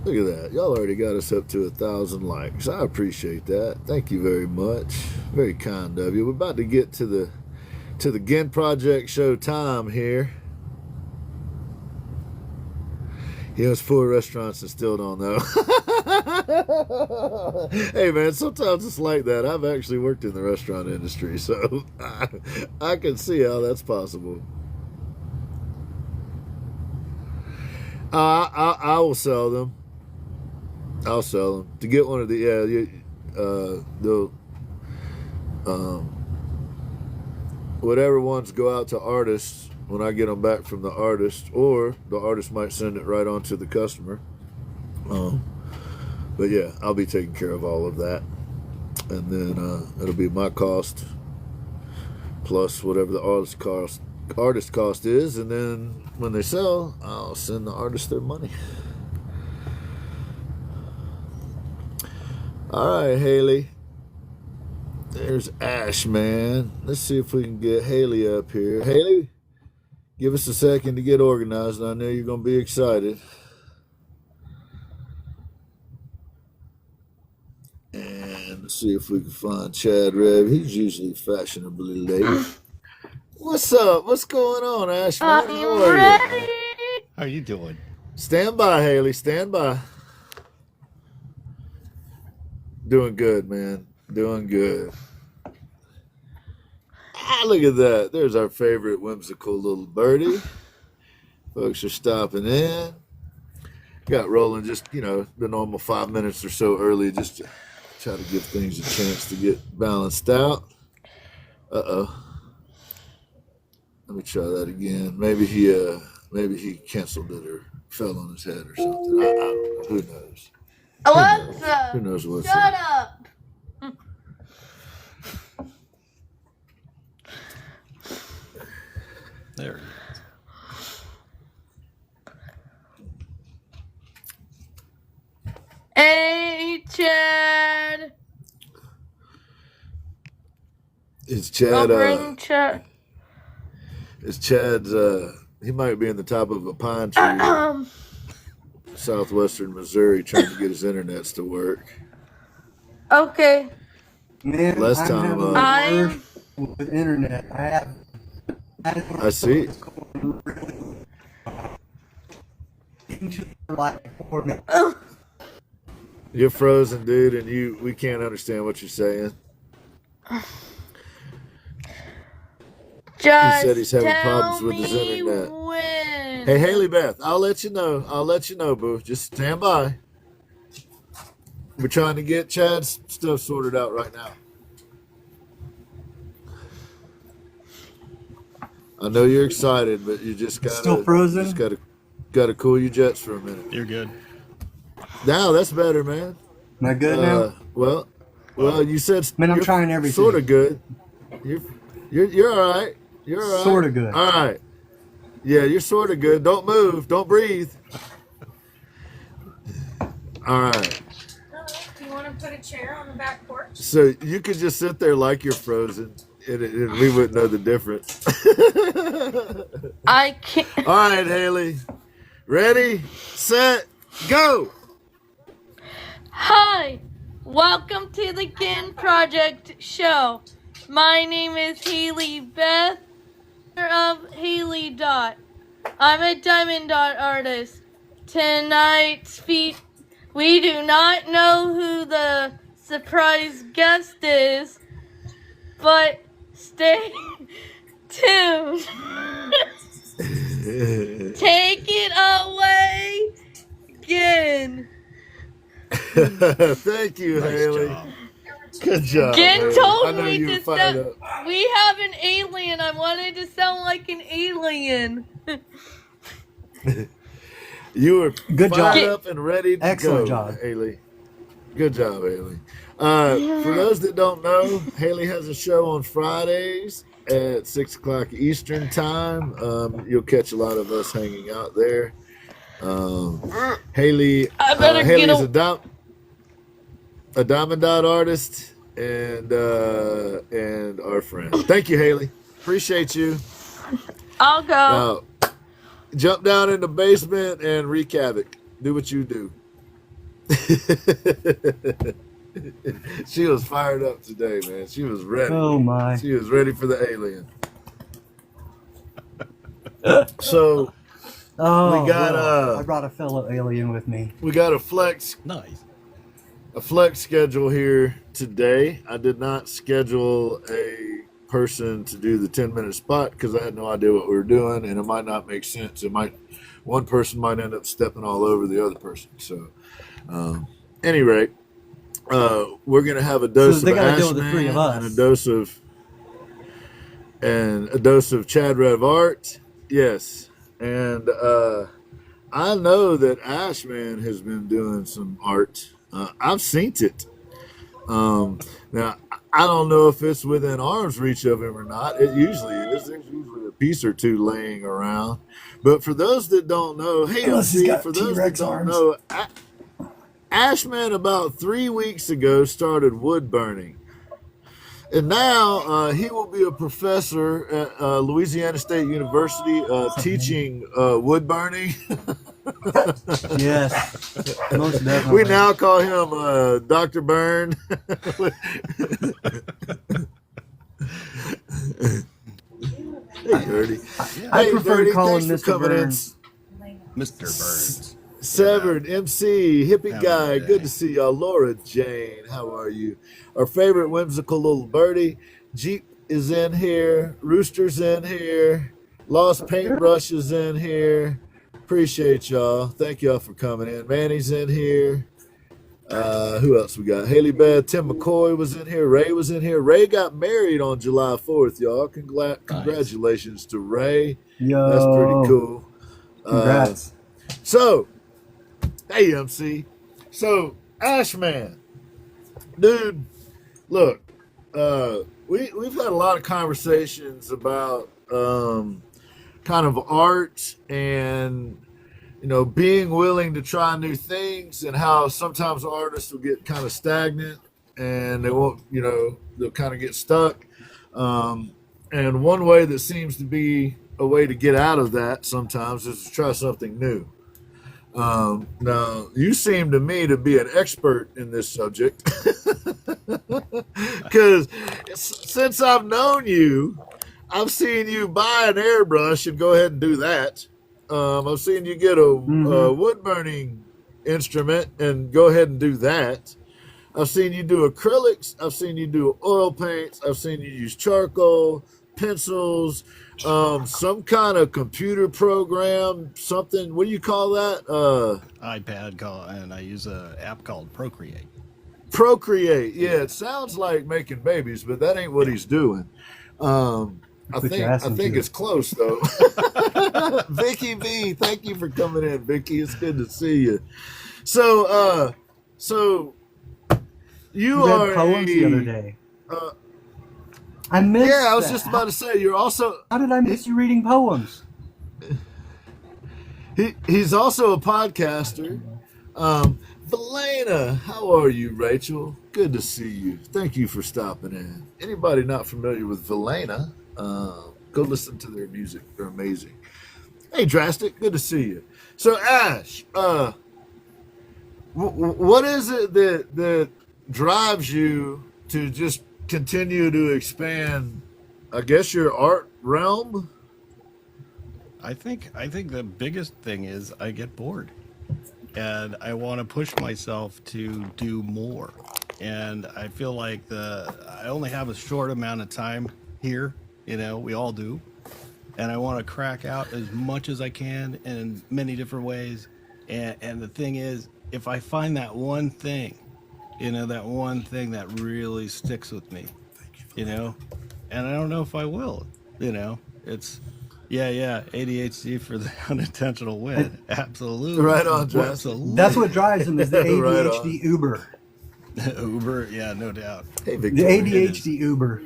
Look at that. Y'all already got us up to 1,000 likes. I appreciate that. Thank you very much. Very kind of you. We're about to get to the Ginn Project Show time here. He owns 4 restaurants and still don't know. Hey, man, sometimes it's like that. I've actually worked in the restaurant industry, so I can see how that's possible. I will sell them. I'll sell them. To get one of the, whatever ones go out to artists, when I get them back from the artist, or the artist might send it right on to the customer. But yeah, I'll be taking care of all of that. And then it'll be my cost plus whatever the artist cost is. And then when they sell, I'll send the artist their money. All right, Haley. There's Ash, man. Let's see if we can get Haley up here. Haley, give us a second to get organized. I know you're going to be excited. And let's see if we can find Chad Rev. He's usually fashionably late. What's up? What's going on, Ash? Are you ready? How are you doing? Stand by, Haley. Stand by. Doing good, man. Doing good. Look at that. There's our favorite whimsical little birdie. Folks are stopping in. Got rolling just, the normal 5 minutes or so early just to try to give things a chance to get balanced out. Uh-oh. Let me try that again. Maybe he canceled it or fell on his head or something. I don't know. Who knows? Alexa, Who knows what's shut up. There. Hey, Chad. Is Chad, I'll bring Chad. Is Chad's, he might be in the top of a pine tree. Southwestern Missouri, trying to get his internets to work. Okay. Man, Last time, I'm with internet. I see. You're frozen, dude, and we can't understand what you're saying. Just he said he's having tell problems with his me internet. when. Hey, Haley Beth, I'll let you know, boo. Just stand by. We're trying to get Chad's stuff sorted out right now. I know you're excited, but you just gotta still frozen. Just gotta cool your jets for a minute. You're good. Now that's better, man. Am I good now? Well, you said. Man, I'm trying everything. Sort of good. You're all right. You're all right. Sort of good. All right. Yeah, you're sort of good. Don't move. Don't breathe. All right. Do you want to put a chair on the back porch? So you could just sit there like you're frozen, and we wouldn't know the difference. I can't. All right, Haley. Ready, set, go. Hi. Welcome to the Ginn Project Show. My name is Haley Beth of Haley Dot. I'm a diamond dot artist. Tonight's we do not know who the surprise guest is, but stay tuned. Take it away, Ginn. Thank you, Nice Haley. job. Good job. Ginn Haley. told I know me you to were fired up. we have an alien. I wanted to sound like an alien. You were Good fired job. up and ready to Excellent go, job. Haley. Good job, Haley. For those that don't know, Haley has a show on Fridays at 6 o'clock Eastern time. You'll catch a lot of us hanging out there. Haley, I better Haley get is a diamond dot artist and our friend. Thank you, Haley. Appreciate you. I'll go. Now, jump down in the basement and wreak havoc. Do what you do. She was fired up today, man. She was ready. Oh my. She was ready for the alien. So Oh, we got well, I brought a fellow alien with me. we got a flex schedule here today. I did not schedule a person to do the 10-minute spot because I had no idea what we were doing, and it might not make sense. One person might end up stepping all over the other person. So, any rate, we're gonna have a dose So they of gotta Ash deal with the three of us. and a dose of Chad Rev Art. Yes, and I know that Ashman has been doing some art. I've seen it. Now, I don't know if it's within arm's reach of him or not. It usually is. There's usually a piece or two laying around. But for those that don't know, hey, Unless he's MC, got for those T-Rex that don't arms. know, Ashman about 3 weeks ago started wood burning. And now he will be a professor at Louisiana State University teaching wood burning. Yes, most definitely. We now call him Dr. Burn. Hey, Dirty. I Hey, prefer Dirty, calling thanks for Mr. coming in. Burns. Mr. Burns. Severed, MC, hippie Have a guy, good good day. to see y'all. Laura Jane, how are you? Our favorite whimsical little birdie. Jeep is in here. Rooster's in here. Lost Paintbrush is in here. Appreciate y'all. Thank y'all for coming in. Manny's in here. Who else we got? Haley Beth, Tim McCoy was in here. Ray was in here. Ray got married on July 4th, y'all. Congratulations to Ray. Yo, That's pretty cool. Congrats. So, hey, MC. So, Ashman, dude, look, we've had a lot of conversations about kind of art and, you know, being willing to try new things and how sometimes artists will get kind of stagnant and they won't, you know, they'll kind of get stuck. And one way that seems to be a way to get out of that sometimes is to try something new. Now, you seem to me to be an expert in this subject because since I've known you, I've seen you buy an airbrush and go ahead and do that. I've seen you get a wood burning instrument and go ahead and do that. I've seen you do acrylics. I've seen you do oil paints. I've seen you use charcoal, pencils, some kind of computer program, something. What do you call that? iPad call, and I use an app called Procreate. Procreate. Yeah, it sounds like making babies, but that ain't what he's doing. I think it's close though. Vicky B, thank you for coming in, Vicky. It's good to see you. So you read are poems the other day. I missed. Yeah, I was that. just about to say you're also. How did I miss you reading poems? He's also a podcaster. Valena, how are you, Rachel? Good to see you. Thank you for stopping in. Anybody not familiar with Valena, go listen to their music. They're amazing. Hey, Drastic, good to see you. So, Ash, what is it that drives you to just continue to expand, I guess, your art realm? I think the biggest thing is I get bored, and I want to push myself to do more. And I feel like I only have a short amount of time here. You know, we all do, and I want to crack out as much as I can in many different ways. And the thing is, if I find that one thing, you know, that one thing that really sticks with me, you know, and I don't know if I will, you know, it's, yeah, ADHD for the unintentional win. Absolutely. Right on, Jess. Absolutely. That's what drives him is the Right ADHD Uber. Uber, yeah, no doubt. Hey, The Victoria. ADHD Uber.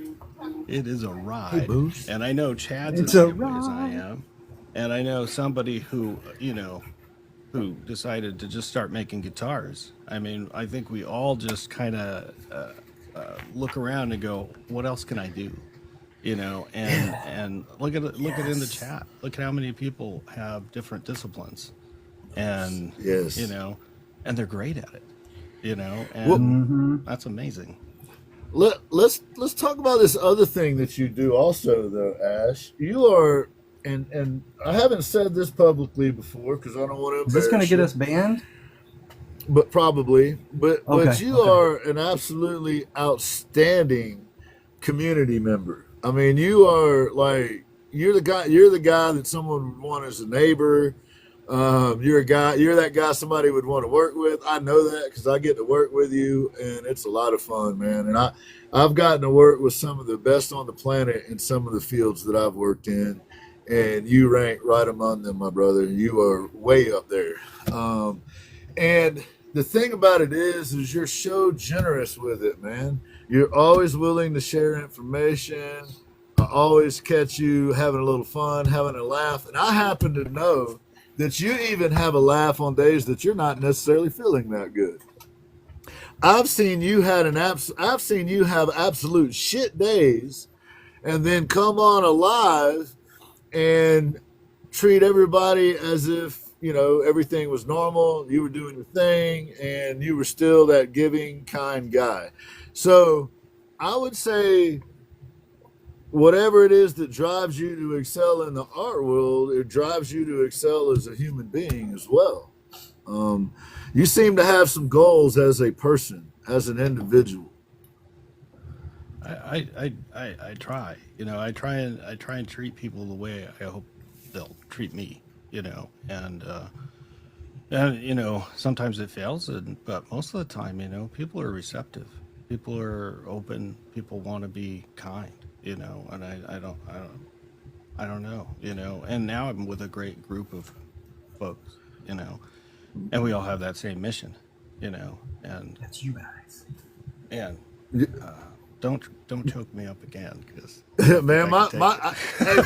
It is a ride. Hey, Boost. And I know Chad's It's as a same way as I ride. am. And I know somebody who, you know, who decided to just start making guitars. I mean, I think we all just kind of look around and go, what else can I do? You know, and look at in the chat. Look at how many people have different disciplines. And, Yes. you know, and they're great at it, and Well, that's amazing. let's talk about this other thing that you do also, though, Ash. You are, and I haven't said this publicly before because I don't want to Is this going to embarrass get you, us banned? but probably. But Okay, you okay. are an absolutely outstanding community member. I mean, you are like you're the guy. You're the guy that someone would want as a neighbor. You're that guy somebody would want to work with. I know that because I get to work with you, and it's a lot of fun, man. And I've gotten to work with some of the best on the planet in some of the fields that I've worked in, and you rank right among them, my brother. You are way up there. And the thing about it is you're so generous with it, man. You're always willing to share information. I always catch you having a little fun, having a laugh, and I happen to know that you even have a laugh on days that you're not necessarily feeling that good. I've seen you I've seen you have absolute shit days, and then come on alive and treat everybody as if everything was normal. You were doing your thing, and you were still that giving, kind guy. So I would say, whatever it is that drives you to excel in the art world, it drives you to excel as a human being as well. You seem to have some goals as a person, as an individual. I try, I try and treat people the way I hope they'll treat me, and sometimes it fails, but most of the time, people are receptive, people are open, people want to be kind, and I don't know, and now I'm with a great group of folks, and we all have that same mission, and That's you guys. and don't choke me up again, because Man, hey,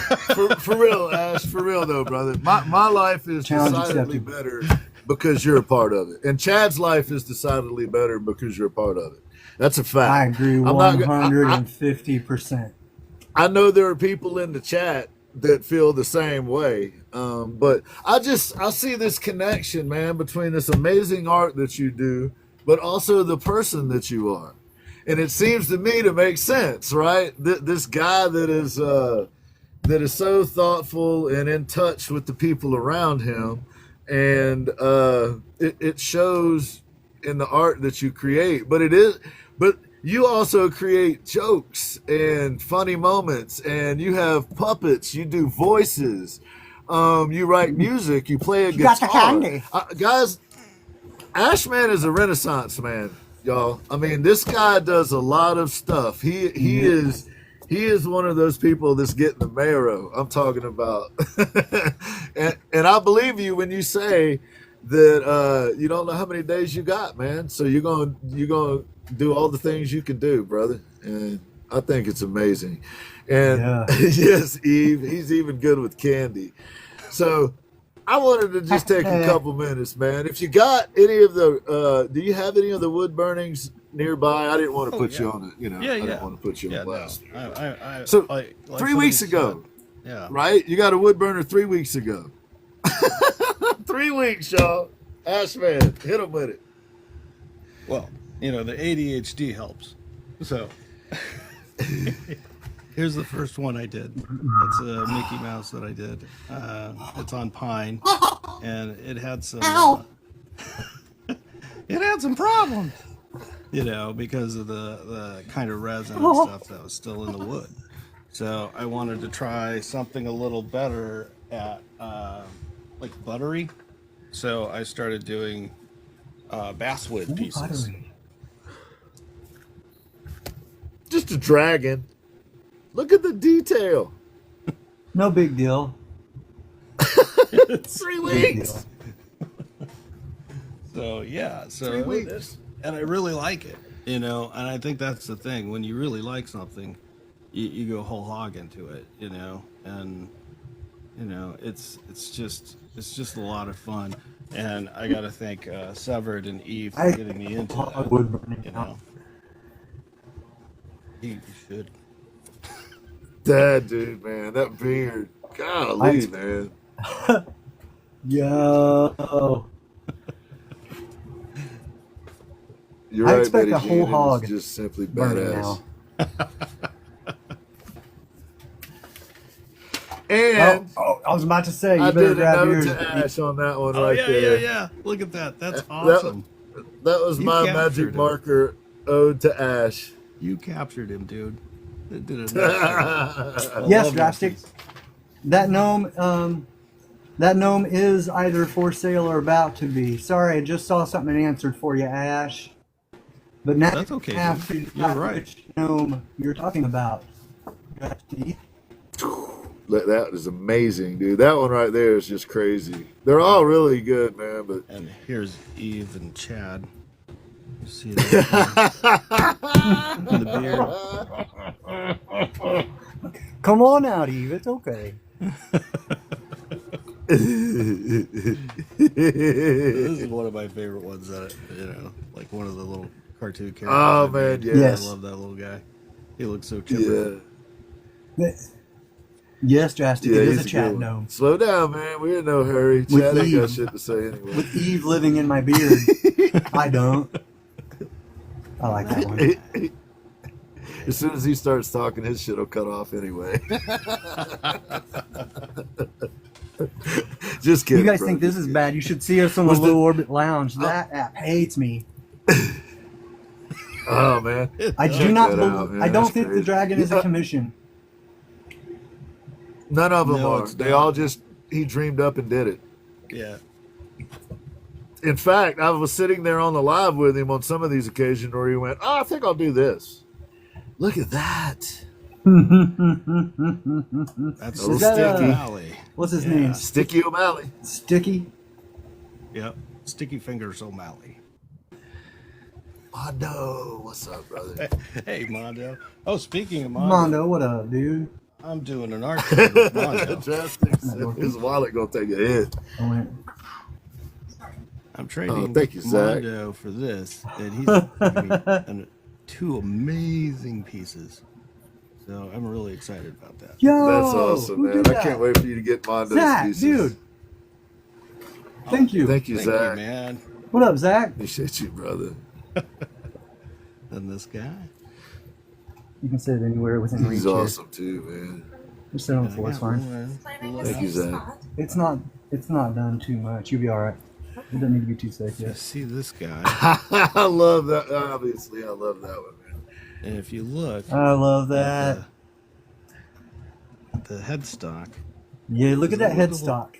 for real, Ash, for real though, brother. My life is Challenge decidedly accepted. better because you're a part of it, and Chad's life is decidedly better because you're a part of it. That's a fact. I agree I'm not. I, 150%. I know there are people in the chat that feel the same way, but I see this connection, man, between this amazing art that you do, but also the person that you are. And it seems to me to make sense, right? This guy that is so thoughtful and in touch with the people around him, and it shows in the art that you create. But you also create jokes and funny moments, and you have puppets. You do voices. You write music. You play a guitar. got the candy. Guys, Ashman is a Renaissance man, y'all. I mean, this guy does a lot of stuff. He is one of those people that's getting the marrow I'm talking about. and I believe you when you say that you don't know how many days you got, man. So you're gonna do all the things you can do, brother. And I think it's amazing. And Yeah. yes, Eve, he's even good with candy. So I wanted to just take a couple minutes, man. If you got any of the, do you have any of the wood burnings nearby? I didn't want to put you on it, I didn't want to put you on blast. No. So, like 3 weeks ago, yeah, right? You got a wood burner 3 weeks ago. 3 weeks, y'all. Ashman, hit him with it. Well, the ADHD helps. So here's the first one I did. It's a Mickey Mouse that I did. It's on pine, and it had some it had some problems, because of the kind of resin and stuff that was still in the wood. So I wanted to try something a little better at like buttery. So I started doing basswood pieces. Pottery. Just a dragon. Look at the detail. No big deal. 3 weeks. So yeah, 3 weeks. And I really like it, and I think that's the thing. When you really like something, you go whole hog into it, and it's just a lot of fun. And I got to thank Severed and Eve for getting me into that. Wood burning. You should. That dude, man, that beard. Golly, man. Yo. You're I right, expect Betty a whole Jean, hog it is just simply burning badass. now. And I was about to say, you I better did a grab note yours. to Ash on that one Oh right yeah, there. yeah. Look at that. That's That- awesome. That was You my captured magic it. marker ode to Ash. You captured him, dude. It did a nice job. I Yes, love that Drastic. piece. That gnome is either for sale or about to be. Sorry, I just saw something and answered for you, Ash. But now That's okay, you have dude. to You're decide right. which gnome you're talking about. Drastic. That is amazing, dude. That one right there is just crazy. They're all really good, man. But And here's Eve and Chad. You see that? The beard. Come on out, Eve. It's okay. This is one of my favorite ones that, like one of the little cartoon characters. Oh, I man, made. yeah. Yes. I love that little guy. He looks so chipper. yeah, Yes, Drastic. yeah, it he's is a a chat good one. gnome. Slow down, man. We're in no hurry. Chad ain't got Eve. shit to say anyway. With Eve living in my beard. I don't. I like that one. As soon as he starts talking, his shit will cut off anyway. Just kidding. You guys bro. think this is bad? You should see us on the Was the- Low Orbit Lounge. That app hates me. Oh man, I Check do not. that out, man. I don't That's think the crazy. dragon is a commission. None of them No, are. it's They not. all just he dreamed up and did it. Yeah. In fact, I was sitting there on the live with him on some of these occasions where he went, "Oh, I think I'll do this." Look at that. That's Is that, Sticky uh, Valley. What's his Yeah. name? Sticky O'Malley. Sticky. Yep. Sticky Fingers O'Malley. Mondo, what's up, brother? Hey, Mondo. Oh, speaking of Mondo, Mondo, what up, dude? I'm doing an art show with Mondo. Drastic said his wallet gonna take a hit. I went. I'm trading thank you, Zach. Mondo for this, and he's giving me two amazing pieces. So I'm really excited about that. Yo, That's awesome, who man. did I can't that? wait for you to get Mondo's Zach, pieces. dude. Thank you. Thank you, Thank Zach. you, man. What up, Zach? Appreciate you, brother. And this guy. You can sit anywhere within reach. He's here. awesome too, man. Just sit on the I floor. It's got fine. one. Planning Thank you, a safe Zach. spot. It's not. It's not done too much. You'll be all right. It doesn't need to be too safe You yet. see this guy, I love that. Obviously, I love that one, man. and if you look I love at that. the headstock, Yeah, look at that There's a little- headstock.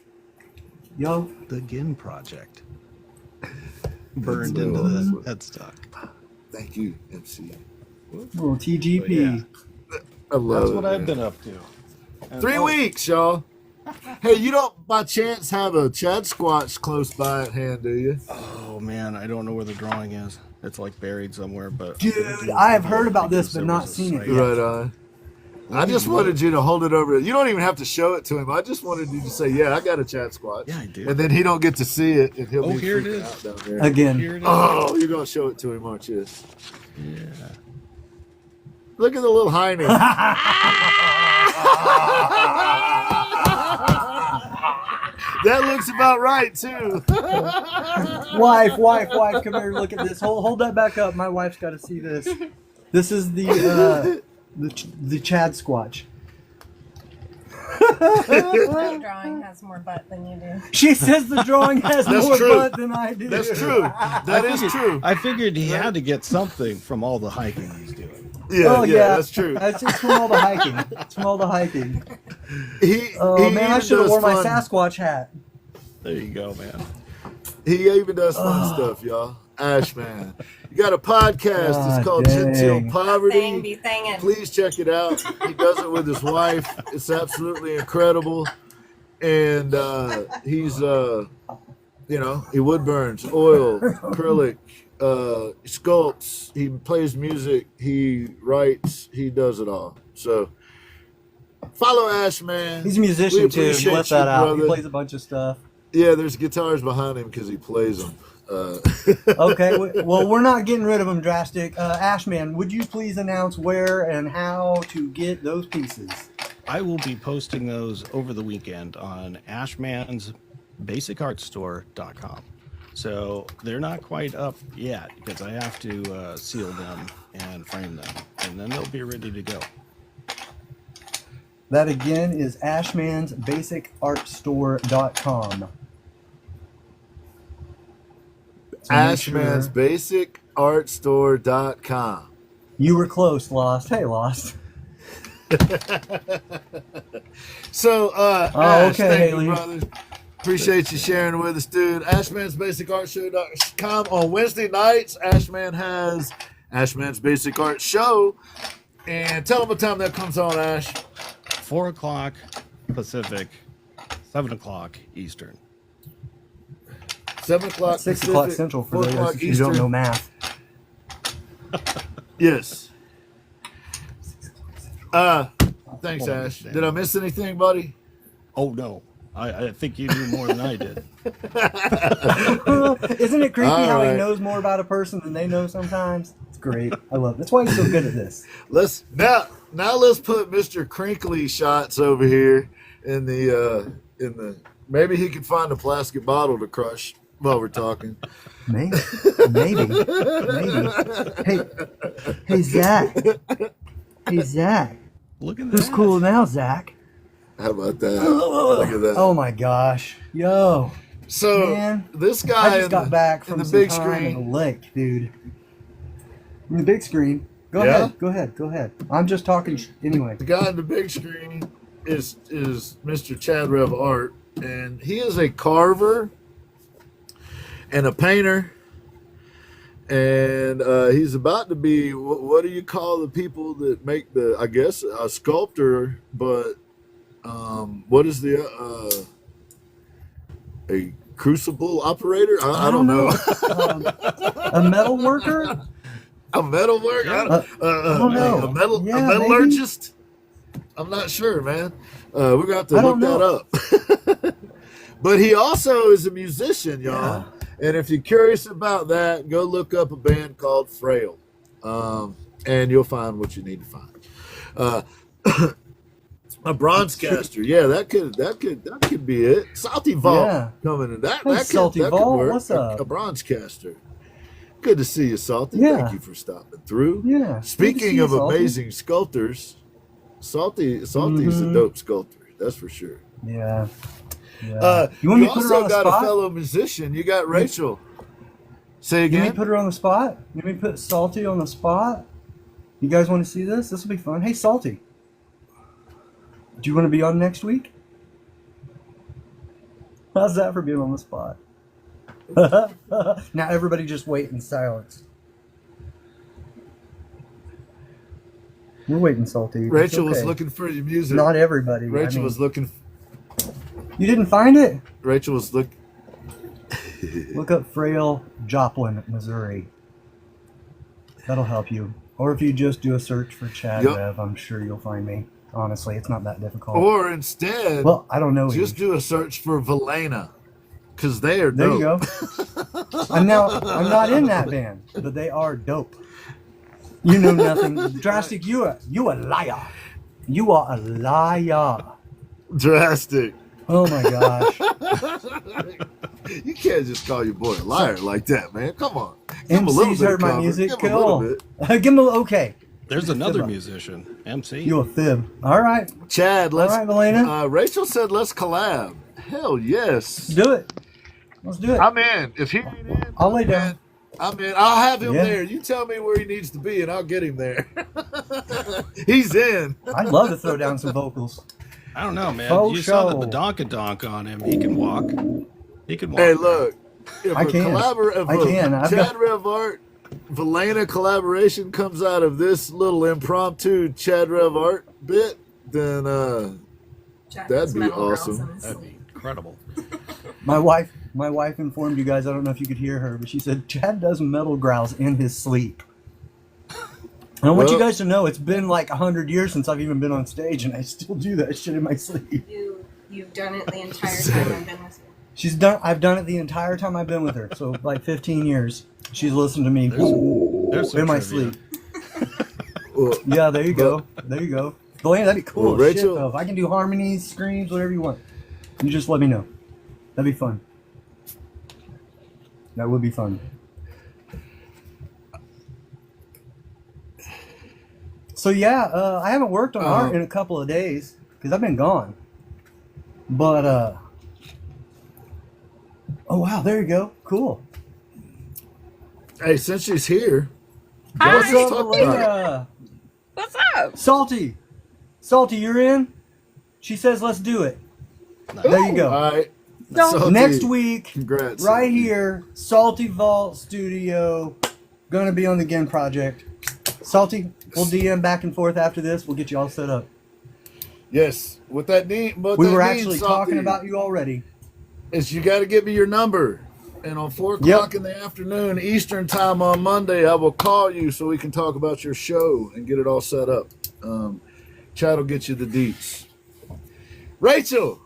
Yo, the Ginn Project burned That's into awesome. the headstock. Thank you, MC. little TGP. But yeah, I love that's it. what I've man. been up to. And 3 weeks, y'all. Hey, you don't by chance have a Chad Squatch close by at hand, do you? Oh man, I don't know where the drawing is. It's like buried somewhere, but Dude, I have heard about this, because but there not was a seen it site. yet. Right on. I just wanted you to hold it over. You don't even have to show it to him. I just wanted you to say, "Yeah, I got a Chad Squatch." Yeah, I do. And then he don't get to see it, and he'll Oh, be here it freaking is. out down there. Again. Here it is. Oh, you're gonna show it to him, aren't you? Yeah. Look at the little hiney. That looks about right too. Wife, come here. Look at this. Hold that back up. My wife's got to see this. This is the Chad Squatch. My drawing has more butt than you do. She says the drawing has That's more true. butt than I do. That's true. That is true. I figured he had to get something from all the hiking he's doing. Yeah, Oh yeah, that's true. It's from all the hiking. It's from all the hiking. Oh He man, I even should have does worn my fun- Sasquatch hat. There you go, man. He even does fun stuff, y'all. Ash, man. You got a podcast. God It's called dang. Genteel Thing Poverty. be thinging. Please check it out. He does it with his wife. It's absolutely incredible. And he's, he wood burns, oil, acrylic, sculpts. He plays music. He writes. He does it all. So follow Ash, man. He's a musician We too. appreciate Left you, that out. He brother. plays a bunch of stuff. Yeah, there's guitars behind him because he plays them. Okay, well, we're not getting rid of them, Drastic. Ashman, would you please announce where and how to get those pieces? I will be posting those over the weekend on ashmansbasicartstore.com. So they're not quite up yet because I have to seal them and frame them, and then they'll be ready to go. That again is ashmansbasicartstore.com. So ashmansbasicartstore.com. You were close, Lost. Hey, Lost. So, Ash, okay, thank Haley. you, brother. Appreciate you sharing with us, dude. ashmansbasicartshow.com. On Wednesday nights, Ashman has Ashman's Basic Art Show. And tell them what time that comes on, Ash. 4 o'clock Pacific, 7 o'clock Eastern. 7 o'clock 6 Pacific, o'clock Central for 4 those o'clock who don't Eastern. know math. Yes. Thanks, Ash. Did I miss anything, buddy? Oh, no. I think you knew more than I did. Isn't it creepy All how right. he knows more about a person than they know sometimes? It's great. I love it. That's why he's so good at this. Let's now let's put Mr. Crinkly Shots over here in the maybe he can find a plastic bottle to crush while we're talking. Maybe. Hey, Zach. Hey, Zach. Look at that. Who's cool now, Zach? How about that? Look at that. Oh my gosh. Yo. So Man, this I guy just got back from the some big time in screen. the lake, dude. In the big screen. Go Yeah? ahead. Go ahead. I'm just talking anyway. The guy in the big screen is Mr. Chad Rev Art, and he is a carver and a painter, and he's about to be what do you call the people that make the, I guess, a sculptor, but what is the a crucible operator? I don't know. A metal worker? A metal worker? I don't know. A Yeah, metallurgist? I'm not sure, man. We're gonna have to I look don't that up. But he also is a musician, y'all. And if you're curious about that, go look up a band called Frail, and you'll find what you need to find. A bronze caster, yeah, that could be it. Salty Vault Yeah. coming in. That Hey, could Salty that could Vault, work. what's up? A bronze caster. Good to see you, Salty. Yeah. Thank you for stopping through. Yeah. Good to see Speaking you, of Salty. amazing sculptors, Salty's a Mhm. dope sculptor. That's for sure. Yeah. You want me to put her also on the got spot? a fellow musician. You got Rachel. Say You want me again. to put her on the spot? You want me to put Salty on the spot? You guys want to see this? This will be fun. Hey, Salty. Do you want to be on next week? How's that for being on the spot? Now everybody just wait in silence. We're waiting, Salty. It's Rachel was okay. looking for your music. Not everybody. Rachel was looking. You didn't find it? Rachel was look. Look up Frail, Joplin, Missouri. That'll help you. Or if you just do a search for Chad Yep. Rev, I'm sure you'll find me. Honestly, it's not that difficult. Or instead, Well, I don't know. just do a search for Valena, because they are There dope. you go. I'm not in that band, but they are dope. You know nothing. Drastic, you a liar. You are a liar. Drastic. Oh my gosh. You can't just call your boy a liar like that, man. Come on. Give him a little MC's bit heard of my cover. music. Give him a little Cool. bit. Give him a okay. There's Fib another up. musician, MC. You a fib. All right. Chad, let's. All right, Valena. Rachel said let's collab. Hell yes. Do it. Let's do it. I'm in. If he ain't in, I'll lay down. I'm in. I'll have him Yeah. there. You tell me where he needs to be, and I'll get him there. He's in. I'd love to throw down some vocals. I don't know, man. Faux You saw show. the donk on him. He can walk. He can walk. Hey, look. If I a can. if I a can. I've Chad got- Rev Art Valena collaboration comes out of this little impromptu Chad Rev Art bit, then Jack That'd is be metal girls awesome. in his That'd be sleep. incredible. My wife informed you guys, I don't know if you could hear her, but she said Chad does metal growls in his sleep. And I want you Well- guys to know it's been like 100 years since I've even been on stage, and I still do that shit in my sleep. You've done it the entire time I've been with you. I've done it the entire time I've been with her, so like 15 years. She's listened to me There's some in my trivia. sleep. well, Yeah, there you go. There you go. Delaney, that'd be cool. Well, as shit, Rachel- though. If I can do harmonies, screams, whatever you want, you just let me know. That'd be fun. That would be fun. So yeah, I haven't worked on art in a couple of days because I've been gone. But oh wow, there you go. Cool. Hey, since she's here, Hi. let's What's talk up, about it. Elena? What's up? Salty, you're in. She says, "Let's do it." There you go. All right. So- Salty, Next week, congrats. right Salty. here, Salty Vault Studio, gonna be on the Ginn Project. Salty, we'll DM back and forth after this. We'll get you all set up. Yes. What that mean? We were actually talking about you already. Is you got to give me your number, and on 4:00 in the afternoon Eastern time on Monday, I will call you so we can talk about your show and get it all set up. Chad will get you the deets. Rachel,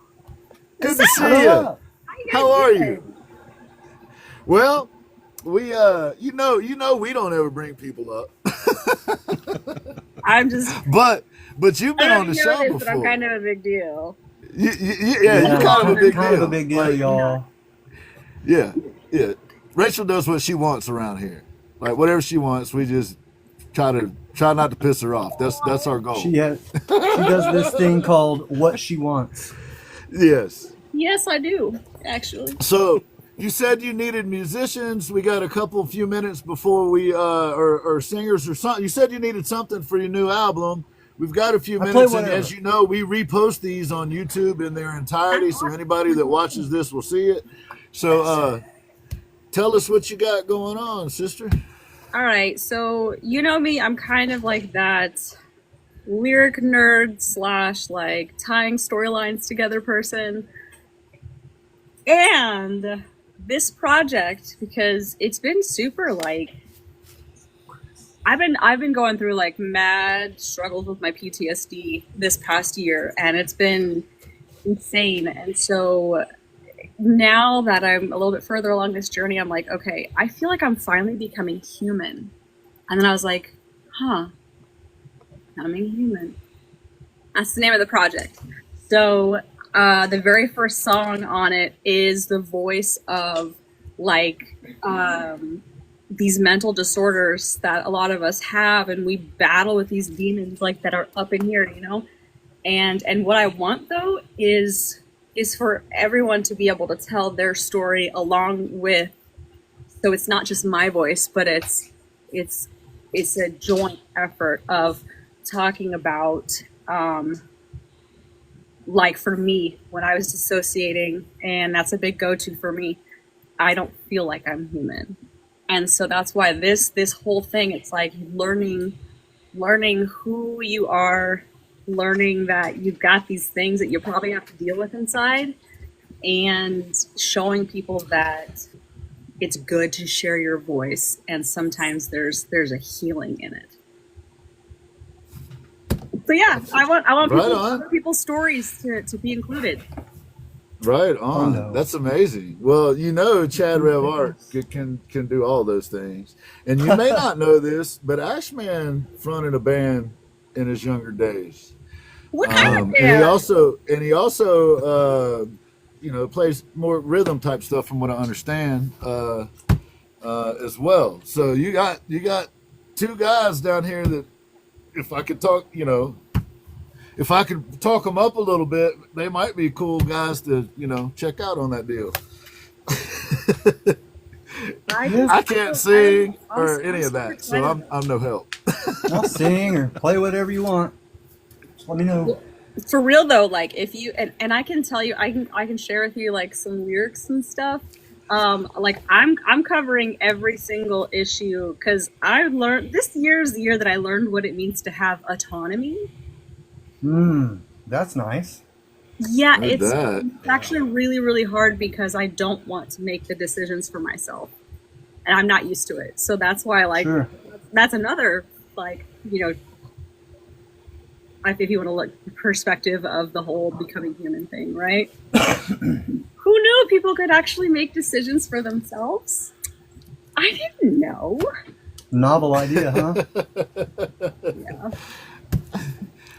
good to see you. Up? How are you? Well, we you know we don't ever bring people up, I'm just. but you've been I on the don't show know this, before. but I'm kind of a big deal. Yeah, you're kind of a big Kind deal. of a big deal, Like, y'all. Yeah. Rachel does what she wants around here. Like whatever she wants, we just try not to piss her off. That's our goal. She does this thing called what she wants. Yes. Yes, I do, actually. So you said you needed musicians. We got a few minutes before we or singers or something. You said you needed something for your new album. We've got a few I play minutes, and whatever. as you know, we repost these on YouTube in their entirety, so anybody that watches this will see it. So tell us what you got going on, sister. All right, so you know me, I'm kind of like that lyric nerd / like tying storylines together person. And this project, because it's been super like I've been going through like mad struggles with my PTSD this past year, and it's been insane. And so now that I'm a little bit further along this journey, I'm like, okay, I feel like I'm finally becoming human. And then I was like, becoming human. That's the name of the project. So the very first song on it is the voice of like these mental disorders that a lot of us have, and we battle with these demons like that are up in here, you know. And what I want though is for everyone to be able to tell their story along with, so it's not just my voice, but it's a joint effort of talking about like for me, when I was dissociating, and that's a big go-to for me, I don't feel like I'm human. And so that's why this whole thing, it's like learning who you are, learning that you've got these things that you probably have to deal with inside, and showing people that it's good to share your voice, and sometimes there's a healing in it. So yeah, I want Right people, on. other people's stories to be included. Right on. no. That's amazing. Well, you know, Chad Rev Art can do all those things, and you may not know this, but Ashman fronted a band in his younger days. What? And he also you know, plays more rhythm type stuff from what I understand as well. So you got two guys down here that, if I could talk, you know, if I could talk them up a little bit, they might be cool guys to, you know, check out on that deal. I can't sing or any of that, so I'm no help. I'll sing or play whatever you want. Just let me know. For real though, like if you and I can tell you, I can share with you like some lyrics and stuff. Like I'm covering every single issue because I learned this year's the year that I learned what it means to have autonomy. That's nice. Yeah, Heard it's that. actually really, really hard because I don't want to make the decisions for myself, and I'm not used to it. So that's why, like, Sure. that's another, like, you know, if you want to look perspective of the whole becoming human thing, right? Who knew people could actually make decisions for themselves? I didn't know. Novel idea, huh? Yeah.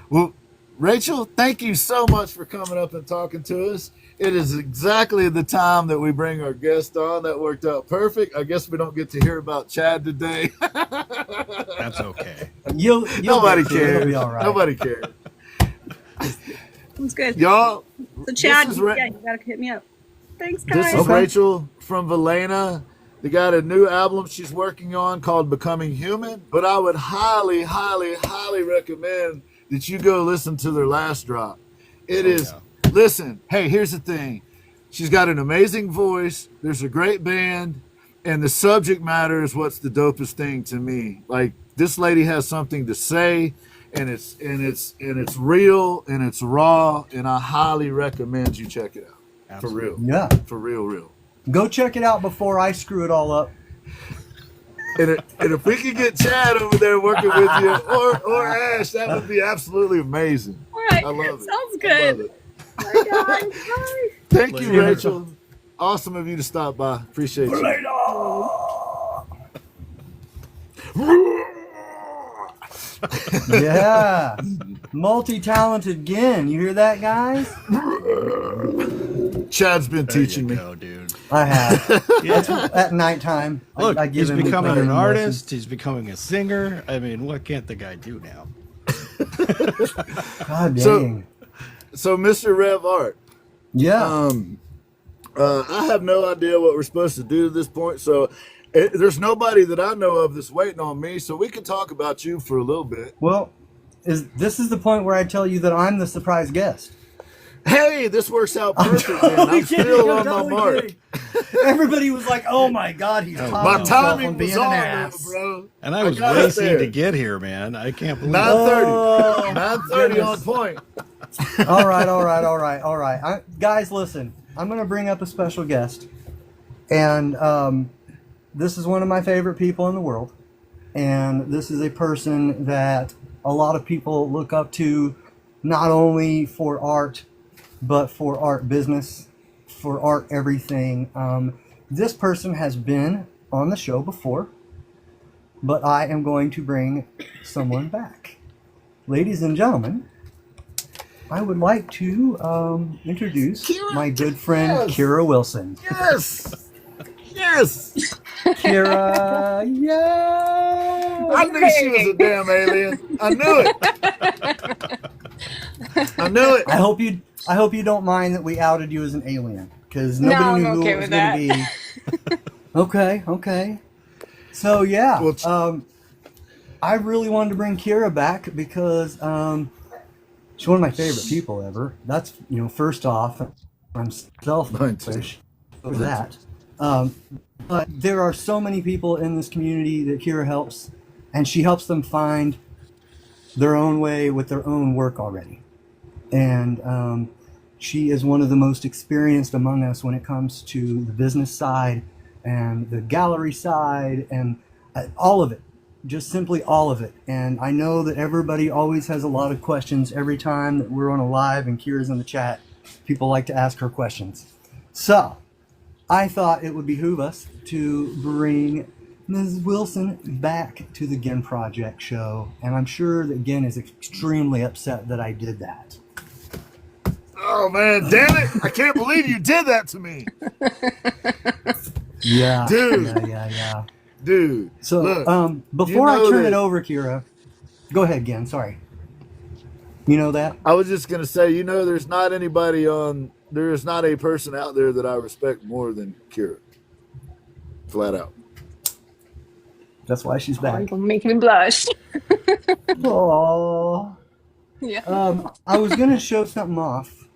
Well, Rachel, thank you so much for coming up and talking to us. It is exactly the time that we bring our guest on. That worked out perfect. I guess we don't get to hear about Chad today. That's okay. Nobody get to it. It'll cares. be all right. Nobody cares. That's good. Y'all, So Chad, this is yeah, you gotta hit me up. Thanks, This guys. is Okay. Rachel from Valena. They got a new album she's working on called Becoming Human. But I would highly, highly, highly recommend that you go listen to their last drop. It is, listen, hey, here's the thing. She's got an amazing voice. There's a great band. And the subject matter is what's the dopest thing to me. Like, this lady has something to say, and it's real and it's raw, and I highly recommend you check it out. Absolutely. For real. Yeah. For real. Go check it out before I screw it all up. And if we could get Chad over there working with you, or Ash, that would be absolutely amazing. All right. I love it. Sounds I love good. it. Bye, guys. Bye. Thank you, Later. Rachel. Awesome of you to stop by. Appreciate you. Yeah. Multi-talented Ginn. You hear that, guys? Chad's been There teaching you me. go, dude. I have. Yeah. At nighttime. Look, I give he's him becoming a an lesson. artist. He's becoming a singer. I mean, what can't the guy do now? God So- dang. So, Mr. Rev Art, Yeah. I have no idea what we're supposed to do at this point. So, there's nobody that I know of that's waiting on me. So, we can talk about you for a little bit. Well, this is the point where I tell you that I'm the surprise guest. Hey, this works out perfect, man. Totally I'm kidding, still I'm on my totally mark. kidding. Everybody was like, "Oh my God, he's My taught My himself timing on was being on, an there, ass." bro. And I was got us racing there. to get here, man. I can't believe 9:30. Oh, 9:30 on goodness. point. All right. Guys, listen. I'm going to bring up a special guest, and this is one of my favorite people in the world, and this is a person that a lot of people look up to, not only for art, but for art business, for art everything. This person has been on the show before, but I am going to bring someone back. Ladies and gentlemen, I would like to introduce Kyra, my good friend yes. Kyra Wilson. Yes. Yes. Kyra, yeah. I knew she was a damn alien. I knew it. I knew it. I hope you don't mind that we outed you as an alien, because nobody No, I'm knew who okay it was with going to be. Okay. So yeah, Well, I really wanted to bring Kyra back because she's one of my favorite people ever. That's, first off, I'm selfish for that. But there are so many people in this community that Kyra helps, and she helps them find their own way with their own work already. And she is one of the most experienced among us when it comes to the business side and the gallery side and all of it. Just simply all of it. And I know that everybody always has a lot of questions every time that we're on a live and Kyra's in the chat. People like to ask her questions. So I thought it would behoove us to bring Ms. Wilson back to the Ginn Project Show. And I'm sure that Ginn is extremely upset that I did that. oh man, damn it! I can't believe you did that to me, Yeah. Dude. Yeah. dude. So Look, before you I know turn that- it over, Kyra, go ahead, Ginn. Sorry. You know that? I was just gonna say, there's not there is not a person out there that I respect more than Kyra. Flat out. That's why she's back. Don't make me blush. Oh. Yeah. I was gonna show something off,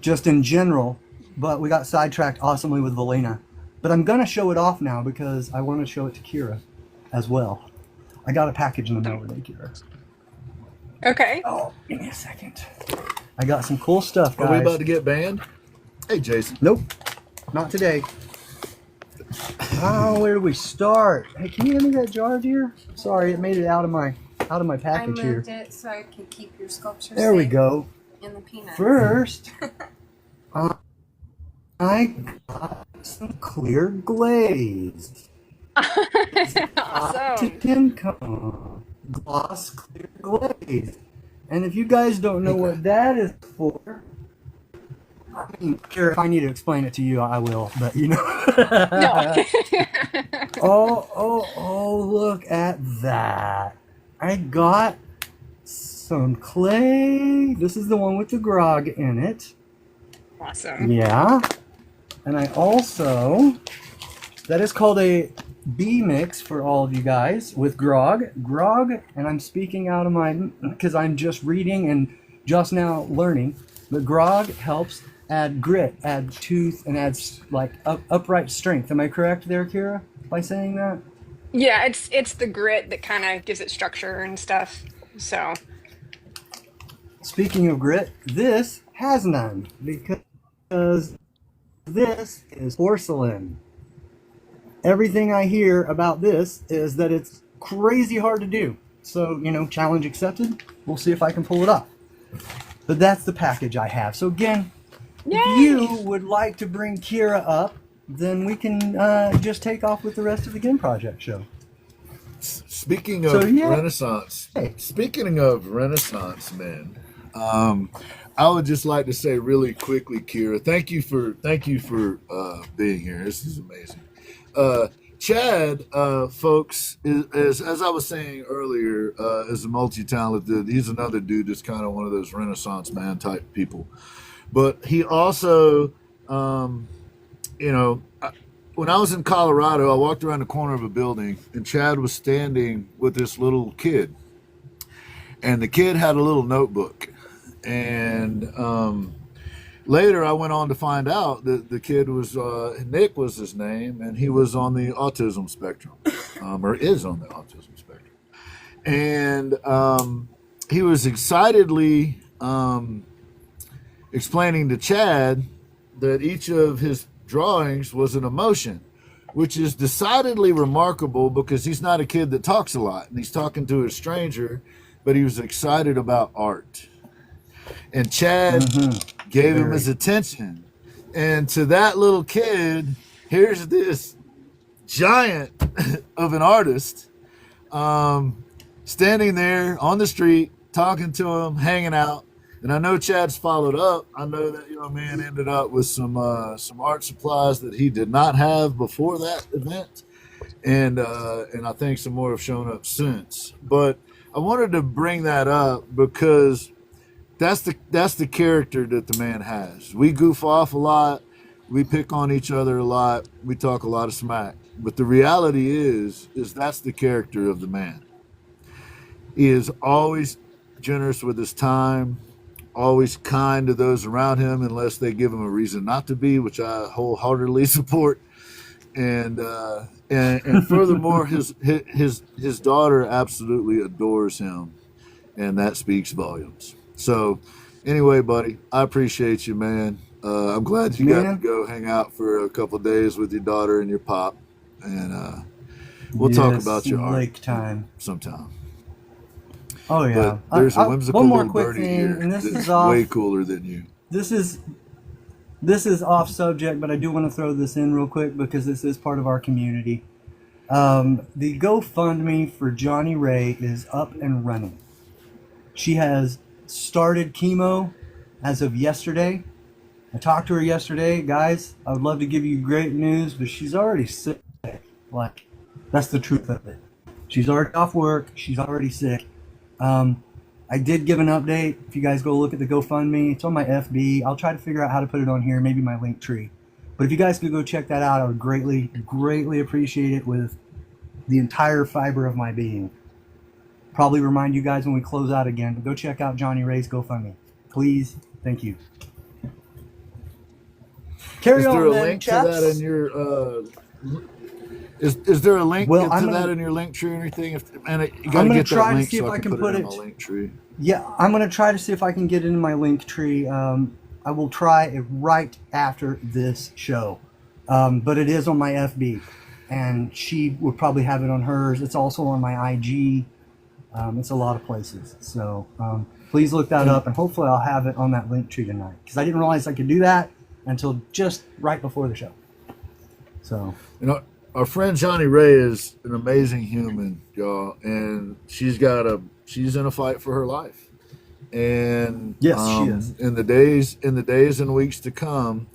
just in general, but we got sidetracked awesomely with Valena. But I'm gonna show it off now because I want to show it to Kyra as well. I got a package in the mail today, Kyra. Okay. Oh, give me a second. I got some cool stuff, guys. Are we about to get banned? Hey, Jason. Nope, not today. Oh, where do we start? Hey, can you hand me that jar, dear? Sorry, it made it out of my I package here. moved it so I can keep your sculpture There we safe go. in the peanuts. First, I got some clear glaze. Awesome. Gloss clear glaze. And if you guys don't know what that is for, Kyra, if I need to explain it to you, I will. But you know. No. Oh! Look at that! I got some clay. This is the one with the grog in it. Awesome. Yeah. And I also, that is called a B mix for all of you guys with grog. Grog, and I'm speaking out of my, because I'm just reading and just now learning, but grog helps add grit, add tooth, and adds like upright strength. Am I correct there, Kyra, by saying that? Yeah, it's the grit that kind of gives it structure and stuff. So, Speaking of grit, this has none because this is porcelain. Everything I hear about this is that it's crazy hard to do. So, you know, challenge accepted. We'll see if I can pull it off. But that's the package I have. So again, if you would like to bring Kyra up, then we can just take off with the rest of the Ginn Project Show. Speaking of Renaissance, speaking of Renaissance men, I would just like to say really quickly, Kyra, thank you for being here. This is amazing. Chad, folks, is as I was saying earlier, is a multi-talented. He's another dude that's kind of one of those Renaissance man type people. But he also, you know, when I was in Colorado, I walked around the corner of a building, and Chad was standing with this little kid, and the kid had a little notebook, and later I went on to find out that the kid was Nick was his name, and he was on the autism spectrum, or is on the autism spectrum, and he was excitedly explaining to Chad that each of his drawings was an emotion, which is decidedly remarkable because he's not a kid that talks a lot, and he's talking to a stranger, but he was excited about art. And Chad gave him his attention. And to that little kid, here's this giant of an artist standing there on the street, talking to him, hanging out. And I know Chad's followed up. I know that young man ended up with some art supplies that he did not have before that event, and I think some more have shown up since. But I wanted to bring that up because that's the character that the man has. We goof off a lot, we pick on each other a lot, we talk a lot of smack. But the reality is that's the character of the man. He is always generous with his time, always kind to those around him unless they give him a reason not to be, which I wholeheartedly support. And furthermore, his daughter absolutely adores him, and that speaks volumes. So anyway, buddy, I appreciate you, man. I'm glad you got to go hang out for a couple of days with your daughter and your pop, and we'll talk about your art lake time sometime. Oh yeah. But there's a whimsical one more little quick birdie thing, here and this that's is off, way cooler than you. This is off subject, but I do want to throw this in real quick because this is part of our community. The GoFundMe for Johnny Ray is up and running. She has started chemo as of yesterday. I talked to her yesterday. Guys, I would love to give you great news, but she's already sick. Like, that's the truth of it. She's already off work. She's already sick. I did give an update. If you guys go look at the GoFundMe, it's on my FB. I'll try to figure out how to put it on here, maybe my link tree. But if you guys could go check that out, I would greatly, greatly appreciate it with the entire fiber of my being. Probably remind you guys when we close out again, but go check out Johnny Ray's GoFundMe. Please. Thank you. Carry on, Is there a then, link to chaps. that in your is there a link to that in your link tree or anything? You gotta get that link so I can put it in my link tree. Yeah, I'm going to try to see if I can get it in my link tree. I will try it right after this show. But it is on my FB. And she would probably have it on hers. It's also on my IG. It's a lot of places. So please look that up. And hopefully I'll have it on that link tree tonight. Because I didn't realize I could do that until just right before the show. So, you know, our friend Johnny Ray is an amazing human, y'all, and she's in a fight for her life. and Yes, she is. in the days and weeks to come,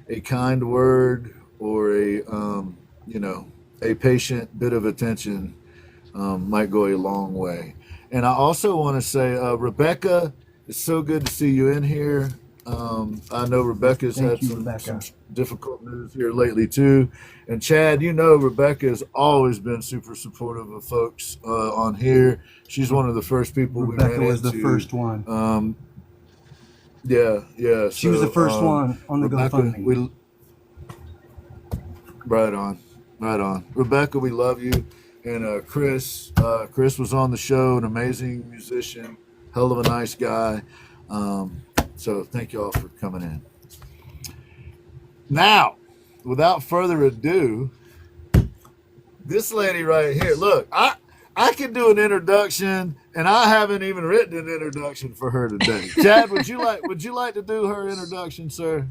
a kind word or a patient bit of attention might go a long way. And I also want to say, Rebecca, it's so good to see you in here. I know Rebecca's had some difficult news here lately too. And Chad, Rebecca has always been super supportive of folks on here. She's one of the first people we ran into. Rebecca was the first one. Yeah. She was the first one on the Rebecca, GoFundMe. Right on. Rebecca, we love you. And Chris was on the show, an amazing musician, hell of a nice guy. So thank you all for coming in. Now, without further ado, this lady right here, look, I can do an introduction, and I haven't even written an introduction for her today. Chad, would you like to do her introduction, sir?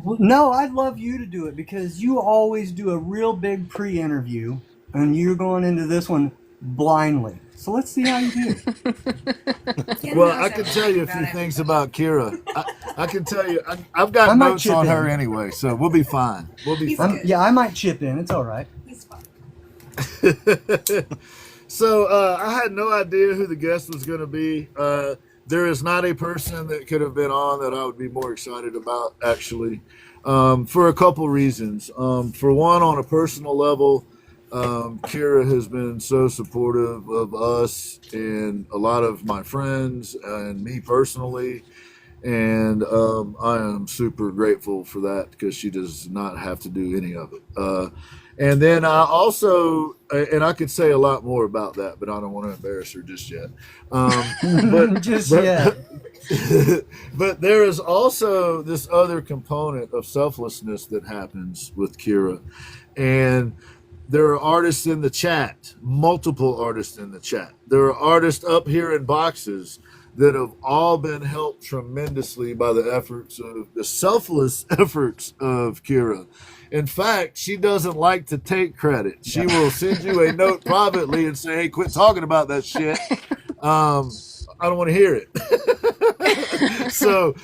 No, I'd love you to do it because you always do a real big pre-interview, and you're going into this one blindly. So let's see how you do. Well, I can tell you a few things about Kyra. I can tell you, I've got notes on her anyway, so we'll be fine. I might chip in. It's all right. He's fine. So I had no idea who the guest was going to be. There is not a person that could have been on that I would be more excited about, actually, for a couple reasons. For one, on a personal level, Kyra has been so supportive of us and a lot of my friends and me personally. And I am super grateful for that because she does not have to do any of it. And then I also, and I could say a lot more about that, but I don't want to embarrass her just yet. Yet. But there is also this other component of selflessness that happens with Kyra. And there are artists in the chat, multiple artists in the chat. There are artists up here in boxes that have all been helped tremendously by the selfless efforts of Kyra. In fact, she doesn't like to take credit. She will send you a note privately and say, "Hey, quit talking about that shit. I don't want to hear it." So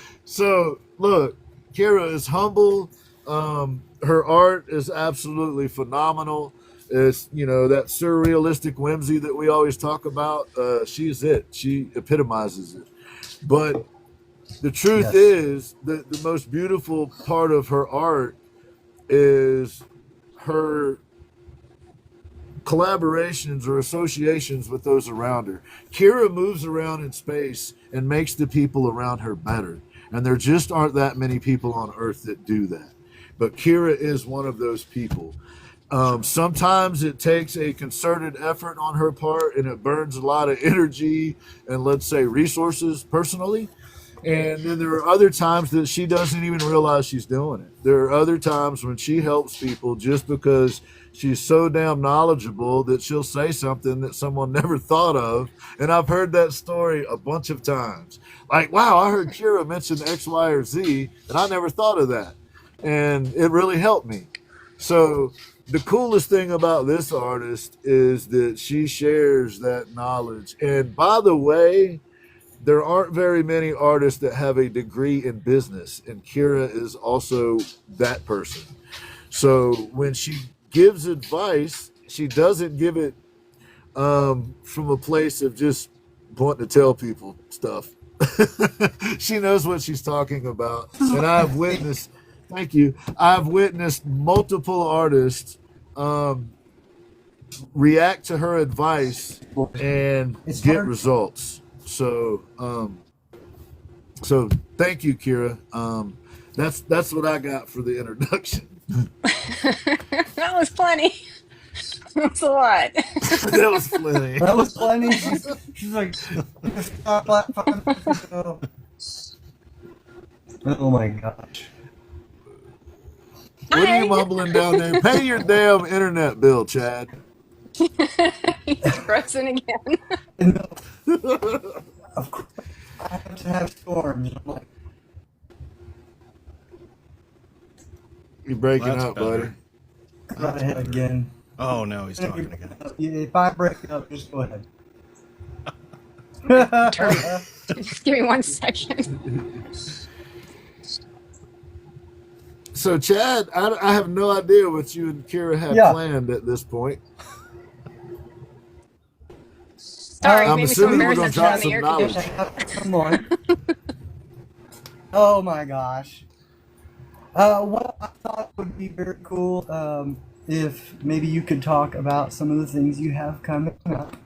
look, Kyra is humble. Her art is absolutely phenomenal. It's, that surrealistic whimsy that we always talk about. She's it. She epitomizes it. But the truth is that the most beautiful part of her art is her collaborations or associations with those around her. Kyra moves around in space and makes the people around her better. And there just aren't that many people on Earth that do that. But Kyra is one of those people. Sometimes it takes a concerted effort on her part and it burns a lot of energy and, let's say, resources personally. And then there are other times that she doesn't even realize she's doing it. There are other times when she helps people just because she's so damn knowledgeable that she'll say something that someone never thought of. And I've heard that story a bunch of times. Like, wow, I heard Kyra mention X, Y, or Z, and I never thought of that. And it really helped me. So the coolest thing about this artist is that she shares that knowledge. And by the way, there aren't very many artists that have a degree in business, and Kyra is also that person. So when she gives advice, she doesn't give it from a place of just wanting to tell people stuff. She knows what she's talking about. And I've witnessed multiple artists react to her advice and get results. So thank you, Kyra. That's what I got for the introduction. That was plenty. That's a lot. That was plenty. That was plenty. She's like, oh my gosh. What are you mumbling down there? Pay your damn internet bill, Chad. He's frozen again. Of course, I have to have storms. I'm like, you're breaking That's up, better. buddy. go ahead again. Oh no, he's talking again. If I break it up, just go ahead. term. Just give me 1 second. So, Chad, I have no idea what you and Kyra had Yeah. planned at this point. Sorry, you I'm made me so assuming we're embarrassed gonna I turned drop on the some air knowledge. conditioner. Come on. Oh my gosh. Well, I thought it would be very cool if maybe you could talk about some of the things you have coming up.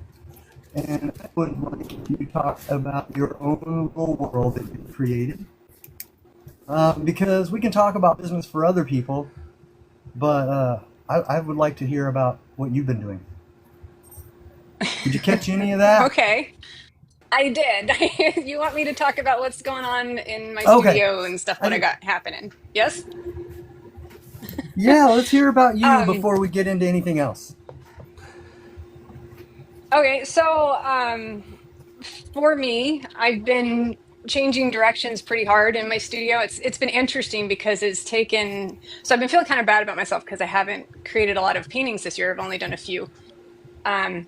And I would like you to talk about your own little world that you've created. Because we can talk about business for other people, but I would like to hear about what you've been doing. Did you catch any of that? Okay, I did. You want me to talk about what's going on in my Okay. studio and stuff, I what I did, got happening? Yes? yeah, let's hear about you Um, before we get into anything else. okay, so for me, I've been changing directions pretty hard in my studio. It's been interesting because it's taken, so I've been feeling kind of bad about myself because I haven't created a lot of paintings this year. I've only done a few. Um,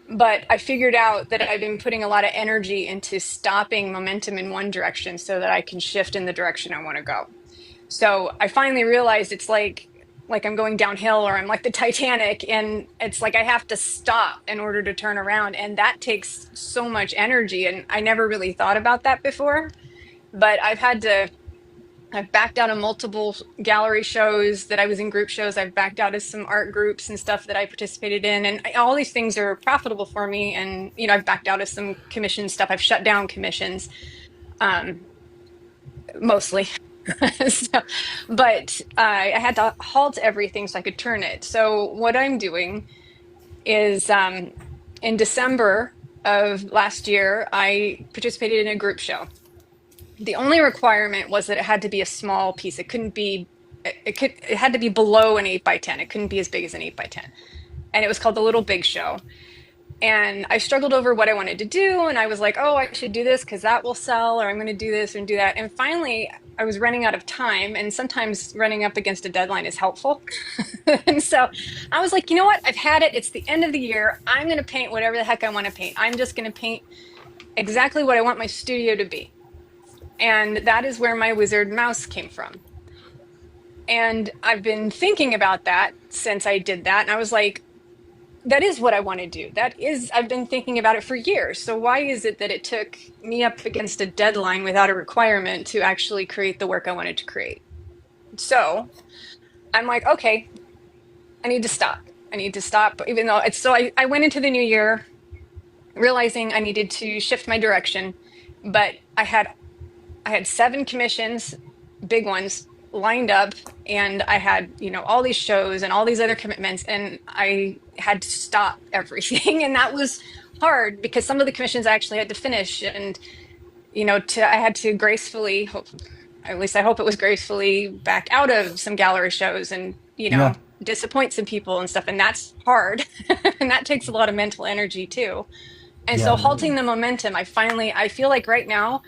but I figured out that I've been putting a lot of energy into stopping momentum in one direction so that I can shift in the direction I want to go. So I finally realized it's like I'm going downhill or I'm like the Titanic, and it's like I have to stop in order to turn around, and that takes so much energy, and I never really thought about that before. But I've backed out of multiple gallery shows that I was in, group shows. I've backed out of some art groups and stuff that I participated in, and all these things are profitable for me. And I've backed out of some commission stuff. I've shut down commissions, mostly. So, but I had to halt everything so I could turn it. So what I'm doing is, in December of last year, I participated in a group show. The only requirement was that it had to be a small piece. It couldn't be, it had to be below an 8x10. It couldn't be as big as an 8x10. And it was called the Little Big Show. And I struggled over what I wanted to do. And I was like, oh, I should do this because that will sell, or I'm going to do this and do that. And finally, I was running out of time. And sometimes running up against a deadline is helpful. And so I was like, you know what? I've had it. It's the end of the year. I'm going to paint whatever the heck I want to paint. I'm just going to paint exactly what I want my studio to be. And that is where my wizard mouse came from. And I've been thinking about that since I did that. And I was like, that is what I want to do. I've been thinking about it for years. So why is it that it took me up against a deadline without a requirement to actually create the work I wanted to create? So I'm like, okay, I need to stop. I need to stop, even though it's so I went into the new year realizing I needed to shift my direction, but I had 7 commissions, big ones, lined up, and I had, all these shows and all these other commitments, and I had to stop everything. And that was hard because some of the commissions I actually had to finish, and I had to gracefully, at least I hope it was gracefully, back out of some gallery shows and Yeah. disappoint some people and stuff, and that's hard. And that takes a lot of mental energy too. And so Yeah. halting the momentum, I feel like right now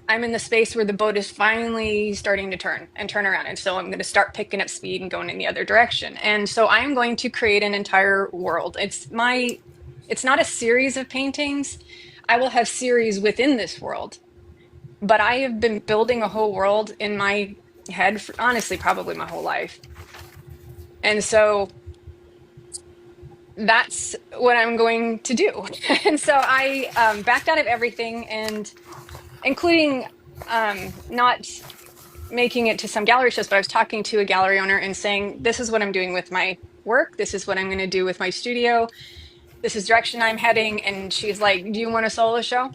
I'm in the space where the boat is finally starting to turn around. And so I'm going to start picking up speed and going in the other direction. And so I'm going to create an entire world. It's not a series of paintings. I will have series within this world, but I have been building a whole world in my head for, honestly, probably my whole life. And so that's what I'm going to do. And so I backed out of everything, and including not making it to some gallery shows, but I was talking to a gallery owner and saying, this is what I'm doing with my work. This is what I'm going to do with my studio. This is direction I'm heading. And she's like, do you want a solo show?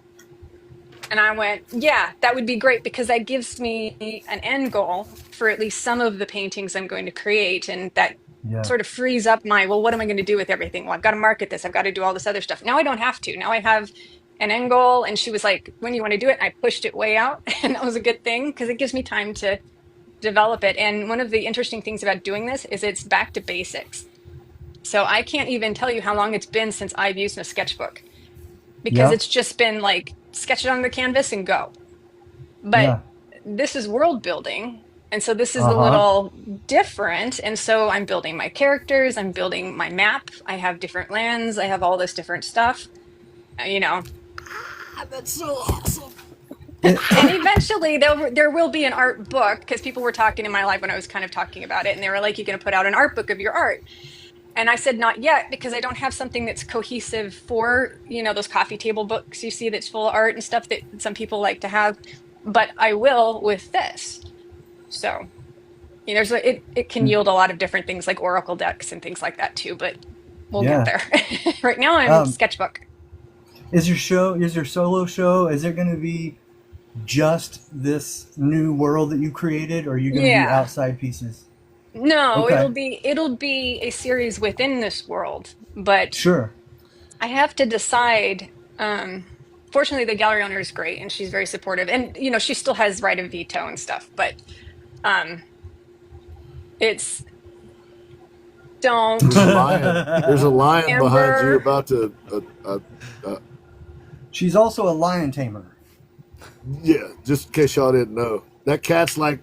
And I went, yeah, that would be great, because that gives me an end goal for at least some of the paintings I'm going to create. And that Yeah. sort of frees up well, what am I going to do with everything? Well, I've got to market this. I've got to do all this other stuff. Now I don't have to. Now I have an end goal. And she was like, when do you want to do it? And I pushed it way out. And that was a good thing because it gives me time to develop it. And one of the interesting things about doing this is it's back to basics. So I can't even tell you how long it's been since I've used a sketchbook, because Yeah. it's just been like, sketch it on the canvas and go. But Yeah. this is world building. And so this is a Uh-huh. little different. And so I'm building my characters, I'm building my map. I have different lands. I have all this different stuff, That's so awesome. And eventually there will be an art book, because people were talking in my life when I was kind of talking about it, and they were like, "You're going to put out an art book of your art." And I said, not yet, because I don't have something that's cohesive for, those coffee table books you see that's full of art and stuff that some people like to have. But I will with this. So, it can yield a lot of different things like oracle decks and things like that too, but we'll get there. Right now I'm sketchbook. Is your solo show, is it going to be just this new world that you created, or are you going to do outside pieces? No, Okay. it'll be a series within this world, but Sure. I have to decide. Fortunately, the gallery owner is great, and she's very supportive, and she still has right of veto and stuff. But it's don't. There's a lion Amber. behind you about to. She's also a lion tamer. Yeah, just in case y'all didn't know, that cat's like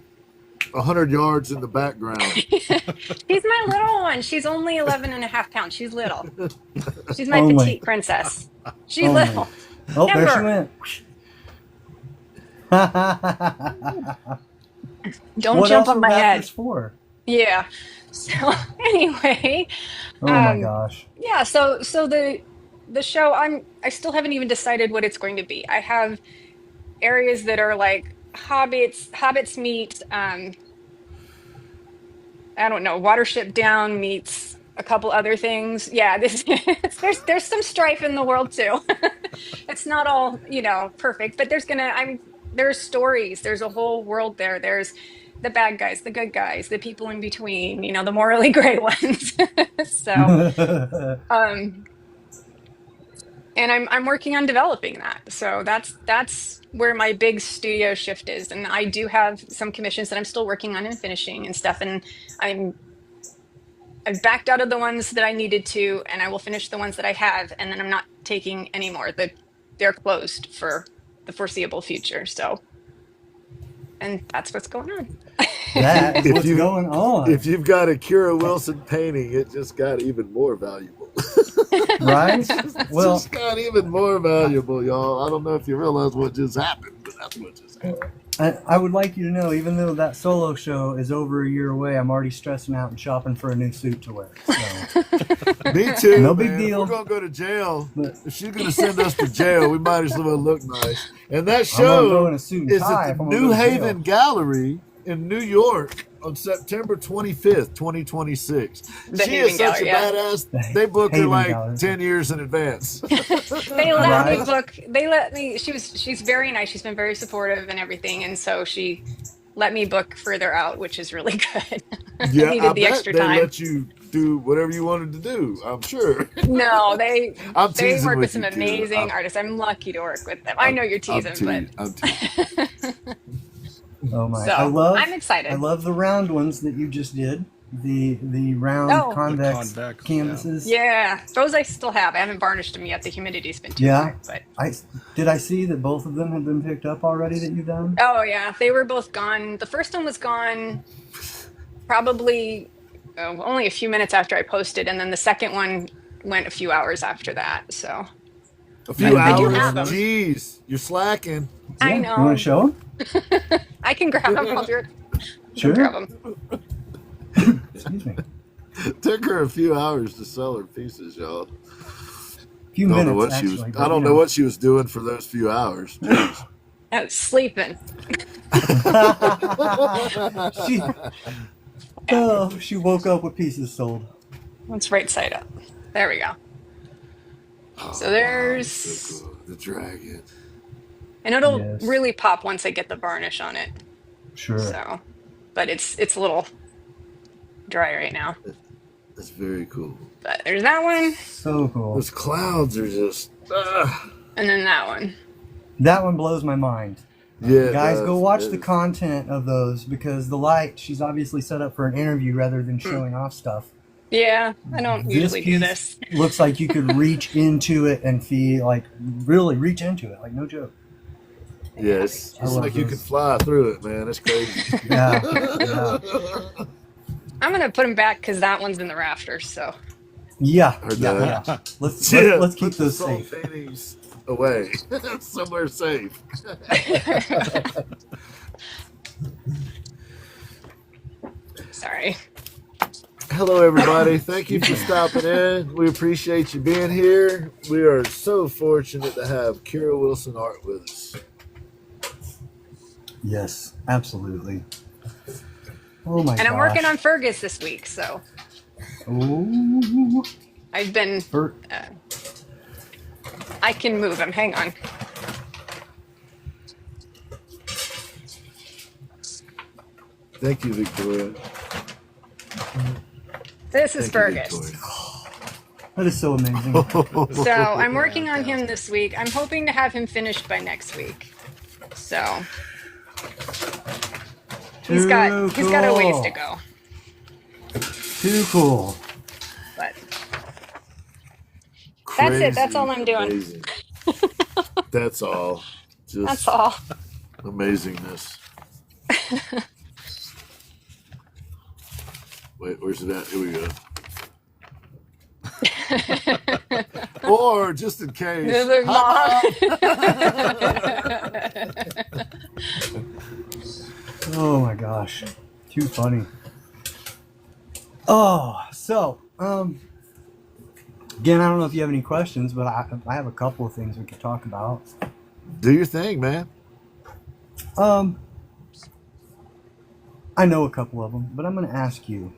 100 yards in the background. She's my little one. She's only 11 and a half pounds. She's little. She's my petite princess. She's little. Oh, there she went. Don't what jump else on my head. For? Yeah. So anyway. Oh my gosh. Yeah. So the show, I still haven't even decided what it's going to be. I have areas that are like hobbits meet I don't know, Watership Down meets a couple other things. Yeah, there's some strife in the world too. It's not all, perfect, but there's stories, there's a whole world there. There's the bad guys, the good guys, the people in between, the morally gray ones. So and I'm working on developing that. So that's where my big studio shift is. And I do have some commissions that I'm still working on and finishing and stuff. And I've backed out of the ones that I needed to, and I will finish the ones that I have. And then I'm not taking any more. They're closed for the foreseeable future. So, and that's what's going on. That is what's going on. If you've got a Kyra Wilson painting, it just got even more valuable. Right? Well, just got even more valuable, y'all. I don't know if you realize what just happened, but that's what just happened. I would like you to know, even though that solo show is over a year away, I'm already stressing out and shopping for a new suit to wear. So. Me too. No man. big deal. If we're gonna go to jail. If she's gonna send us to jail, we might as well look nice. And that show is at the New Haven Gallery in New York on September 25th, 2026. She is such a badass. They book her like 10 years in advance. They let me book. They let me. She's very nice. She's been very supportive and everything, and so she let me book further out, which is really good. Yeah, I needed the extra time. They let you do whatever you wanted to do. I'm sure. No, they work with some you, amazing artists. I'm lucky to work with them. I know you're teasing, but I'm teasing. Oh my! So, I'm excited. I love the round ones that you just did. The round convex canvases. Yeah, those I still have. I haven't varnished them yet. The humidity's been too high. But I see that both of them have been picked up already that you've done? Oh yeah, they were both gone. The first one was gone probably only a few minutes after I posted, and then the second one went a few hours after that. So a few hours. Jeez, you're slacking. Yeah, I know. You want to show them? I can grab them. I'll do it. Sure. Grab them. Excuse me. Took her a few hours to sell her pieces, y'all. Few minutes, I don't know what she was doing for those few hours. Jeez. I was sleeping. She woke up with pieces sold. Let's right side up. There we go. So there's so cool. The dragon. And it'll really pop once I get the varnish on it. Sure. So, but it's a little dry right now. That's very cool. But there's that one. So cool. Those clouds are just. And then that one. That one blows my mind. Yeah, guys, go watch the content of those because the light, she's obviously set up for an interview rather than showing off stuff. Yeah, I don't usually do this. Looks like you could reach into it and feel like really reach into it, like no joke. Yes, it's like you can fly through it, man. It's crazy. Yeah. I'm gonna put them back because that one's in the rafters. So. Yeah. Let's keep those safe. away, somewhere safe. Sorry. Hello, everybody. Thank you for stopping in. We appreciate you being here. We are so fortunate to have Kyra Wilson-Art with us. Yes, absolutely. Oh my gosh. And I'm working on Fergus this week, so Ooh. I've been. I can move him. Hang on. Thank you, Victoria. This is Thank you, Fergus. That is so amazing. So I'm working on him this week. I'm hoping to have him finished by next week. So he's got a ways to go. Too cool. But that's it. That's all I'm doing. Amazing. That's all. Just That's all. Amazingness. Wait, where's it at? Here we go. Or just in case. Oh my gosh. Too funny. Oh, so, again, I don't know if you have any questions, but I have a couple of things we could talk about. Do your thing, man. I know a couple of them, but I'm going to ask you,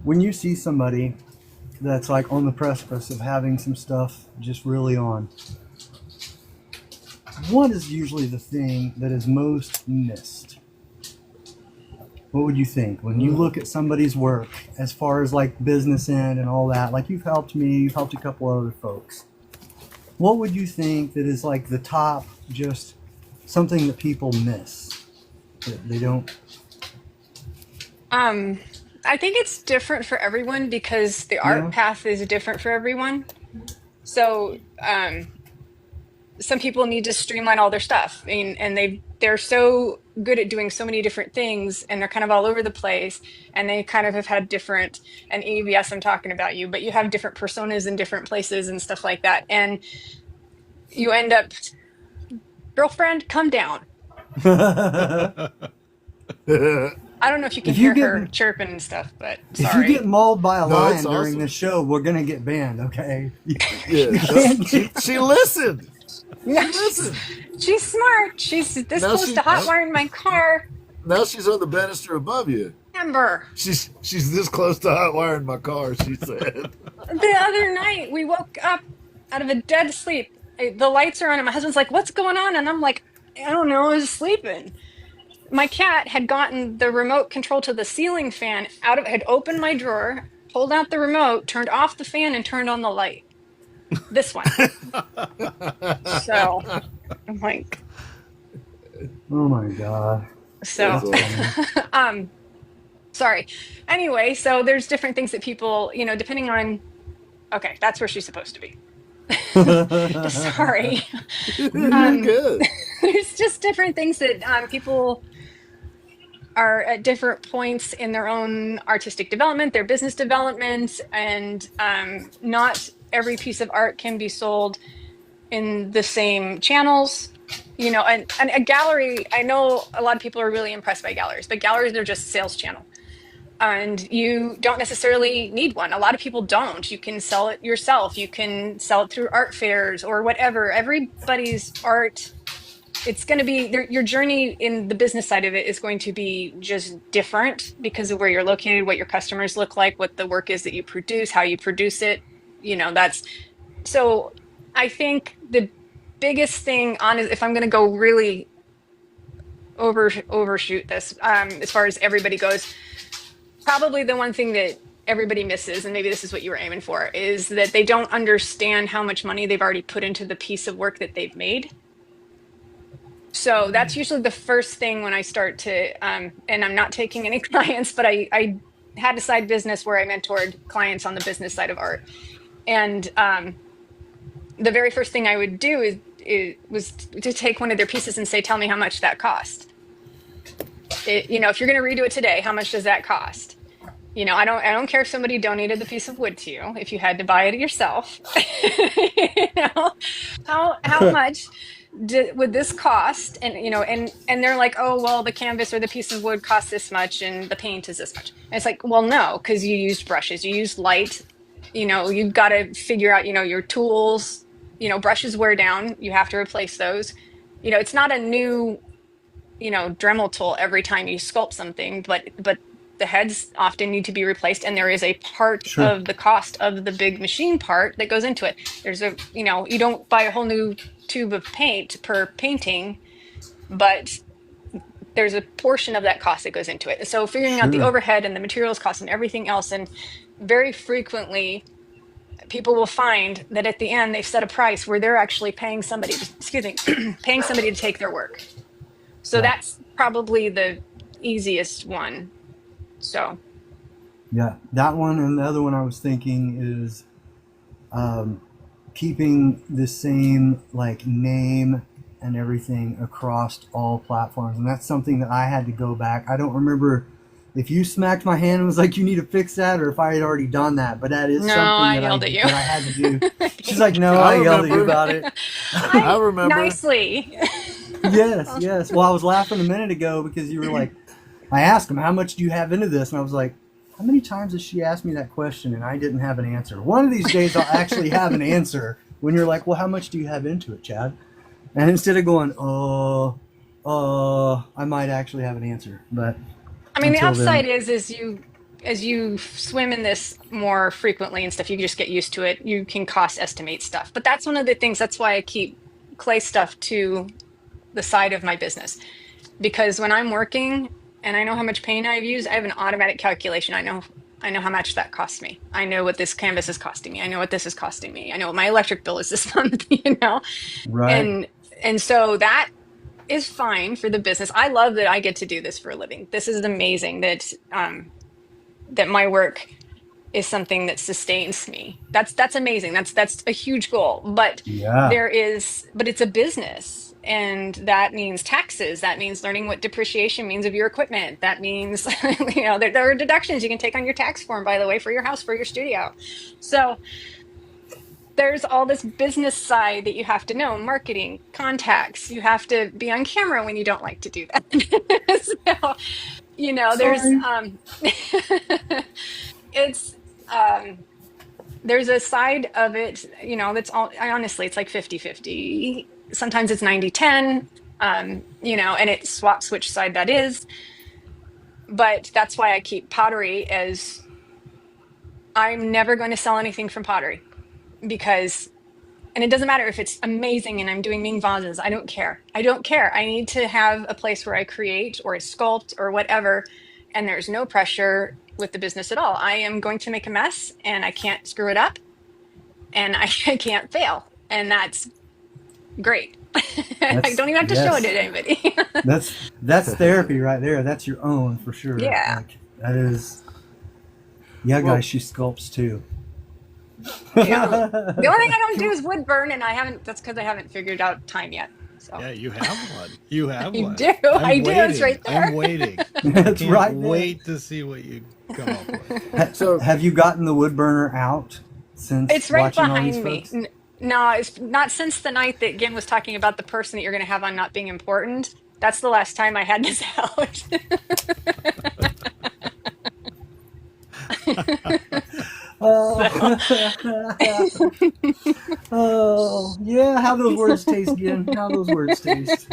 when you see somebody that's like on the precipice of having some stuff just really on, what is usually the thing that is most missed? What would you think when you look at somebody's work as far as like business end and all that? Like you've helped me, you've helped a couple other folks. What would you think that is like the top, just something that people miss that they don't? I think it's different for everyone because the art path is different for everyone. So some people need to streamline all their stuff, and they're so good at doing so many different things, and they're kind of all over the place, and they kind of have had different, and Eve, yes, I'm talking about you, but you have different personas in different places and stuff like that, and you end up, girlfriend, come down. I don't know if you can hear her chirping and stuff, but sorry. If you get mauled by a lion during this show, we're going to get banned, okay? She listened. Listen. She's smart. She's this close to hotwiring my car. Now she's on the banister above you. Amber. She's this close to hotwiring my car, she said. The other night, we woke up out of a dead sleep. The lights are on, and my husband's like, what's going on? And I'm like, I don't know, I was sleeping. My cat had gotten the remote control to the ceiling fan had opened my drawer, pulled out the remote, turned off the fan, and turned on the light. This one. So I'm like, oh my God. So sorry. Anyway, so there's different things that people, depending on, okay, that's where she's supposed to be. Sorry. You're good. There's just different things that people are at different points in their own artistic development, their business development, and not every piece of art can be sold in the same channels. And a gallery, I know a lot of people are really impressed by galleries, but galleries are just a sales channel. And you don't necessarily need one. A lot of people don't. You can sell it yourself. You can sell it through art fairs or whatever. Everybody's art, it's going to be, your journey in the business side of it is going to be just different because of where you're located, what your customers look like, what the work is that you produce, how you produce it. So I think the biggest thing if I'm going to go really overshoot this, as far as everybody goes, probably the one thing that everybody misses, and maybe this is what you were aiming for, is that they don't understand how much money they've already put into the piece of work that they've made. So that's usually the first thing when I start to, and I'm not taking any clients, but I had a side business where I mentored clients on the business side of art. And the very first thing I would do was to take one of their pieces and say, tell me how much that cost. If you're going to redo it today, how much does that cost? I don't care if somebody donated the piece of wood to you, if you had to buy it yourself. You know, how much would this cost? And and they're like, oh well, the canvas or the piece of wood costs this much, and the paint is this much. And it's like, well, no, because you used brushes, you used light. You've got to figure out, your tools. Brushes wear down, you have to replace those. It's not a new Dremel tool every time you sculpt something, but the heads often need to be replaced, and there is a part Sure. of the cost of the big machine part that goes into it. There's you don't buy a whole new tube of paint per painting, but there's a portion of that cost that goes into it. So figuring out the Sure. overhead and the materials cost and everything else, and very frequently people will find that at the end they've set a price where they're actually paying somebody, excuse me, paying somebody to take their work. So Yeah. that's probably the easiest one. So Yeah. That one and the other one I was thinking is keeping the same like name and everything across all platforms. And that's something that I had to go back. I don't remember if you smacked my hand and was like, you need to fix that, or if I had already done that. But that is no, something I that yelled at you. that I had to do. She's like, no, I yelled at you about it. I remember. Nicely. Yes. Well, I was laughing a minute ago because you were like, I asked him, how much do you have into this? And I was like, how many times has she asked me that question and I didn't have an answer? One of these days I'll actually have an answer when you're like, well, how much do you have into it, Chad? And instead of going, I might actually have an answer. But I mean, the until upside then, is as you swim in this more frequently and stuff, you just get used to it. You can cost estimate stuff. But that's one of the things, that's why I keep clay stuff to the side of my business. Because when I'm working and I know how much paint I've used, I have an automatic calculation. I know how much that costs me. I know what this canvas is costing me. I know what this is costing me. I know what my electric bill is this month, right. And so that is fine for the business. I love that I get to do this for a living. This is amazing that that my work is something that sustains me. That's amazing. That's a huge goal. But Yeah. but it's a business, and that means taxes. That means learning what depreciation means of your equipment. That means there are deductions you can take on your tax form, by the way, for your house, for your studio. So there's all this business side that you have to know, marketing, contacts. You have to be on camera when you don't like to do that. So, there's Sorry. it's there's a side of it, that's all, honestly, it's like 50-50. Sometimes it's 90-10, and it swaps which side that is. But that's why I keep pottery as I'm never going to sell anything from pottery, because and it doesn't matter if it's amazing and I'm doing Ming vases. I don't care. I need to have a place where I create or sculpt or whatever. And there's no pressure with the business at all. I am going to make a mess and I can't screw it up and I can't fail. And that's great. I don't even have to show it to anybody. That's therapy right there. That's your own for sure. Yeah. Like, that is. Yeah, guys, she sculpts too. Yeah. The only thing I don't do is wood burn, and that's because I haven't figured out time yet. So. Yeah, you have one. You have You one. do. I do. It's right there. I'm waiting. That's Can't right there. wait to see what you come up with. So, have you gotten the wood burner out since It's right watching all behind these me. folks? No, it's not since the night that Ginn was talking about the person that you're going to have on not being important. That's the last time I had this out. Oh, yeah. How those words taste, Ginn? How those words taste?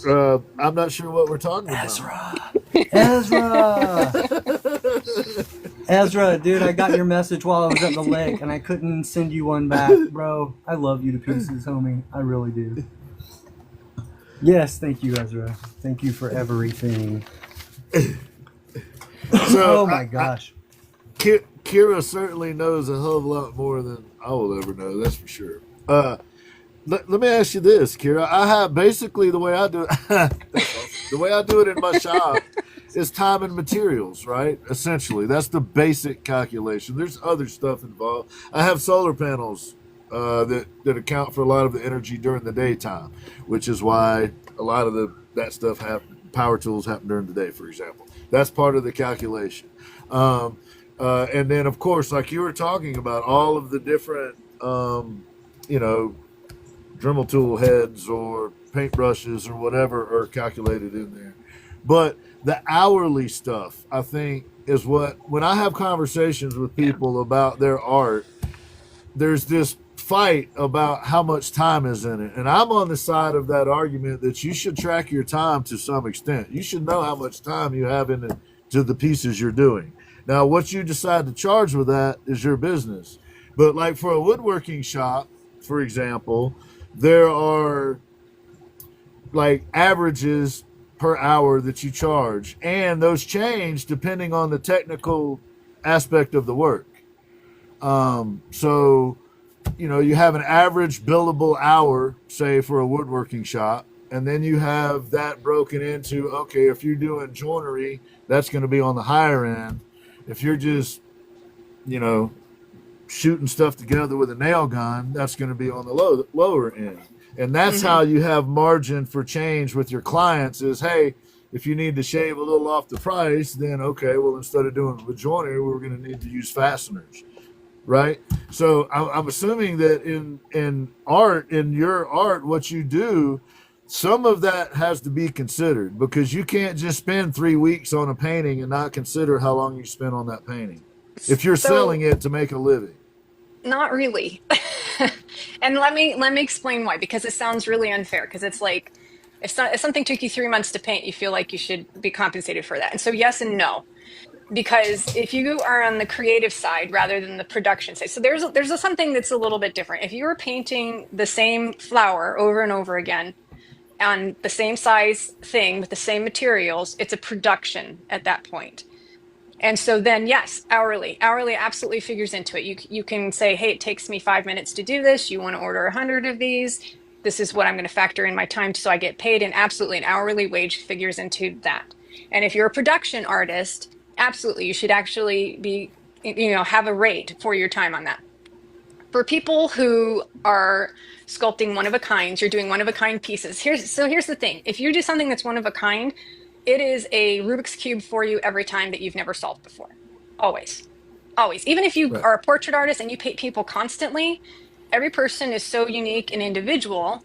I'm not sure what we're talking about. Ezra, dude, I got your message while I was at the lake, and I couldn't send you one back, bro. I love you to pieces, homie. I really do. Yes, thank you, Ezra. Thank you for everything. So, Oh my gosh. Kyra certainly knows a hell of a lot more than I will ever know. That's for sure. Let me ask you this, Kyra. I have basically the way I do it. The way I do it in my shop is time and materials, right? Essentially, that's the basic calculation. There's other stuff involved. I have solar panels that account for a lot of the energy during the daytime, which is why a lot of that stuff power tools happen during the day, for example. That's part of the calculation. And then, of course, like you were talking about, all of the different, you know, Dremel tool heads or paintbrushes or whatever are calculated in there. But the hourly stuff, I think, is what, when I have conversations with people about their art, there's this fight about how much time is in it. And I'm on the side of that argument that you should track your time to some extent. You should know how much time you have in it to the pieces you're doing. Now, what you decide to charge with that is your business. But like for a woodworking shop, for example, there are like averages per hour that you charge, and those change depending on the technical aspect of the work. So, you know, you have an average billable hour, say, for a woodworking shop, and then you have that broken into, okay, if you're doing joinery, that's going to be on the higher end. If you're just, you know, shooting stuff together with a nail gun, that's going to be on the lower end. And that's how you have margin for change with your clients is, hey, if you need to shave a little off the price, then okay, well, instead of doing it with joinery, we're going to need to use fasteners, right? So I'm assuming that in art, in your art, what you do, some of that has to be considered, because you can't just spend 3 weeks on a painting and not consider how long you spent on that painting if you're selling it to make a living. Not really. And let me explain why, because it sounds really unfair, because it's like if something took you 3 months to paint, you feel like you should be compensated for that. And so yes and no. Because if you are on the creative side rather than the production side, so there's something that's a little bit different. If you were painting the same flower over and over again on the same size thing with the same materials, it's a production at that point. And so then, yes, hourly absolutely figures into it. You can say, hey, it takes me 5 minutes to do this. You want to order 100 of these. This is what I'm going to factor in my time so I get paid. And absolutely, an hourly wage figures into that. And if you're a production artist, absolutely, you should actually be, you know, have a rate for your time on that. For people who are sculpting one of a kind, you're doing one of a kind pieces. Here's the thing. If you do something that's one of a kind, it is a Rubik's Cube for you every time that you've never solved before. Always. Always. Even if you are a portrait artist and you paint people constantly, every person is so unique and individual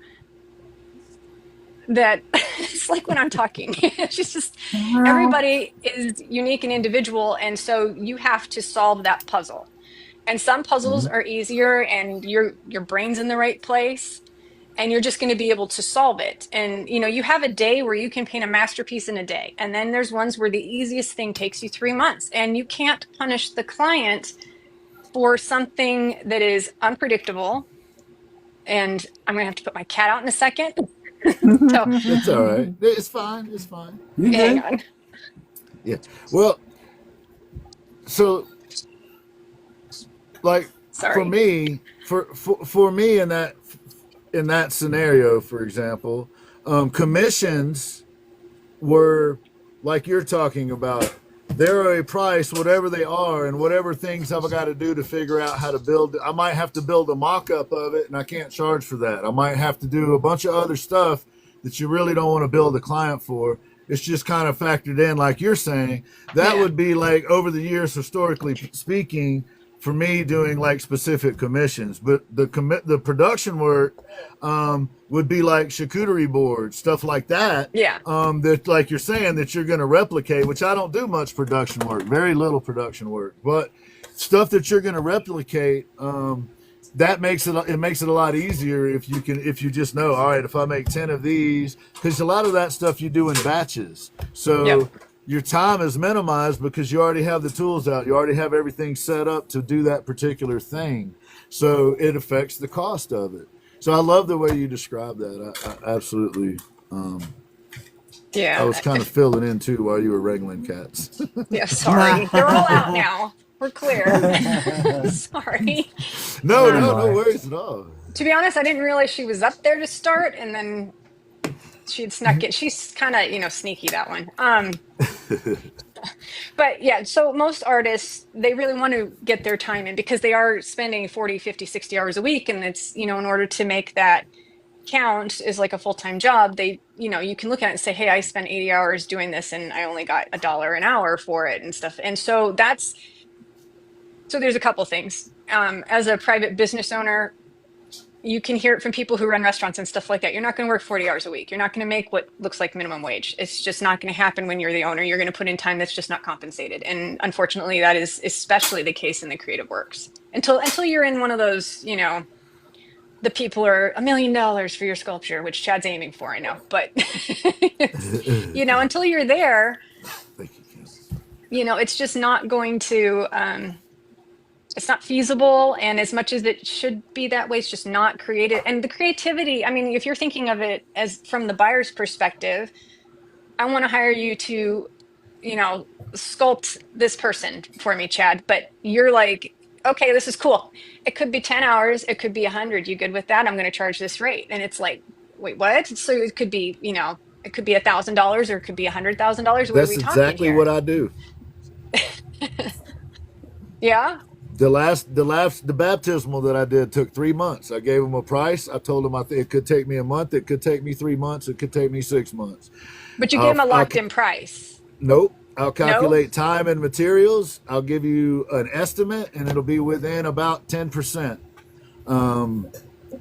that it's like when I'm talking. It's just everybody is unique and individual. And so you have to solve that puzzle. And some puzzles are easier and your brain's in the right place and you're just going to be able to solve it. And, you know, you have a day where you can paint a masterpiece in a day. And then there's ones where the easiest thing takes you 3 months. And you can't punish the client for something that is unpredictable. And I'm going to have to put my cat out in a second. So, It's all right. It's fine. It's fine. Hang on. Yeah. Well, so like Sorry. for me in that scenario, for example, commissions were like you're talking about. They're a price, whatever they are, and whatever things I've got to do to figure out how to build it. I might have to build a mock-up of it, and I can't charge for that. I might have to do a bunch of other stuff that you really don't want to build a client for. It's just kind of factored in, like you're saying. That would be like over the years, historically speaking, for me doing like specific commissions. But the production work would be like charcuterie boards, stuff like that. Yeah. That, like you're saying, that you're going to replicate, which I don't do much production work, very little production work, but stuff that you're going to replicate. That makes it a lot easier if you just know, all right, if I make 10 of these, because a lot of that stuff you do in batches. So your time is minimized because you already have the tools out. You already have everything set up to do that particular thing. So it affects the cost of it. So I love the way you describe that. I absolutely. I was kind of filling in too while you were wrangling cats. Yeah, sorry. They're all out now. We're clear. Sorry. No worries at all. To be honest, I didn't realize she was up there to start, and then she had snuck it. She's kind of, sneaky, that one. But yeah, so most artists, they really want to get their time in because they are spending 40, 50, 60 hours a week. And it's, in order to make that count as like a full-time job, they, you can look at it and say, hey, I spent 80 hours doing this and I only got $1 an hour for it and stuff. And so there's a couple things. As a private business owner, you can hear it from people who run restaurants and stuff like that. You're not going to work 40 hours a week. You're not going to make what looks like minimum wage. It's just not going to happen when you're the owner. You're going to put in time that's just not compensated. And unfortunately, that is especially the case in the creative works. Until you're in one of those, the people are $1 million for your sculpture, which Chad's aiming for, I know. But, until you're there, it's just not going to, it's not feasible. And as much as it should be that way, it's just not creative. And the creativity, I mean, if you're thinking of it as from the buyer's perspective, I want to hire you to, sculpt this person for me, Chad. But you're like, okay, this is cool. It could be 10 hours. It could be 100. You good with that? I'm going to charge this rate. And it's like, wait, what? So it could be, it could be $1,000 or it could be $100,000. What are we That's talking exactly here? what I do. Yeah. The baptismal that I did took 3 months. I gave them a price. I told them it could take me a month. It could take me 3 months. It could take me 6 months. But you give them a locked-in price. Nope. I'll calculate time and materials. I'll give you an estimate, and it'll be within about 10%.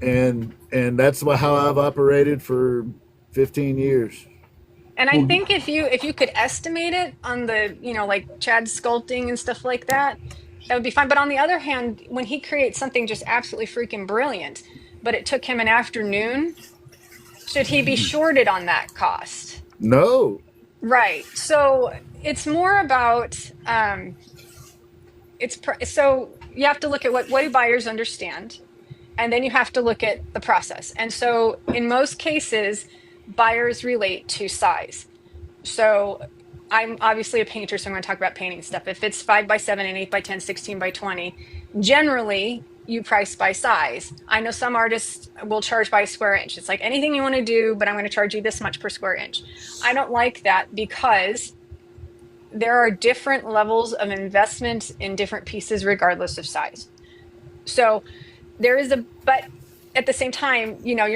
And that's how I've operated for 15 years. And I think if you could estimate it on the, like Chad's sculpting and stuff like that, that would be fine. But on the other hand, when he creates something just absolutely freaking brilliant, but it took him an afternoon, should he be shorted on that cost? No. Right. So it's more about, so you have to look at what do buyers understand, and then you have to look at the process. And so in most cases, buyers relate to size. So I'm obviously a painter, so I'm going to talk about painting stuff. If it's 5x7 and 8x10, 16x20, generally you price by size. I know some artists will charge by square inch. It's like anything you want to do, but I'm going to charge you this much per square inch. I don't like that because there are different levels of investment in different pieces regardless of size. So but at the same time, you don't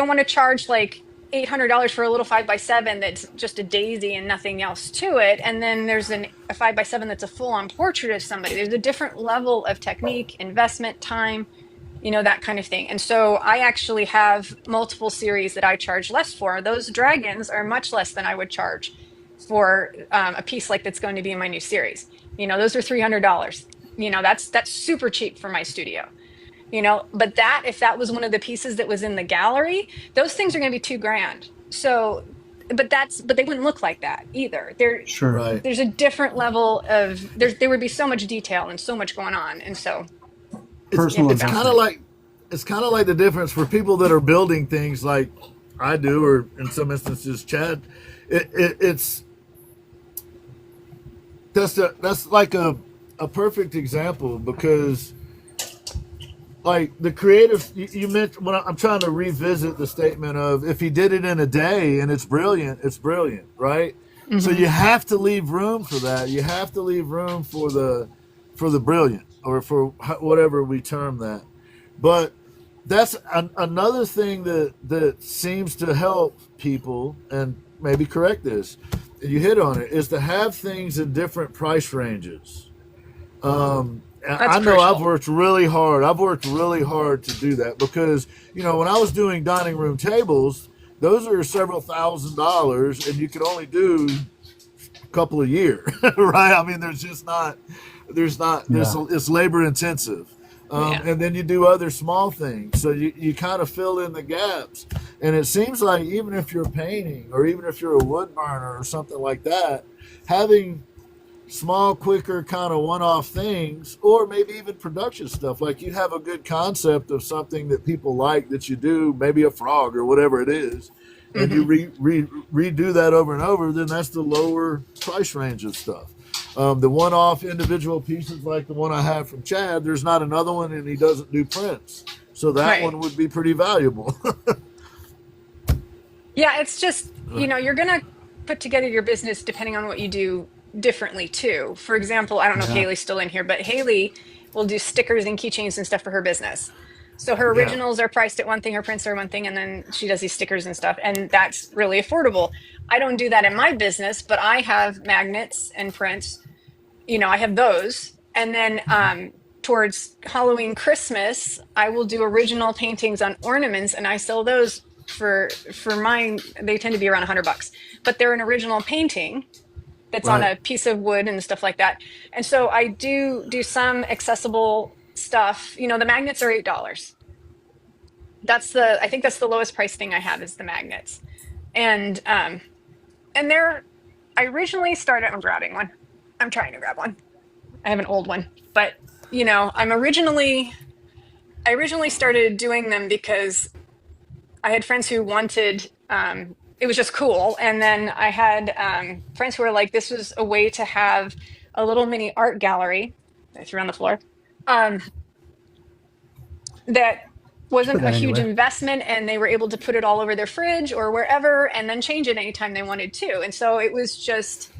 want to charge like $800 for a little 5x7 that's just a daisy and nothing else to it. And then there's a 5x7 that's a full-on portrait of somebody. There's a different level of technique, investment, time, that kind of thing. And so I actually have multiple series that I charge less for. Those dragons are much less than I would charge for a piece like that's going to be in my new series. Those are $300. That's super cheap for my studio. But if that was one of the pieces that was in the gallery, those things are going to be $2,000. So, but they wouldn't look like that either. Sure. Right. There's a different level of, there would be so much detail and so much going on. And so it's kind of like the difference for people that are building things like I do, or in some instances, Chad, that's like a perfect example, because like the creative, you mentioned, when I'm trying to revisit the statement of if he did it in a day and it's brilliant, right? Mm-hmm. So you have to leave room for that. You have to leave room for the brilliant, or for whatever we term that. But that's another thing that seems to help people, and maybe correct this, you hit on it, is to have things in different price ranges. I know I've worked really hard. To do that, because, when I was doing dining room tables, those are several $1,000s, and you could only do a couple a year, right? I mean, it's labor intensive. And then you do other small things. So you kind of fill in the gaps. And it seems like even if you're painting, or even if you're a wood burner or something like that, having small, quicker kind of one-off things, or maybe even production stuff, like you have a good concept of something that people like that you do, maybe a frog or whatever it is, and you redo that over and over, then that's the lower price range of stuff. The one-off individual pieces like the one I have from Chad, there's not another one, and he doesn't do prints, so that one would be pretty valuable. Yeah, it's just, you're going to put together your business depending on what you do differently too. For example, I don't know if Haley's still in here, but Haley will do stickers and keychains and stuff for her business. So her Yeah. originals are priced at one thing, her prints are one thing, and then she does these stickers and stuff, and that's really affordable. I don't do that in my business, but I have magnets and prints. I have those. And then towards Halloween, Christmas, I will do original paintings on ornaments, and I sell those for mine. They tend to be around $100, but they're an original painting that's on a piece of wood and stuff like that. And so I do some accessible stuff. The magnets are $8. I think that's the lowest price thing I have is the magnets. And I originally started, I'm grabbing one. I'm trying to grab one. I have an old one, but I originally started doing them because I had friends who wanted, it was just cool. And then I had friends who were like, this was a way to have a little mini art gallery. I threw on the floor. That wasn't a huge investment, and they were able to put it all over their fridge or wherever and then change it anytime they wanted to. And so it was just,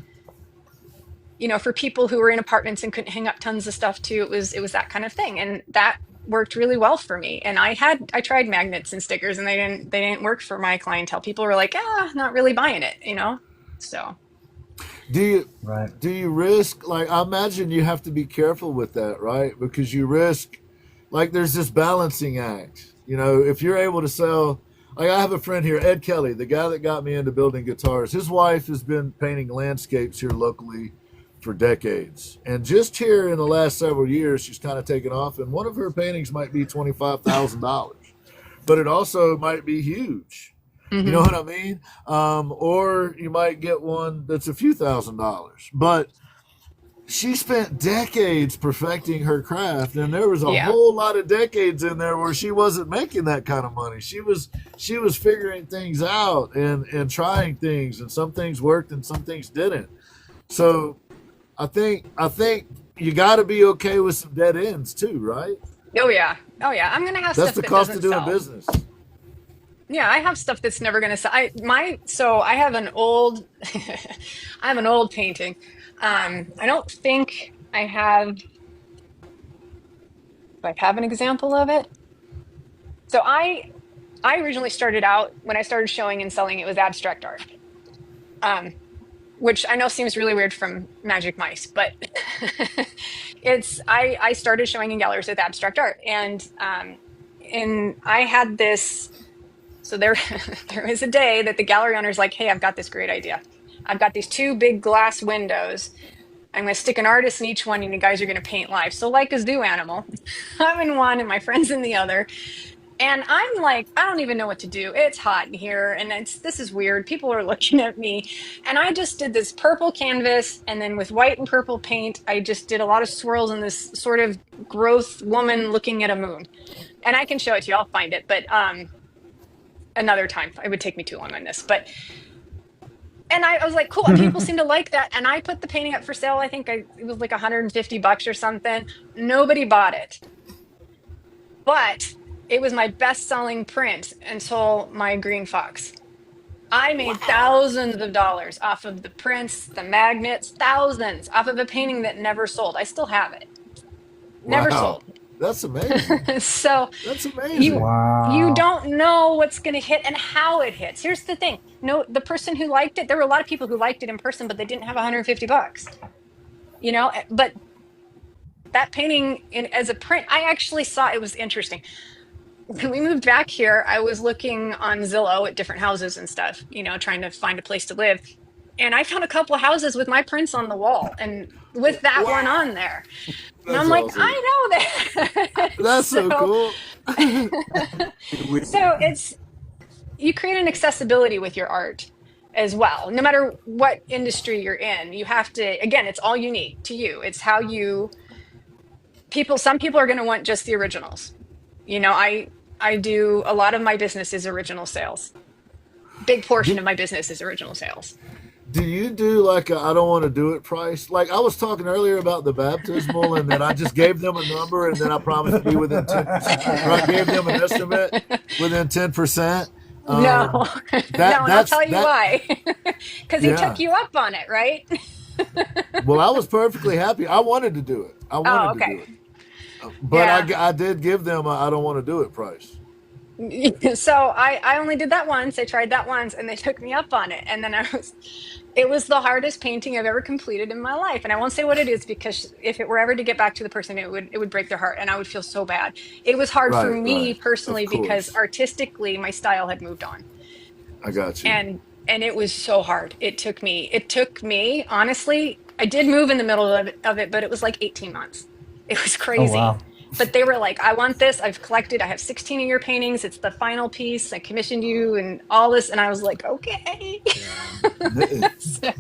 for people who were in apartments and couldn't hang up tons of stuff too, it was that kind of thing. And that worked really well for me. And I tried magnets and stickers, and they didn't work for my clientele. People were like, not really buying it, so. Do you risk, like, I imagine you have to be careful with that, right? Because you risk, like, there's this balancing act. If you're able to sell, like, I have a friend here, Ed Kelly, the guy that got me into building guitars. His wife has been painting landscapes here locally for decades. And just here in the last several years, she's kind of taken off. And one of her paintings might be $25,000, but it also might be huge. Mm-hmm. You know what I mean? Or you might get one that's a few $1,000s, but she spent decades perfecting her craft, and there was a whole lot of decades in there where she wasn't making that kind of money. She was figuring things out and trying things, and some things worked and some things didn't. So I think you got to be okay with some dead ends too, right? Oh yeah. I'm gonna have that's stuff the that cost of doing sell. business. Yeah, I have stuff that's never gonna sell. I have an old I have an old painting. I don't think I have. Do I have an example of it? So I originally started out, when I started showing and selling, it was abstract art, which I know seems really weird from Magic Mice, but I started showing in galleries with abstract art, and I had this. So there was a day that the gallery owner's like, hey, I've got this great idea. I've got these 2 big glass windows. I'm going to stick an artist in each one, and you guys are going to paint live. So like a zoo animal. I'm in one and my friend's in the other. And I'm like, I don't even know what to do. It's hot in here, and this is weird. People are looking at me. And I just did this purple canvas, and then with white and purple paint, I just did a lot of swirls in this sort of growth woman looking at a moon. And I can show it to you. I'll find it. But another time. It would take me too long on this. And I was like, cool, people seem to like that. And I put the painting up for sale. I think it was like $150 or something. Nobody bought it. But it was my best-selling print until my green fox. I made thousands of dollars off of the prints, the magnets, thousands off of a painting that never sold. I still have it. Never sold. That's amazing. So that's amazing. You don't know what's going to hit and how it hits. Here's the thing. No, the person who liked it, there were a lot of people who liked it in person, but they didn't have $150. But that painting as a print, I actually saw, it was interesting. When we moved back here, I was looking on Zillow at different houses and stuff, trying to find a place to live. And I found a couple of houses with my prints on the wall and with that one on there. And I'm like, awesome. I know that. That's so cool. So you create an accessibility with your art as well. No matter what industry you're in, you have to, again, it's all unique to you. It's how some people are going to want just the originals. I do, a lot of my business is original sales. Big portion of my business is original sales. Do you do like a I don't want to do it price? Like I was talking earlier about the baptismal, and then I just gave them a number, and then I promised to be within 10%. Or I gave them an estimate within 10%. No, and I'll tell you why. Because he took you up on it, right? Well, I was perfectly happy. I wanted to do it. I wanted to do it. But Yeah. I did give them a I don't want to do it price. So I only did that once. I tried that once and they took me up on it. And then it was the hardest painting I've ever completed in my life. And I won't say what it is because if it were ever to get back to the person, it would break their heart and I would feel so bad. It was hard for Right, me right. Of personally because course. artistically my style had moved on. I got you. And it was so hard. It took me honestly, I did move in the middle of it, but it was like 18 months. It was Oh crazy. wow. But they were like, I want this. I have 16 of your paintings. It's the final piece. I commissioned you and all this. And I was like, okay. So,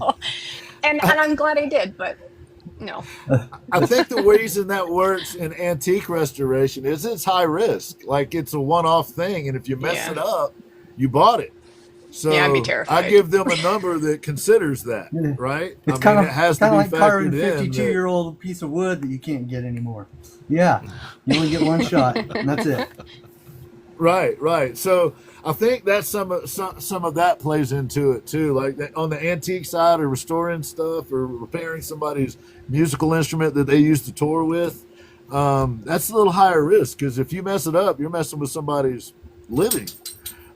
and I'm glad I did, but no. I think the reason that works in antique restoration is it's high risk. Like it's a one-off thing, and if you mess Yeah. it up, you bought it. Yeah, I'd be So terrified. I give them a number that considers that, Yeah. right? It's I mean, it has to be like carving a factored in. 52-year-old piece of wood that you can't get anymore. Yeah, you only get one shot, and that's it. Right, right. So I think that's some of that plays into it too. Like on the antique side, or restoring stuff, or repairing somebody's musical instrument that they used to tour with. That's a little higher risk because if you mess it up, you're messing with somebody's living.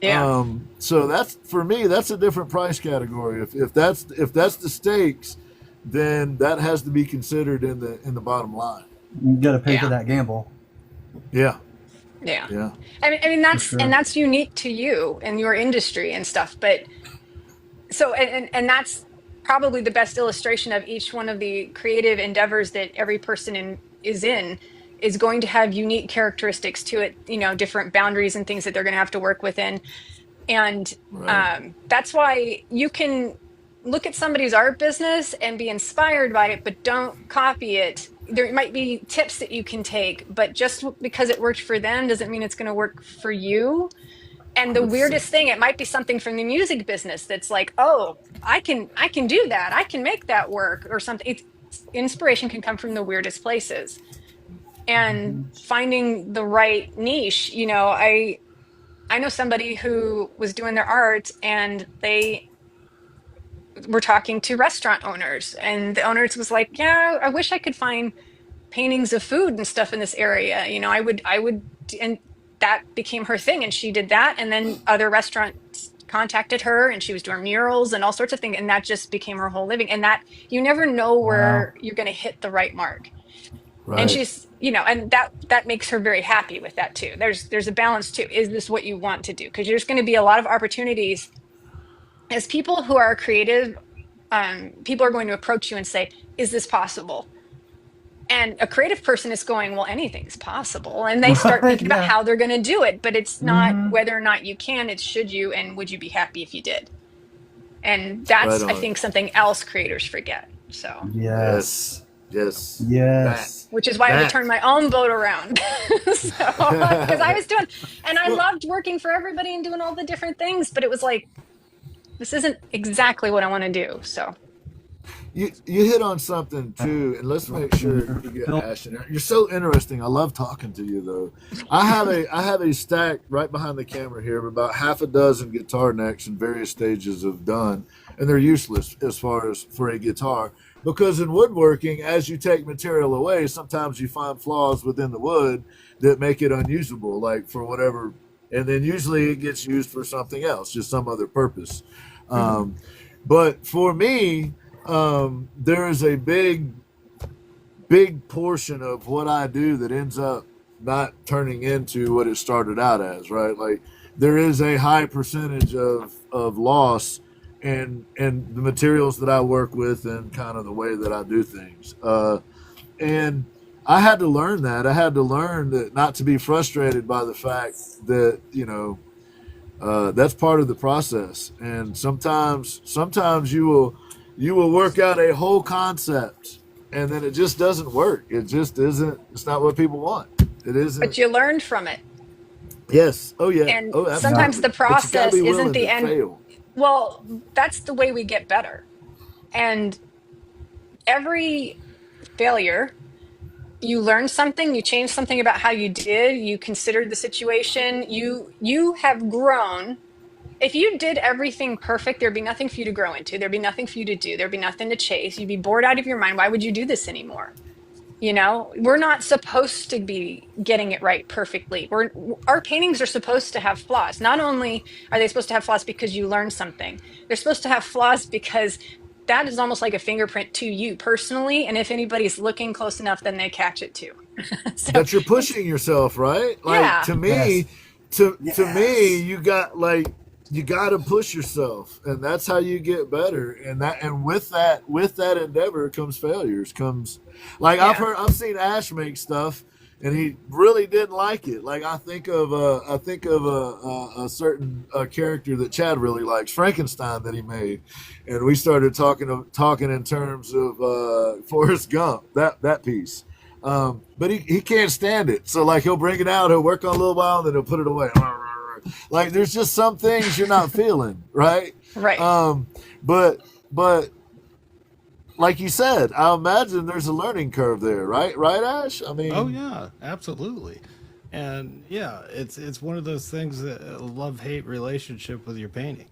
Yeah. So that's for me. That's a different price category. If that's the stakes, then that has to be considered in the bottom line. You got to pay for Yeah. that gamble. Yeah, Yeah. yeah. I mean that's sure. and that's unique to you and your industry and stuff. But so and that's probably the best illustration of each one of the creative endeavors that every person is going to have unique characteristics to it, different boundaries and things that they're going to have to work within. And Right. that's why you can look at somebody's art business and be inspired by it, but don't copy it. There might be tips that you can take, but just because it worked for them doesn't mean it's going to work for you. And the 100%. weirdest thing, it might be something from the music business that's like, oh, I can do that. I can make that work or something. Inspiration can come from the weirdest places. And finding the right niche, I know somebody who was doing their art and they were talking to restaurant owners and the owners was like, yeah, I wish I could find paintings of food and stuff in this area. I would, and that became her thing. And she did that. And then other restaurants contacted her and she was doing murals and all sorts of things. And that just became her whole living. And that you never know Wow. where you're going to hit the right mark. And Right. she's, and that makes her very happy with that too. There's a balance too. Is this what you want to do? Because there's going to be a lot of opportunities as people who are creative. People are going to approach you and say, is this possible? And a creative person is going, well, anything's possible. And they start Right? thinking about Yeah. how they're going to do it. But it's not Mm-hmm. whether or not you can, it's should you and would you be happy if you did? And Right that's, I on. think, something else creators forget. So, Yes. Yes. Yes. That. Yes. which is why I had to That. turn my own boat around. So, because I was doing, and I Well, loved working for everybody and doing all the different things, but it was like, this isn't exactly what I want to do. So, you hit on something too, and let's make sure we get Ash in there. You're so interesting. I love talking to you though. I have a stack right behind the camera here of about half a dozen guitar necks in various stages of done, and they're useless as far as for a guitar. Because in woodworking, as you take material away, sometimes you find flaws within the wood that make it unusable, like for whatever, and then usually it gets used for something else, just some other purpose. Um, but for me, there is a big portion of what I do that ends up not turning into what it started out as, right? Like there is a high percentage of loss and the materials that I work with and kind of the way that I do things. And I had to learn that. I had to learn that not to be frustrated by the fact that, that's part of the process. And sometimes you will work out a whole concept and then it just doesn't work. It just isn't, it's not what people want. It isn't. but you learned from it. Yes. Oh yeah. And Oh, sometimes absolutely. the But you gotta process be isn't willing the to end. fail. Well, that's the way we get better. And every failure, you learn something, you change something about how you did, you considered the situation, you have grown. If you did everything perfect, there'd be nothing for you to grow into. There'd be nothing for you to do. There'd be nothing to chase. You'd be bored out of your mind. Why would you do this anymore? You know, we're not supposed to be getting it right perfectly. Our paintings are supposed to have flaws. Not only are they supposed to have flaws because you learned something, they're supposed to have flaws because that is almost like a fingerprint to you personally. And if anybody's looking close enough, then they catch it too. So That you're it's, pushing yourself, right? Like yeah, to Yes. me, to me, Yes. you got to push yourself, and that's how you get better. And with that endeavor comes failures. Comes like yeah. I've seen Ash make stuff, and he really didn't like it. Like I think of a certain character that Chad really likes, Frankenstein, that he made, and we started talking in terms of Forrest Gump, that piece. But he can't stand it. So like he'll bring it out, he'll work on a little while, then he'll put it away. Like there's just some things you're not feeling, right? Right. But like you said, I imagine there's a learning curve there, right? Right, Ash? I mean, Oh yeah, absolutely. And yeah, it's one of those things that a love-hate relationship with your painting.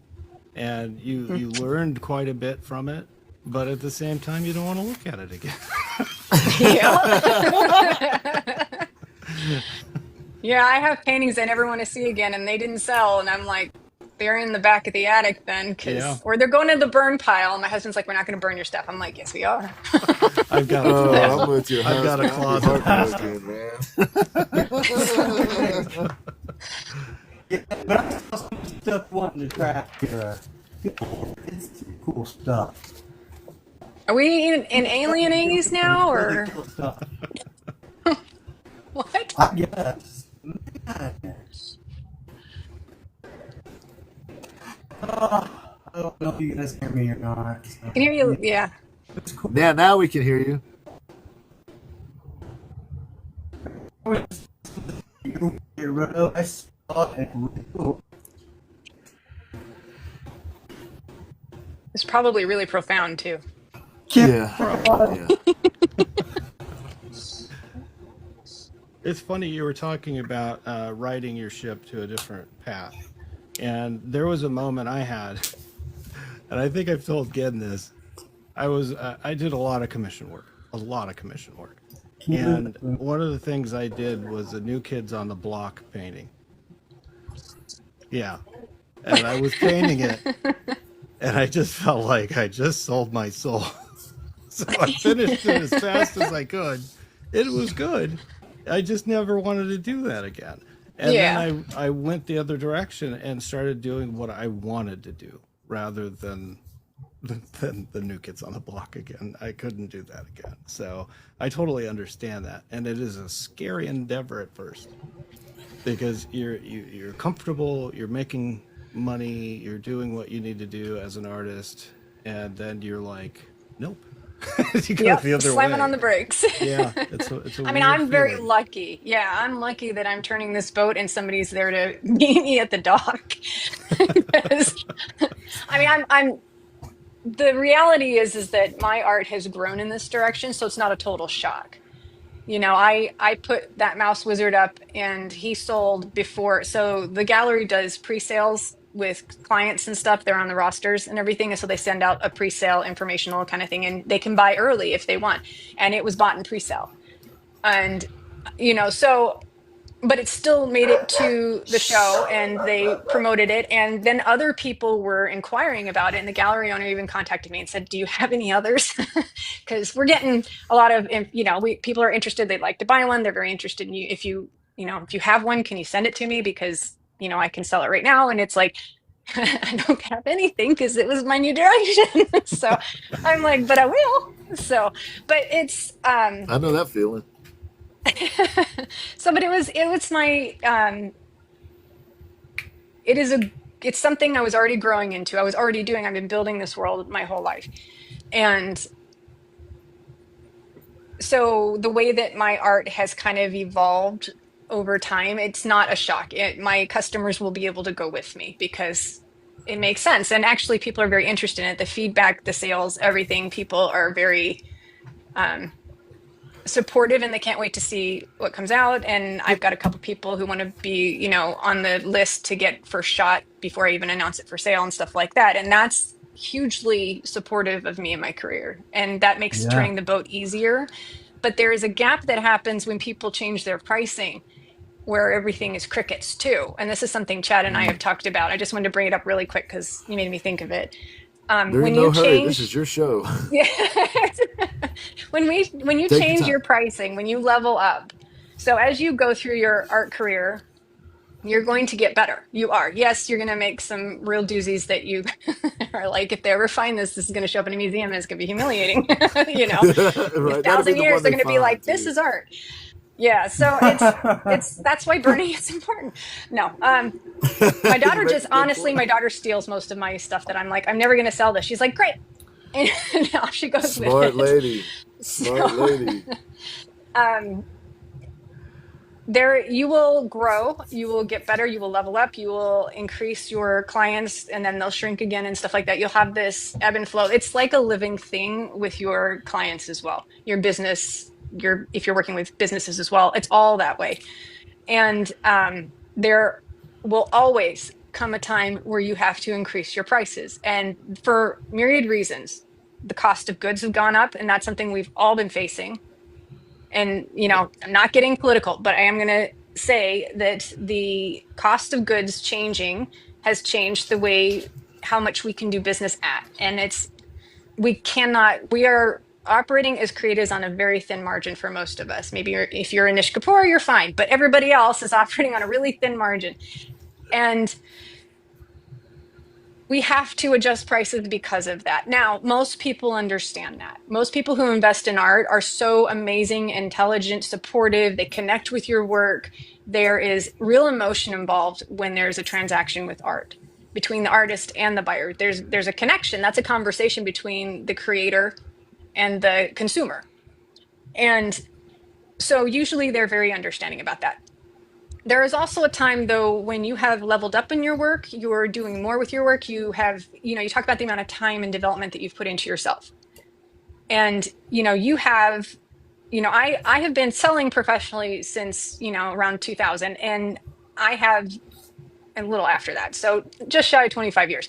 And you learned quite a bit from it, but at the same time you don't want to look at it again. Yeah. Yeah, I have paintings I never want to see again, and they didn't sell. And I'm like, they're in the back of the attic then, Yeah. or they're going to the burn pile. And my husband's like, we're not going to burn your stuff. I'm like, yes, we are. I've got a oh, I'm closet. with your I've got a husband. closet. Heartbroken, man. Yeah, but I saw some stuff wanting to try here. It's cool stuff. Are we in Alien A's now, Really or cool stuff. what? I guess. Madness. I don't know if you guys hear me or not. So, Can you hear you? Yeah. it's cool. Yeah, now we can hear you. I saw it really cool. It's probably really profound too. Yeah. It's funny you were talking about riding your ship to a different path. And there was a moment I had, and I think I've told Ginn this. I did a lot of commission work. And one of the things I did was a New Kids on the Block painting. Yeah. And I was painting it, and I just felt like I just sold my soul. So I finished it as fast as I could. It was good. I just never wanted to do that again. And Yeah. then I went the other direction and started doing what I wanted to do rather than the New Kids on the Block again. I couldn't do that again. So I totally understand that. And it is a scary endeavor at first because you're comfortable, you're making money, you're doing what you need to do as an artist, and then you're like, nope. You go Yep, the other slamming way. on the brakes. Yeah, it's a I mean, weird I'm very feeling. lucky. Yeah, I'm lucky that I'm turning this boat and somebody's there to meet me at the dock. Because, I mean, I'm the reality is that my art has grown in this direction, so it's not a total shock. You know, I put that mouse wizard up and he sold before. So the gallery does pre-sales with clients and stuff. They're on the rosters and everything. And so they send out a pre-sale informational kind of thing and they can buy early if they want. And it was bought in pre-sale. And, you know, so but it still made it to the show and they promoted it. And then other people were inquiring about it. And the gallery owner even contacted me and said, do you have any others? Because we're getting a lot of, you know, people are interested. They'd like to buy one. They're very interested in you. If you have one, can you send it to me? Because, you know, I can sell it right now. And it's like, I don't have anything because it was my new direction. So I'm like, but I will. So, but it's, I know that feeling. so, but it was my, it is it's something I was already growing into. I was already doing. I've been building this world my whole life. And so the way that my art has kind of evolved over time, it's not a shock. My customers will be able to go with me because it makes sense. And actually people are very interested in it. The feedback, the sales, everything, people are very supportive and they can't wait to see what comes out. And I've got a couple people who want to be, you know, on the list to get first shot before I even announce it for sale and stuff like that. And that's hugely supportive of me in my career. And that makes Yeah. turning the boat easier. But there is a gap that happens when people change their pricing, where everything is crickets too. And this is something Chad and I have talked about. I just wanted to bring it up really quick because you made me think of it. There's no hurry. This is your show. Yeah. when you Take change your your pricing, when you level up, so as you go through your art career, you're going to get better. You are. Yes, you're going to make some real doozies that you are like, if they ever find this is going to show up in a museum and it's going to be humiliating. In Right. That'll be 1,000 the years, one they're they going to be like, find this too. is art. Yeah, so that's why burning is important. No, my daughter just honestly, my daughter steals most of my stuff that I'm like, I'm never going to sell this. She's like, great, and now she goes Smart with it. lady. Smart lady. There, you will grow, you will get better, you will level up, you will increase your clients, and then they'll shrink again and stuff like that. You'll have this ebb and flow. It's like a living thing with your clients as well. Your business, if you're working with businesses as well, it's all that way. And there will always come a time where you have to increase your prices, and for myriad reasons. The cost of goods have gone up, and that's something we've all been facing. And, I'm not getting political, but I am going to say that the cost of goods changing has changed the way how much we can do business at. And we are operating as creatives on a very thin margin for most of us. Maybe if you're Anish Kapoor, you're fine, but everybody else is operating on a really thin margin. And we have to adjust prices because of that. Now, most people understand that. Most people who invest in art are so amazing, intelligent, supportive. They connect with your work. There is real emotion involved when there's a transaction with art between the artist and the buyer. There's a connection. That's a conversation between the creator and the consumer. And so usually they're very understanding about that. There is also a time, though, when you have leveled up in your work, you're doing more with your work. You have, you talk about the amount of time and development that you've put into yourself. And, you have, I have been selling professionally since, around 2000, and I have a little after that. So just shy of 25 years.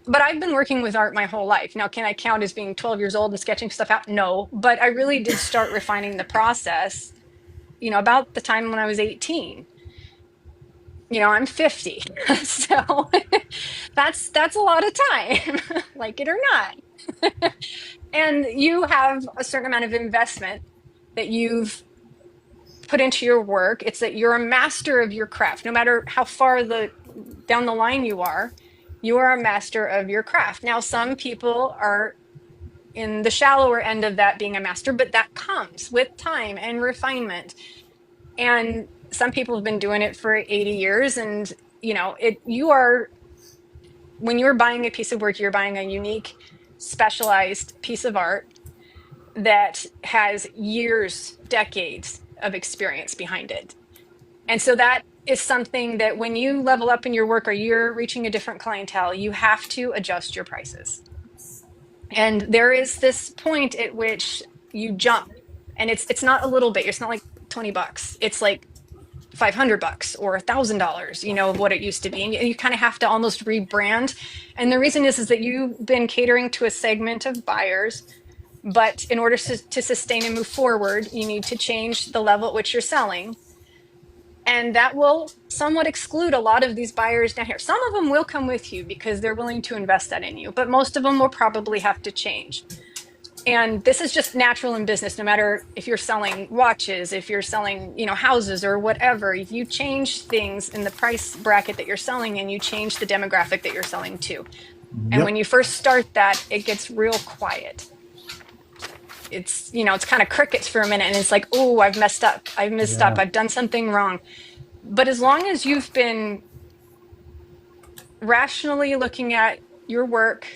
But I've been working with art my whole life. Now, can I count as being 12 years old and sketching stuff out? No, but I really did start refining the process, about the time when I was 18. I'm 50, so that's a lot of time, like it or not. And you have a certain amount of investment that you've put into your work. It's that you're a master of your craft. No matter how far down the line you are a master of your craft. Now, some people are in the shallower end of that, being a master, but that comes with time and refinement. And some people have been doing it for 80 years, and when you're buying a piece of work, you're buying a unique, specialized piece of art that has years, decades of experience behind it. And so that is something that when you level up in your work or you're reaching a different clientele, you have to adjust your prices. And there is this point at which you jump, and it's not a little bit. It's not like $20. It's like $500 or $1,000, of what it used to be. And you kind of have to almost rebrand. And the reason is that you've been catering to a segment of buyers, but in order to sustain and move forward, you need to change the level at which you're selling. And that will somewhat exclude a lot of these buyers down here. Some of them will come with you because they're willing to invest that in you, but most of them will probably have to change. And this is just natural in business, no matter if you're selling watches, if you're selling, houses or whatever. If you change things in the price bracket that you're selling and you change the demographic that you're selling to. And when you first start that, it gets real quiet. It's, it's kind of crickets for a minute, and it's like, oh, I've messed up. I've done something wrong. But as long as you've been rationally looking at your work,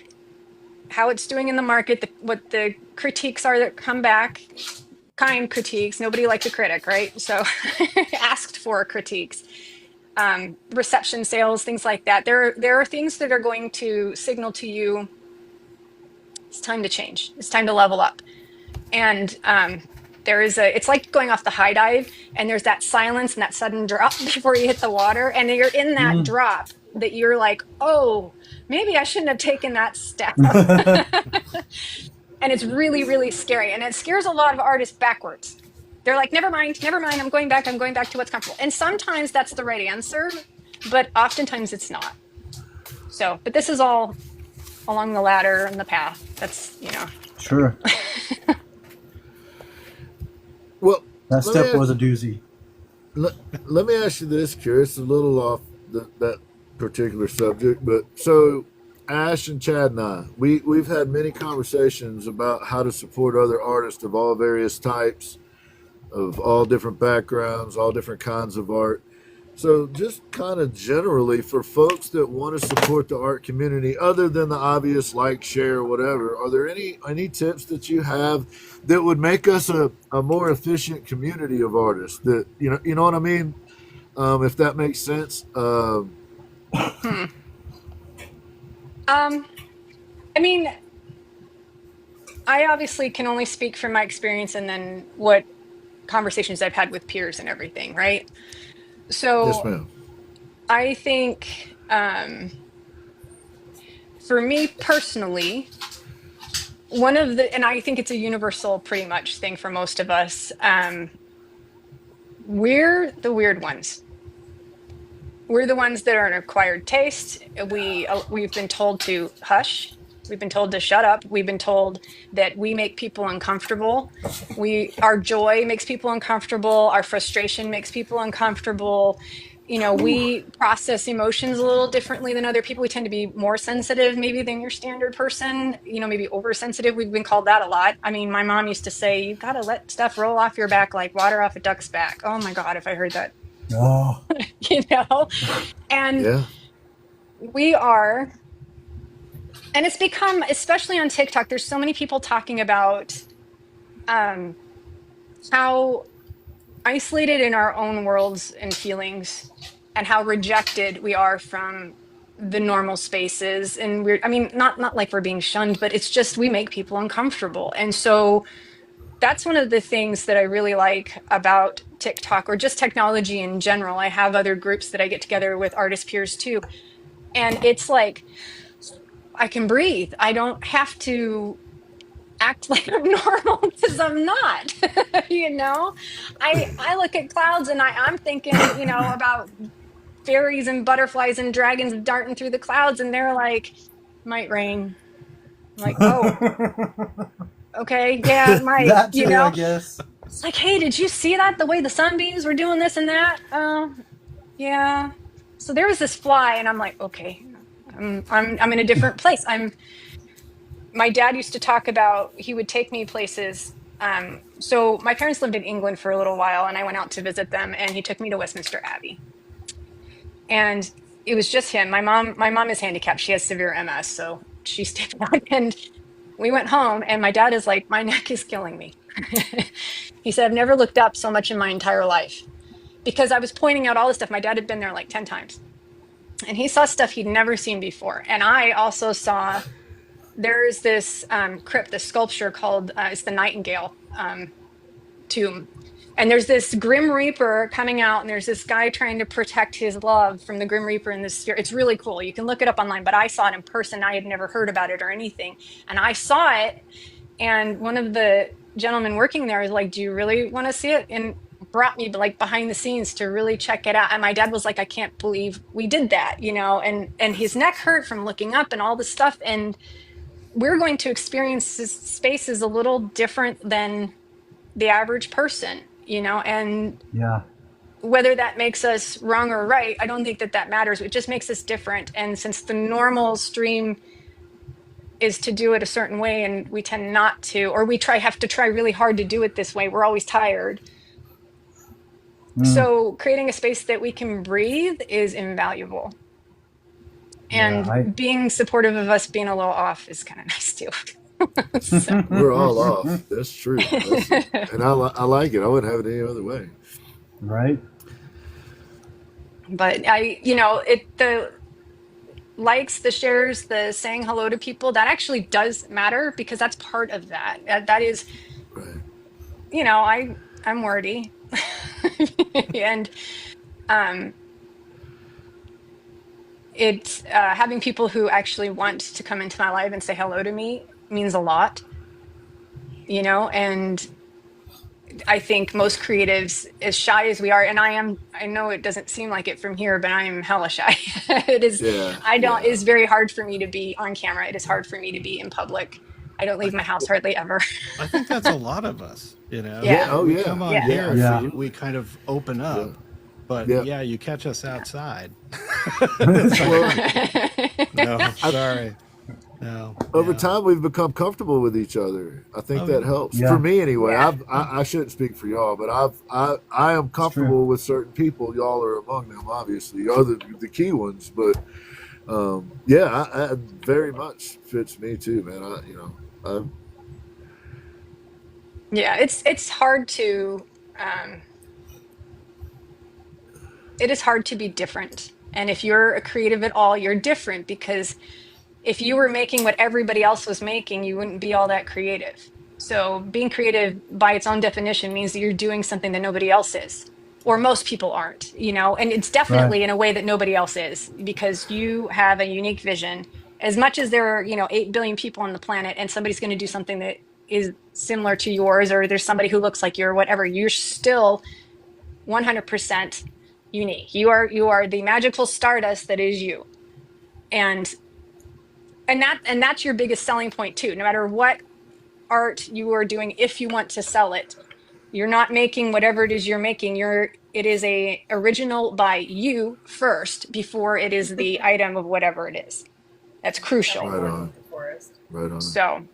how it's doing in the market, what the critiques are that come back, kind critiques. Nobody likes a critic, right? So asked for critiques, reception sales, things like that. There are things that are going to signal to you it's time to change. It's time to level up. And it's like going off the high dive, and there's that silence and that sudden drop before you hit the water, and you're in that drop that you're like, oh, maybe I shouldn't have taken that step. And it's really, really scary. And it scares a lot of artists backwards. They're like, never mind, I'm going back to what's comfortable. And sometimes that's the right answer, but oftentimes it's not. So, but this is all along the ladder and the path. That's, Sure. Well, That let me step ask, was a doozy. let me ask you this, Kyra. It's a little off that particular subject, but so Ash and Chad and I, we've had many conversations about how to support other artists of all various types, of all different backgrounds, all different kinds of art. So just kind of generally for folks that want to support the art community, other than the obvious like, share, whatever, are there any tips that you have that would make us a more efficient community of artists? That you know what I mean? If that makes sense. I mean, I obviously can only speak from my experience and then what conversations I've had with peers and everything, right? Yes, So ma'am. I think for me personally, and I think it's a universal pretty much thing for most of us, we're the weird ones. We're the ones that are an acquired taste. We've been told to hush. We've been told to shut up. We've been told that we make people uncomfortable. Our joy makes people uncomfortable. Our frustration makes people uncomfortable. We process emotions a little differently than other people. We tend to be more sensitive maybe than your standard person, maybe oversensitive. We've been called that a lot. I mean, my mom used to say, you've got to let stuff roll off your back like water off a duck's back. Oh my God, if I heard that. Oh. And Yeah. we are, and it's become, especially on TikTok, there's so many people talking about how isolated in our own worlds and feelings and how rejected we are from the normal spaces. And not like we're being shunned, but it's just we make people uncomfortable. And so that's one of the things that I really like about TikTok or just technology in general. I have other groups that I get together with artist peers too. And it's like, I can breathe. I don't have to act like I'm normal because I'm not. I look at clouds and I'm thinking, about fairies and butterflies and dragons darting through the clouds, and they're like, might rain. I'm like, oh, okay, yeah, it might, That too, I guess. It's like, hey, did you see that? The way the sunbeams were doing this and that? Yeah. So there was this fly, and I'm like, okay, I'm in a different place. My dad used to talk about, he would take me places. So my parents lived in England for a little while, and I went out to visit them, and he took me to Westminster Abbey. And it was just him. My mom is handicapped. She has severe MS, so she stayed back. And we went home, and my dad is like, my neck is killing me. He said, I've never looked up so much in my entire life, because I was pointing out all this stuff. My dad had been there like 10 times, and he saw stuff he'd never seen before. And I also saw, there's this crypt, this sculpture called, it's the Nightingale tomb. And there's this Grim Reaper coming out, and there's this guy trying to protect his love from the Grim Reaper in this sphere. It's really cool. You can look it up online, but I saw it in person. I had never heard about it or anything. And I saw it, and one of the gentlemen working there was like, do you really want to see it? And brought me like behind the scenes to really check it out. And my dad was like, I can't believe we did that, and his neck hurt from looking up and all this stuff. And we're going to experience this spaces a little different than the average person, and Yeah. whether that makes us wrong or right, I don't think that matters. It just makes us different. And since the normal stream is to do it a certain way, and we tend not to, or have to try really hard to do it this way, we're always tired. So creating a space that we can breathe is invaluable. And being supportive of us being a little off is kind of nice too. So. We're all off. That's true. And I like it. I wouldn't have it any other way. Right. But the likes, the shares, the saying hello to people, that actually does matter, because that's part of that. That is, right. I'm wordy. And it's having people who actually want to come into my life and say hello to me means a lot. you know, and I think most creatives, as shy as we are, and I know it doesn't seem like it from here, but I am hella shy. It is, Yeah, it's very hard for me to be on camera. It is hard for me to be in public. I don't leave my house hardly ever. I think that's a lot of us, you know. yeah, Yeah. oh We yeah, come on Yeah. here and Yeah. we kind of open yeah, up. But yeah. yeah, you catch us outside. Well, No, sorry. No. over Yeah. time we've become comfortable with each other. I think Oh, that yeah. helps Yeah. for me anyway. Yeah. I shouldn't speak for y'all, but I am comfortable with certain people. Y'all are among them, obviously. Y'all are the key ones, but yeah, I very much fits me too, man. Yeah, it's hard to it is hard to be different. And if you're a creative at all, you're different, because if you were making what everybody else was making, you wouldn't be all that creative. So being creative by its own definition means that you're doing something that nobody else is, or most people aren't, you know, and it's Right. definitely in a way that nobody else is, because you have a unique vision. As much as there are, 8 billion people on the planet and somebody's going to do something that is similar to yours, or there's somebody who looks like you or whatever, you're still 100% unique. You are the magical stardust that is you. And that's your biggest selling point too. No matter what art you are doing, if you want to sell it, you're not making whatever it is you're making. It is a original by you first before it is the item of whatever it is. That's crucial. Right on. Right on. So,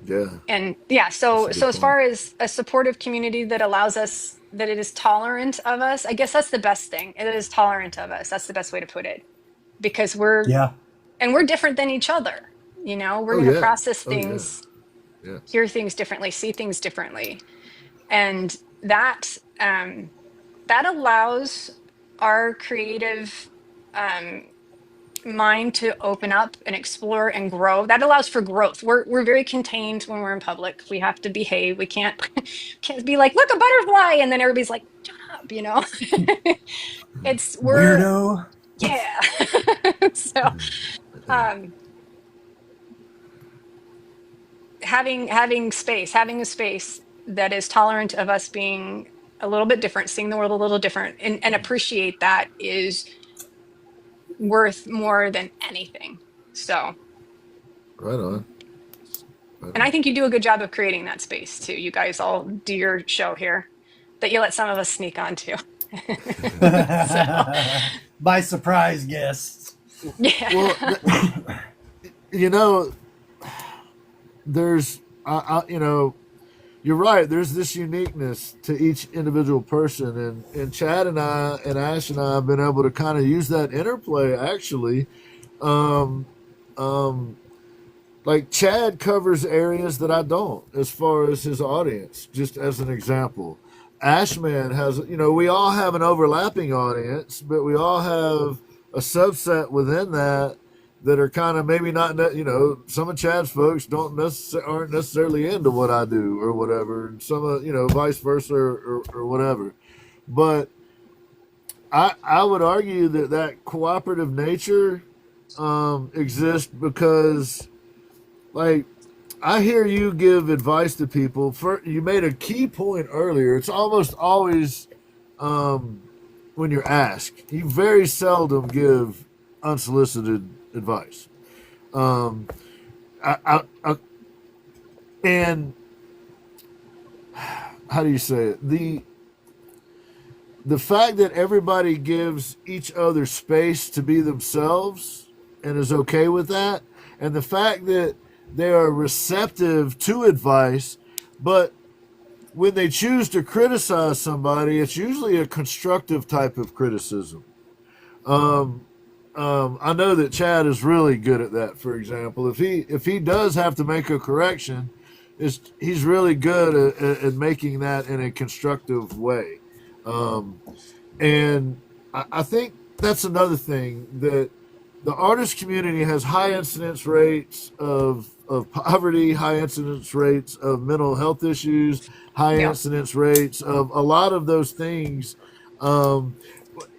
Yeah. and yeah, so That's a good as point. far as a supportive community that allows us, that it is tolerant of us, I guess that's the best thing. It is tolerant of us. That's the best way to put it, because we're Yeah. different than each other. We're Oh going to yeah. process Oh yeah. things, Yeah. hear things differently, see things differently, and that allows our creative mind to open up and explore and grow. That allows for growth. We're very contained when we're in public. We have to behave. We can't can't be like, look, a butterfly, and then everybody's like, shut up, we're Weirdo. yeah. So having having a space that is tolerant of us being a little bit different, seeing the world a little different, and appreciate that is worth more than anything. So, Right on. and I think you do a good job of creating that space too. You guys all do your show here that you let some of us sneak onto. So, By surprise guests. yeah. Well, there's you're right. There's this uniqueness to each individual person, and Chad and I and Ash and I have been able to kind of use that interplay. Actually, like Chad covers areas that I don't, as far as his audience. Just as an example, Ashman has, we all have an overlapping audience, but we all have a subset within that are kind of maybe not, some of Chad's folks aren't necessarily into what I do or whatever, and some of, vice versa or whatever. But I would argue that cooperative nature exists because, like, I hear you give advice to people. You made a key point earlier. It's almost always when you're asked. You very seldom give unsolicited advice. And how do you say it? The fact that everybody gives each other space to be themselves and is okay with that, and the fact that they are receptive to advice, but when they choose to criticize somebody, it's usually a constructive type of criticism. I know that Chad is really good at that. For example, if he does have to make a correction, he's really good at making that in a constructive way. And I think that's another thing, that the artist community has high incidence rates of poverty, high incidence rates of mental health issues, high incidence rates of a lot of those things.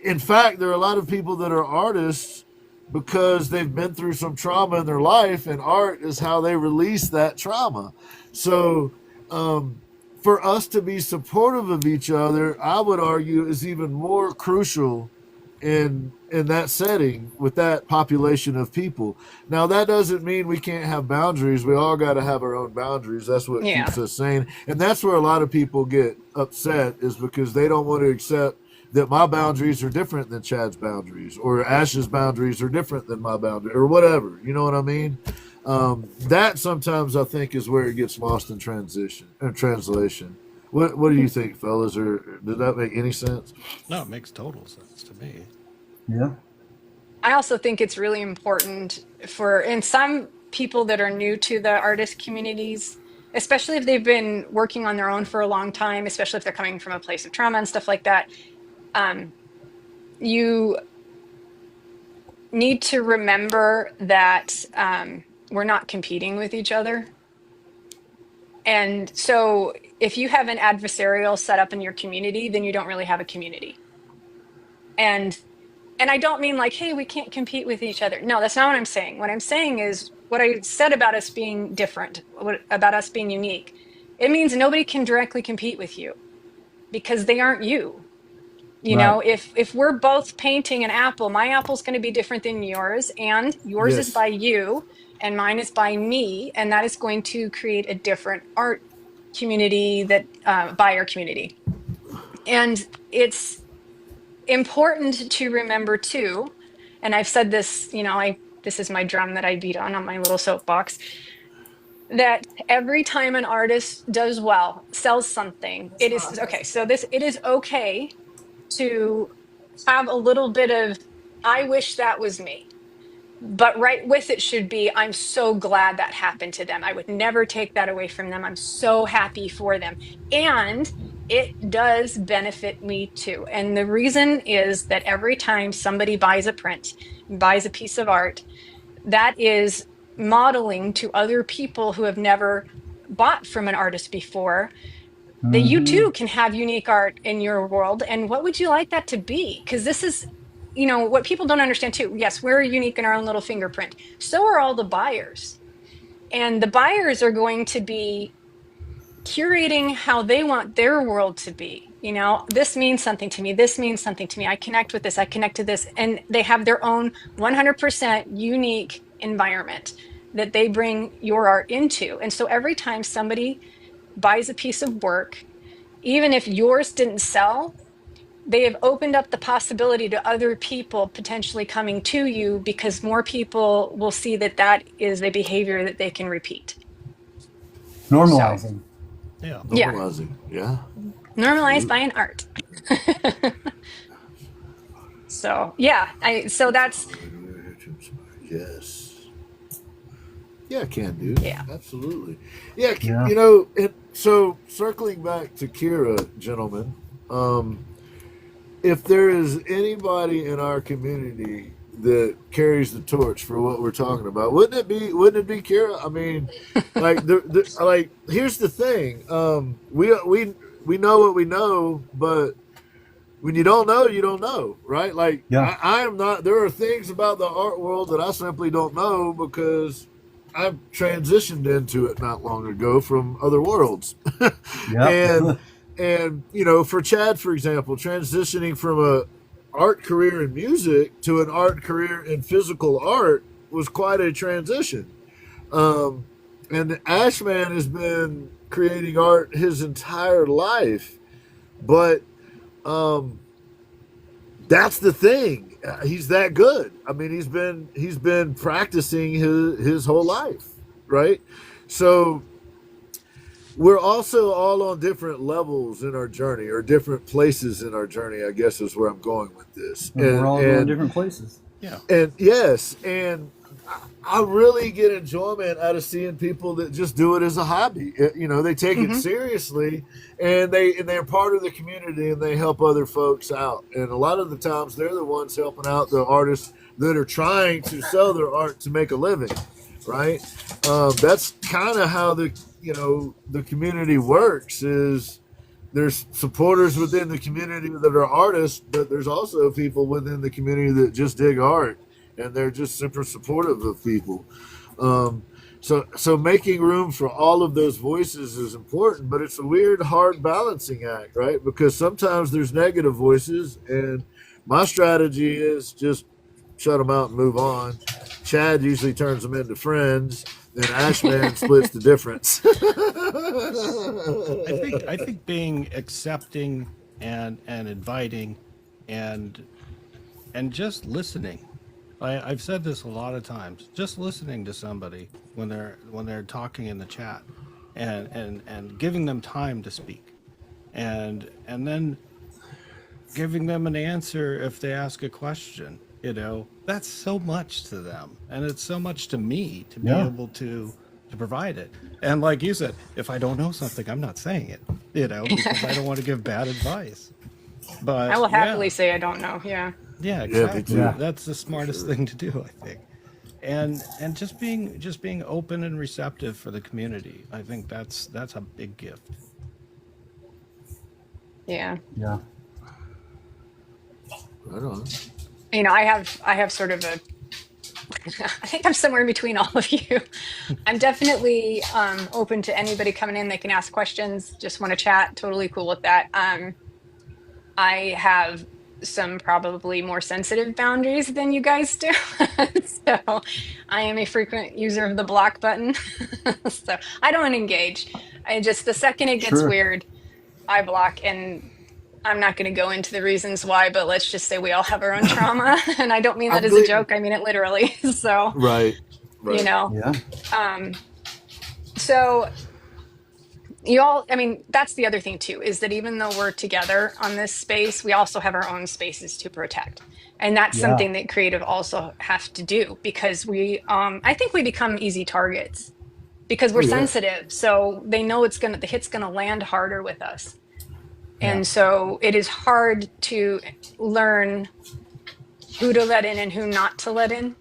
In fact, there are a lot of people that are artists because they've been through some trauma in their life, and art is how they release that trauma. So for us to be supportive of each other, I would argue, is even more crucial in that setting with that population of people. Now, that doesn't mean we can't have boundaries. We all got to have our own boundaries. That's what keeps us sane. And that's where a lot of people get upset, is because they don't want to accept that my boundaries are different than Chad's boundaries, or Ash's boundaries are different than my boundary, or whatever. You know what I mean? That sometimes I think is where it gets lost in translation. What do you think, fellas? Or did that make any sense? No, it makes total sense to me. Yeah. I also think it's really important in some people that are new to the artist communities, especially if they've been working on their own for a long time, especially if they're coming from a place of trauma and stuff like that. You need to remember that we're not competing with each other. And so if you have an adversarial setup in your community, then you don't really have a community. And I don't mean like, hey, we can't compete with each other. No, that's not what I'm saying. What I'm saying is what I said about us being different, about us being unique. It means nobody can directly compete with you because they aren't you. You know, if we're both painting an apple, my apple's going to be different than yours, and yours is by you and mine is by me, and that is going to create a different art community that by our community. And it's important to remember too, and I've said this, you know, this is my drum that I beat on my little soapbox, that every time an artist does well, sells something, it is okay. So it is okay to have a little bit of, I wish that was me. But right with it should be, I'm so glad that happened to them. I would never take that away from them. I'm so happy for them. And it does benefit me too. And the reason is that every time somebody buys a print, buys a piece of art, that is modeling to other people who have never bought from an artist before that you too can have unique art in your world. And what would you like that to be? Because this is, you know, what people don't understand too. Yes, we're unique in our own little fingerprint. So are all the buyers. And the buyers are going to be curating how they want their world to be. You know, this means something to me. This means something to me. I connect with this. I connect to this. And they have their own 100% unique environment that they bring your art into. And so every time somebody buys a piece of work, even if yours didn't sell, they have opened up the possibility to other people potentially coming to you, because more people will see that that is a behavior that they can repeat. Normalizing. Yeah. Normalizing. Yeah. Normalize buying art. So yeah, so that's yes. Yeah, can do. Yeah. Absolutely. Yeah, you know, so circling back to Kyra, gentlemen, if there is anybody in our community that carries the torch for what we're talking about, wouldn't it be Kyra? I mean, like, like, here's the thing. We know what we know, but when you don't know, you don't know, right? Like, I am not. There are things about the art world that I simply don't know because I've transitioned into it not long ago from other worlds. And you know, for Chad, for example, transitioning from a art career in music to an art career in physical art was quite a transition. And Ashman has been creating art his entire life, but that's the thing. He's that good. I mean, he's been practicing his whole life, right? So we're also all on different levels in our journey, or different places in our journey, I guess is where I'm going with this. And we're all going different places. Yeah. And yes, and I really get enjoyment out of seeing people that just do it as a hobby. You know, they take it seriously, and they're part of the community, and they help other folks out. And a lot of the times, they're the ones helping out the artists that are trying to sell their art to make a living, right? That's kind of how the community works. Is there's supporters within the community that are artists, but there's also people within the community that just dig art. and they're just super supportive of people. So making room for all of those voices is important, but it's a weird, hard balancing act, right? Because sometimes there's negative voices, and my strategy is just shut them out and move on. Chad usually turns them into friends. Then Ashman splits the difference. I think being accepting and inviting and just listening. I've said this a lot of times. Just listening to somebody when they're talking in the chat, and giving them time to speak, and then giving them an answer if they ask a question. That's so much to them, and it's so much to me to be able to provide it. And like you said, if I don't know something, I'm not saying it, because I don't want to give bad advice. But I will happily say I don't know. Yeah. Yeah, exactly. Yeah. That's the smartest thing to do, I think. And just being open and receptive for the community. I think that's a big gift. Yeah. Yeah. Right on. I have sort of a I think I'm somewhere in between all of you. I'm definitely open to anybody coming in. They can ask questions, just want to chat. Totally cool with that. I have some probably more sensitive boundaries than you guys do. So I am a frequent user of the block button. So I don't engage. The second it gets weird, I block. And I'm not going to go into the reasons why, but let's just say we all have our own trauma. And I don't mean that as a joke. I mean it literally. So, right. Yeah. So that's the other thing too, is that even though we're together on this space, we also have our own spaces to protect. And that's something that creative also have to do, because I think we become easy targets because we're sensitive. So they know the hit's going to land harder with us. And so it is hard to learn who to let in and who not to let in.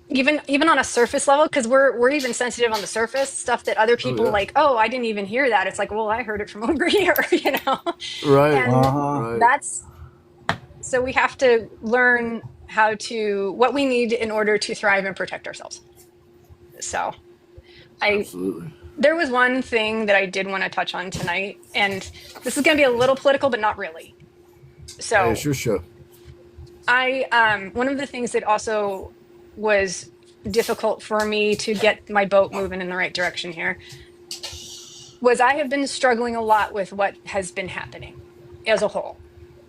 Even on a surface level, because we're even sensitive on the surface stuff that other people I didn't even hear that. It's like, well, I heard it from over here, Right. And that's so we have to learn what we need in order to thrive and protect ourselves. So Absolutely. There was one thing that I did want to touch on tonight, and this is going to be a little political, but not really. So hey, it's your show. One of the things that also was difficult for me to get my boat moving in the right direction here was I have been struggling a lot with what has been happening as a whole.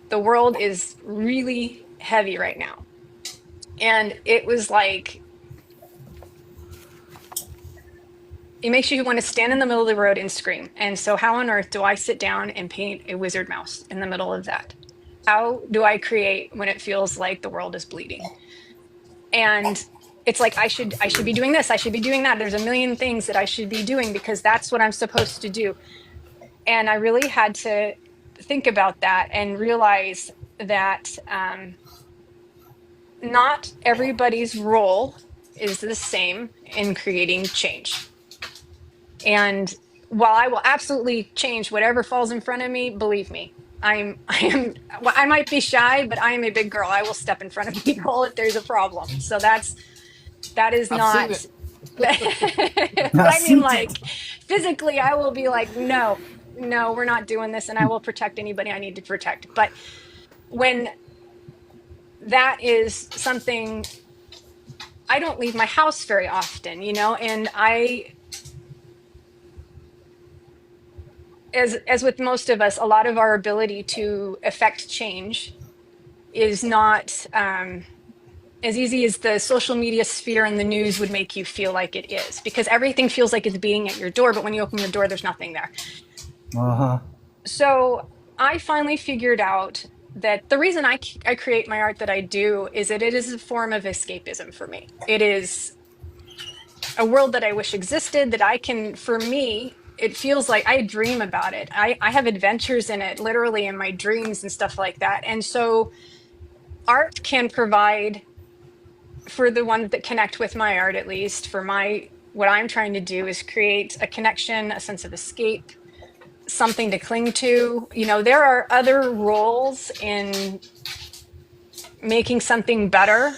The world is really heavy right now. And it was like, it makes you want to stand in the middle of the road and scream. And so how on earth do I sit down and paint a wizard mouse in the middle of that? How do I create when it feels like the world is bleeding? And it's like, I should be doing this. I should be doing that. There's a million things that I should be doing because that's what I'm supposed to do. And I really had to think about that and realize that not everybody's role is the same in creating change. And while I will absolutely change whatever falls in front of me, believe me, I might be shy, but I am a big girl. I will step in front of people if there's a problem. So that is not, but I mean, like physically, I will be like, no, we're not doing this. And I will protect anybody I need to protect. But when that is something, I don't leave my house very often, and as with most of us, a lot of our ability to affect change is not as easy as the social media sphere and the news would make you feel like it is, because everything feels like it's beating at your door, but when you open your door, there's nothing there. So I finally figured out that the reason I create my art that I do is that it is a form of escapism for me. It is a world that I wish existed, that I can, for me, it feels like I dream about it. I have adventures in it, literally in my dreams and stuff like that. And so art can provide, for the ones that connect with my art, at least for what I'm trying to do is create a connection, a sense of escape, something to cling to. There are other roles in making something better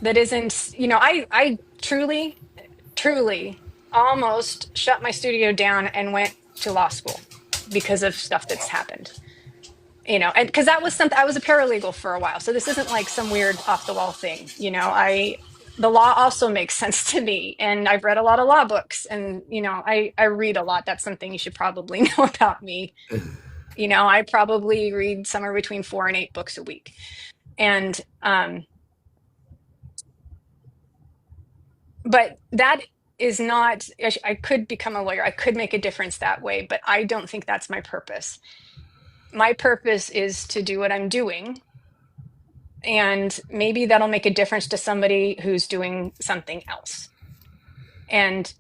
that isn't, I truly almost shut my studio down and went to law school because of stuff that's happened. And because that was something, I was a paralegal for a while. So this isn't like some weird off the wall thing. The law also makes sense to me. And I've read a lot of law books and, I read a lot. That's something you should probably know about me. I probably read somewhere between 4 and 8 books a week. And, but that is not, I could become a lawyer. I could make a difference that way, but I don't think that's my purpose. My purpose is to do what I'm doing. And maybe that'll make a difference to somebody who's doing something else. And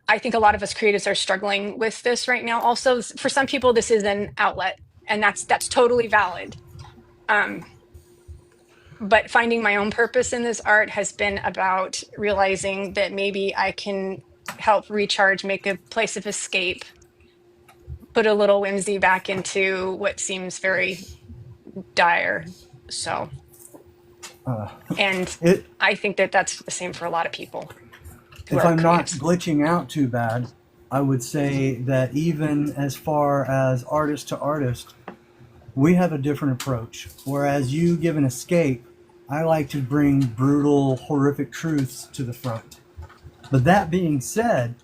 I think a lot of us creatives are struggling with this right now. Also, for some people, this is an outlet, and that's totally valid. But finding my own purpose in this art has been about realizing that maybe I can help recharge, make a place of escape, put a little whimsy back into what seems very dire. So, and I think that that's the same for a lot of people. If I'm not glitching out too bad, I would say that even as far as artist to artist, we have a different approach. Whereas you give an escape, I like to bring brutal, horrific truths to the front. But that being said,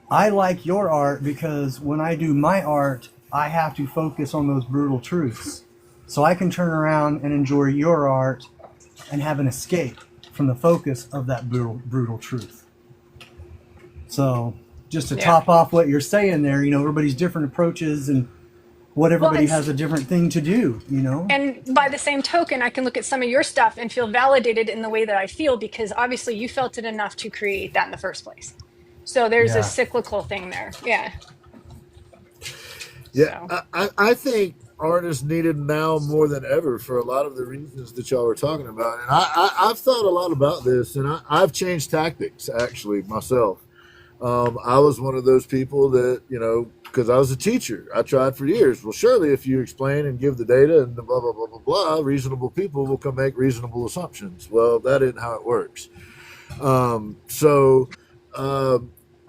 I like your art because when I do my art, I have to focus on those brutal truths. So I can turn around and enjoy your art and have an escape from the focus of that brutal truth. So just to top off what you're saying there, everybody's different approaches and what everybody has a different thing to do, And by the same token, I can look at some of your stuff and feel validated in the way that I feel because obviously you felt it enough to create that in the first place. So there's a cyclical thing there. Yeah. Yeah. So. I think artists needed now more than ever for a lot of the reasons that y'all were talking about. And I've thought a lot about this, and I've changed tactics, actually, myself. I was one of those people that, because I was a teacher, I tried for years. Well, surely if you explain and give the data and the blah, blah, blah, blah, blah, reasonable people will come make reasonable assumptions. Well, that isn't how it works.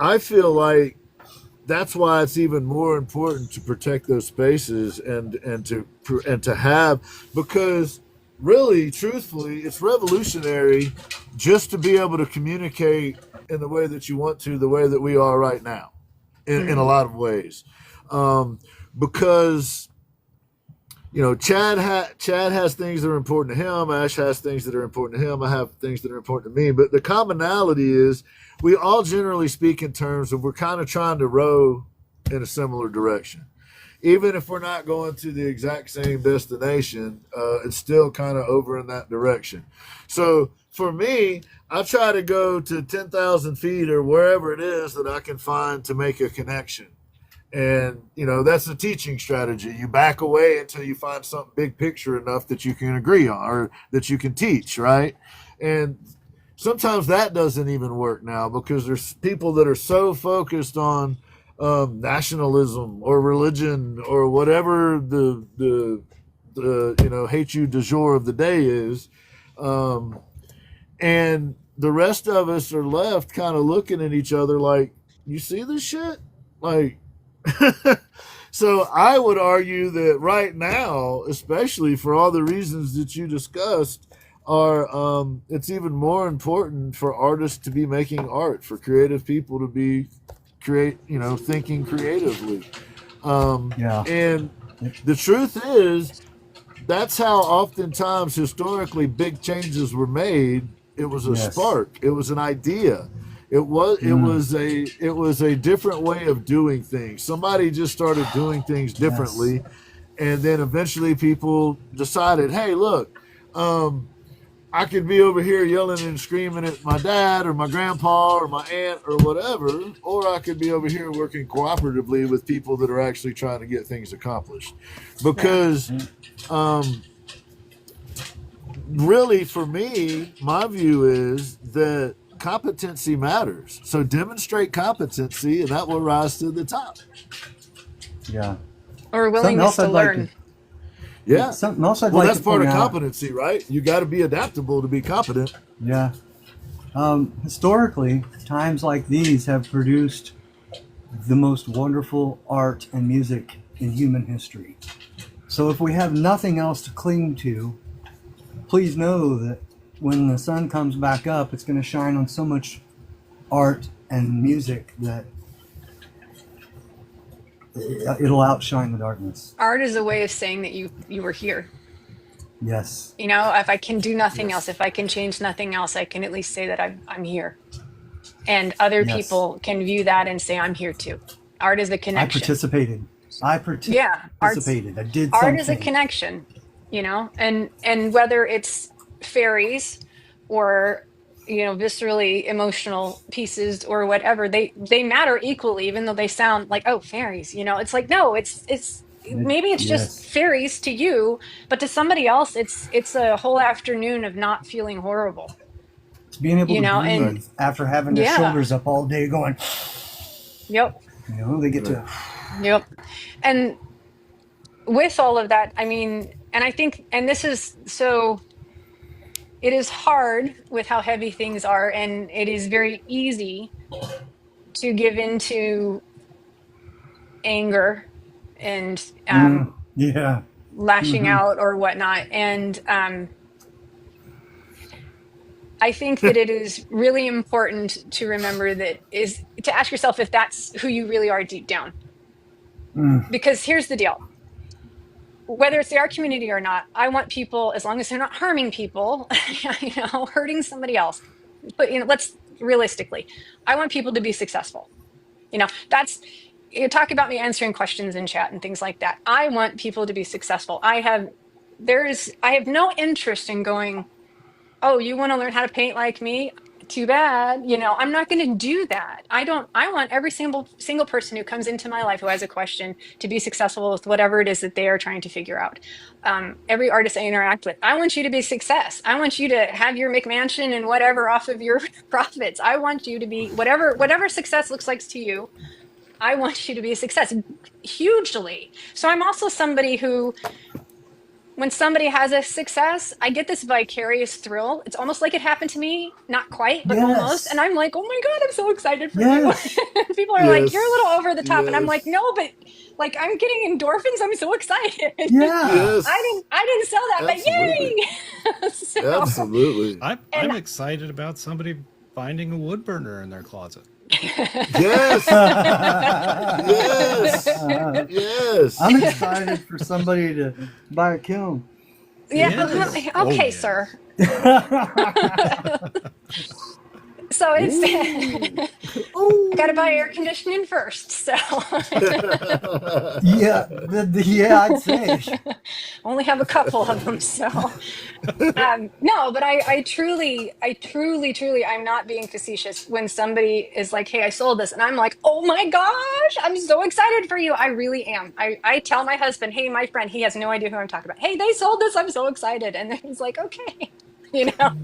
I feel like that's why it's even more important to protect those spaces and to have, because really, truthfully, it's revolutionary just to be able to communicate in the way that you want to, the way that we are right now, in a lot of ways, because Chad has things that are important to him. Ash has things that are important to him. I have things that are important to me. But the commonality is we all generally speak in terms of we're kind of trying to row in a similar direction. Even if we're not going to the exact same destination, it's still kind of over in that direction. So for me, I try to go to 10,000 feet or wherever it is that I can find to make a connection. And, that's a teaching strategy. You back away until you find something big picture enough that you can agree on or that you can teach, right? And sometimes that doesn't even work now because there's people that are so focused on nationalism or religion or whatever the hate you du jour of the day is. And the rest of us are left kind of looking at each other like, you see this shit? Like, so I would argue that right now, especially for all the reasons that you discussed, it's even more important for artists to be making art, for creative people to be thinking creatively. And the truth is, that's how oftentimes historically big changes were made. It was a spark. It was an idea. It was a different way of doing things. Somebody just started doing things differently, and then eventually people decided, hey, look, I could be over here yelling and screaming at my dad or my grandpa or my aunt or whatever, or I could be over here working cooperatively with people that are actually trying to get things accomplished. Because really, for me, my view is that competency matters. So demonstrate competency, and that will rise to the top. Yeah. Or willingness to learn. Yeah. Something else I'd Well, like that's to part point of out. competency, right? You got to be adaptable to be competent. Yeah. Historically, times like these have produced the most wonderful art and music in human history. So if we have nothing else to cling to, please know that when the sun comes back up, it's going to shine on so much art and music that it'll outshine the darkness. Art is a way of saying that you were here. Yes. You know, if I can do nothing Yes. else, if I can change nothing else, I can at least say that I'm here. And other Yes. people can view that and say, I'm here too. Art is the I connection. participated. Yeah, I did art something. is a connection, you know, and whether it's fairies or, you know, viscerally emotional pieces or whatever, they matter equally, even though they sound like, oh, fairies, you know, it's like, no, it's maybe it's just Yes. fairies to you, but to somebody else, it's a whole afternoon of not feeling horrible, It's being able you to know, breathe and after having their yeah, shoulders up all day going, yep, you know, they get to. yep. And with all of that, I mean, and I think, and this is so, it is hard with how heavy things are, and it is very easy to give into anger and Yeah. lashing out or whatnot. And I think that it is really important to remember that is to ask yourself if that's who you really are deep down. Because here's the deal. Whether it's the art community or not, I want people, as long as they're not harming people, you know, hurting somebody else. But, you know, let's realistically, I want people to be successful. You know, that's, you talk about me answering questions in chat and things like that. I want people to be successful. I have no interest in going, oh, you want to learn how to paint like me? Too bad. You know, I'm not going to do that. I want every single person who comes into my life who has a question to be successful with whatever it is that they are trying to figure out. Every artist I interact with, I want you to be success. I want you to have your McMansion and whatever off of your profits. I want you to be whatever success looks like to you. I want you to be a success hugely. So I'm also somebody who, when somebody has a success, I get this vicarious thrill. It's almost like it happened to me, not quite, but almost. And I'm like, oh my God, I'm so excited for you. People are like, you're a little over the top. And I'm like, no, but like, I'm getting endorphins. I'm so excited. Yeah. I didn't sell that, Absolutely. but yay. So, Absolutely. I'm excited about somebody finding a wood burner in their closet. Yes. Yes. Yes. I'm excited for somebody to buy a kiln. yeah. Yes. Okay, Oh, yeah. sir. So it's got to buy air conditioning first. So Yeah. Yeah, I'd say. only have a couple of them. So no, but I truly, I'm not being facetious when somebody is like, hey, I sold this. And I'm like, oh my gosh, I'm so excited for you. I really am. I tell my husband, hey, my friend, he has no idea who I'm talking about. Hey, they sold this. I'm so excited. And then he's like, okay, you know.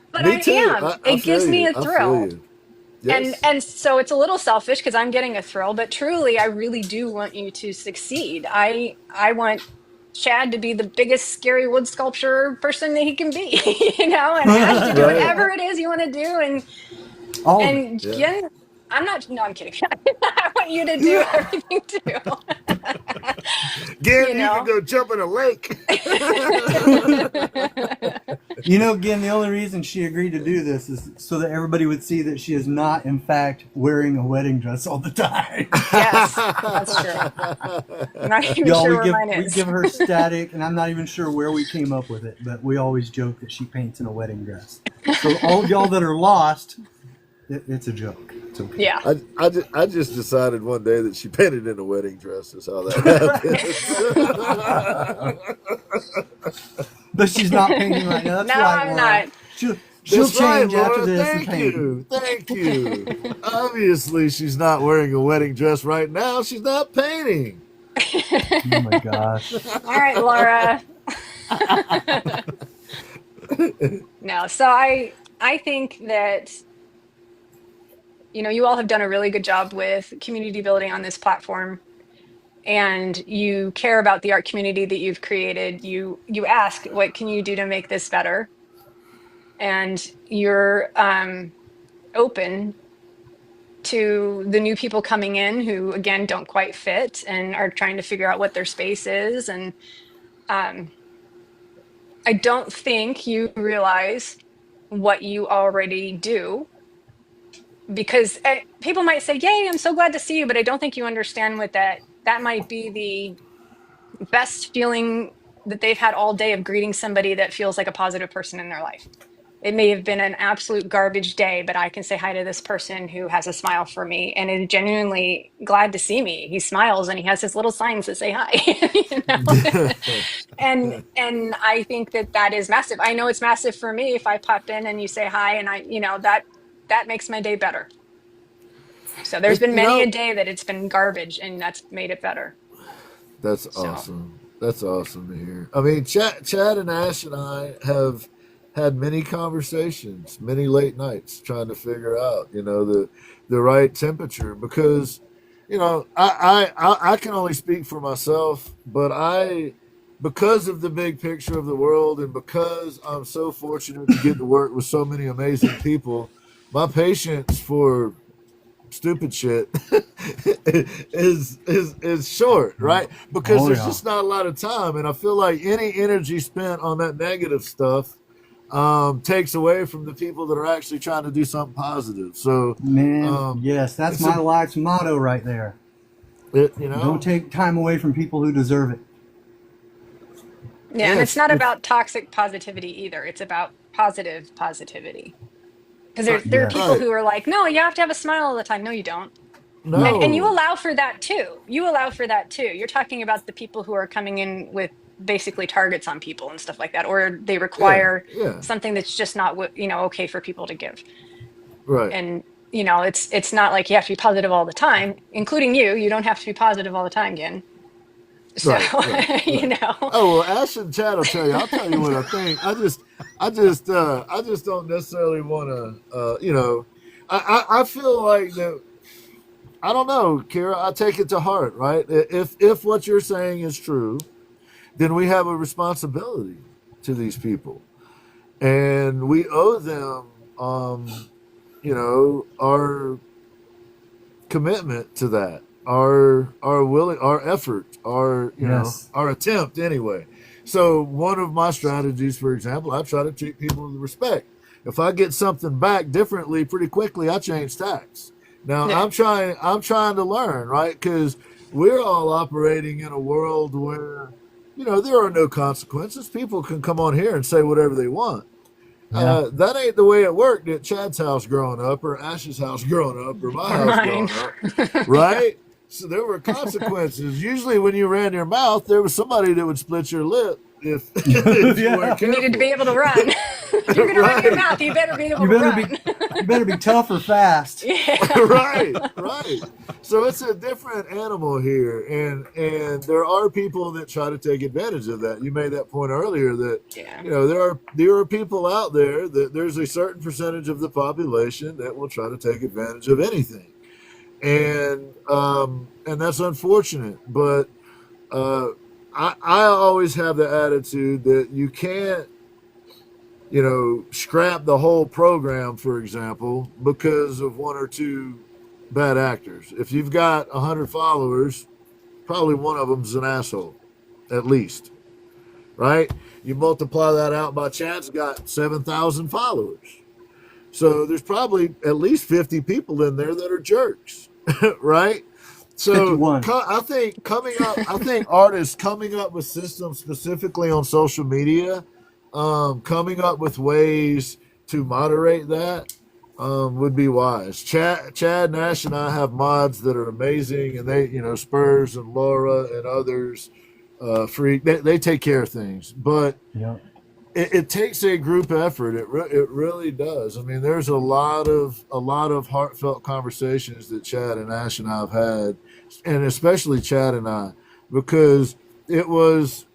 But Me I too. am. I It gives feel me you. a I feel thrill. you. Yes. And so it's a little selfish because I'm getting a thrill, but truly I really do want you to succeed. I want Chad to be the biggest scary wood sculpture person that he can be, you know, and Ash to do Right. whatever it is you want to do. All of it. And Yeah. Ginn, I'm kidding. I want you to do everything too. Ginn, You you know? can go jump in a lake. You know, again, the only reason she agreed to do this is so that everybody would see that she is not, in fact, wearing a wedding dress all the time. Yes, that's true. I'm not even Y'all, sure we where mine is. give her static, and I'm not even sure where we came up with it, but we always joke that she paints in a wedding dress. So all of y'all that are lost, it's a joke. It's okay. Yeah. I just decided one day that she painted in a wedding dress. Is how that happened. But she's not painting right now. That's No, right, I'm Laura. not. She'll That's right, change after Laura. this and Thank paint. you. Thank you. Obviously, she's not wearing a wedding dress right now. She's not painting. Oh my gosh. All right, Laura. No, so I think that, you know, you all have done a really good job with community building on this platform. and you care about the art community that you've created, you ask, what can you do to make this better? And you're open to the new people coming in who, again, don't quite fit and are trying to figure out what their space is. And I don't think you realize what you already do, because people might say, yay, I'm so glad to see you, but I don't think you understand what that might be the best feeling that they've had all day of greeting somebody that feels like a positive person in their life. It may have been an absolute garbage day, but I can say hi to this person who has a smile for me and is genuinely glad to see me. He smiles and he has his little signs that say hi, you know? And I think that is massive. I know it's massive for me if I pop in and you say hi, and that makes my day better. So there's been many a day that it's been garbage, and that's made it better. That's awesome. That's awesome to hear. I mean, Chad and Ash and I have had many conversations, many late nights trying to figure out, the right temperature, because, I can only speak for myself, but because of the big picture of the world, and because I'm so fortunate to get to work with so many amazing people, my patience for stupid shit is short, right? Because there's just not a lot of time, and I feel like any energy spent on that negative stuff takes away from the people that are actually trying to do something positive. So, man, yes, that's my life's motto right there. Don't take time away from people who deserve it. Yeah, and it's not about toxic positivity either. It's about positive positivity. Because there are people who are like, no, you have to have a smile all the time. No, you don't. No. And you allow for that too. You're talking about the people who are coming in with basically targets on people and stuff like that, or they require something that's just not okay for people to give. Right. And it's not like you have to be positive all the time, including you. You don't have to be positive all the time, Ginn. So right. Oh well, Ash and Chad will tell you. I'll tell you what I think. I just don't necessarily want to. I feel like that. I don't know, Kyra. I take it to heart, right? If what you're saying is true, then we have a responsibility to these people, and we owe them, our commitment to that, our effort, our attempt anyway. So one of my strategies, for example, I try to treat people with respect. If I get something back differently pretty quickly, I change tacks. Now I'm trying to learn, right? Because we're all operating in a world where, there are no consequences. People can come on here and say whatever they want. Yeah. That ain't the way it worked at Chad's house growing up, or Ash's house growing up, or my house growing up, right? So there were consequences. Usually when you ran your mouth, there was somebody that would split your lip if you weren't careful. You needed to be able to run. If you're going to run your mouth, you better be able to run. You better be tough or fast. Yeah. Right. So it's a different animal here, and there are people that try to take advantage of that. You made that point earlier that there are people out there that there's a certain percentage of the population that will try to take advantage of anything, and that's unfortunate. But I always have the attitude that you can't, scrap the whole program, for example, because of one or two bad actors. If you've got 100 followers, probably one of them's an asshole, at least, right? You multiply that out by Chad's got 7,000 followers. So there's probably at least 50 people in there that are jerks, right? So 51. I think artists coming up with systems specifically on social media, coming up with ways to moderate that would be wise. Chad, Nash, and I have mods that are amazing, and they, Spurs and Laura and others, Freak, they take care of things. But it takes a group effort. It really does. I mean, there's a lot of heartfelt conversations that Chad and Ash and I have had, and especially Chad and I, because it was,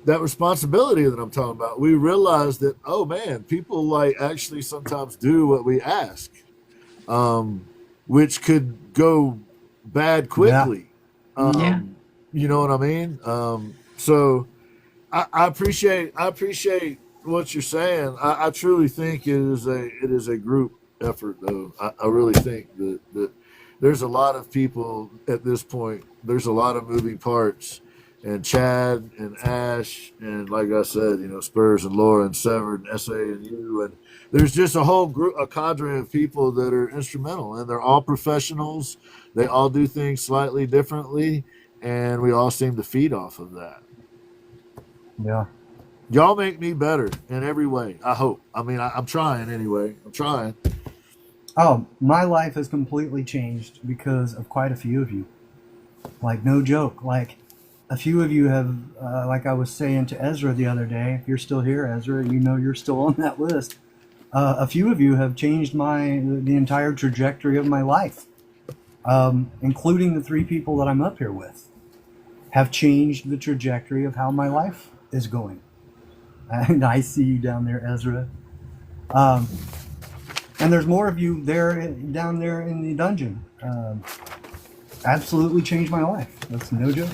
that responsibility that I'm talking about. We realized that, oh man, people actually sometimes do what we ask, which could go bad quickly. Yeah. You know what I mean? So I appreciate what you're saying. I truly think it is a group effort, though. I really think that there's a lot of people at this point. There's a lot of moving parts, and Chad and Ash and, like I said, Spurs and Laura and Severed and SA and you, and there's just a whole group, a cadre of people that are instrumental, and they're all professionals. They all do things slightly differently, and we all seem to feed off of that. Yeah. Y'all make me better in every way, I hope. I mean, I'm trying anyway. I'm trying. Oh, my life has completely changed because of quite a few of you. Like, no joke. Like, a few of you have, like I was saying to Ezra the other day, if you're still here, Ezra, you're still on that list. A few of you have changed the entire trajectory of my life, including the 3 people that I'm up here with, have changed the trajectory of how my life is going. And I see you down there, Ezra. And there's more of you down there in the dungeon. Absolutely changed my life. That's no joke.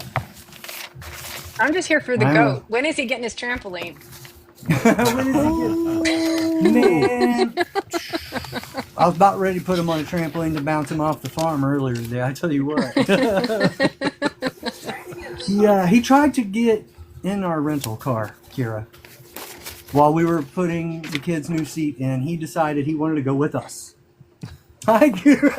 I'm just here for the goat. When is he getting his trampoline? When is he getting... Man, I was about ready to put him on a trampoline to bounce him off the farm earlier today. I tell you what. Yeah, he tried to get in our rental car, Kyra. While we were putting the kid's new seat in, he decided he wanted to go with us. Hi, Kyra.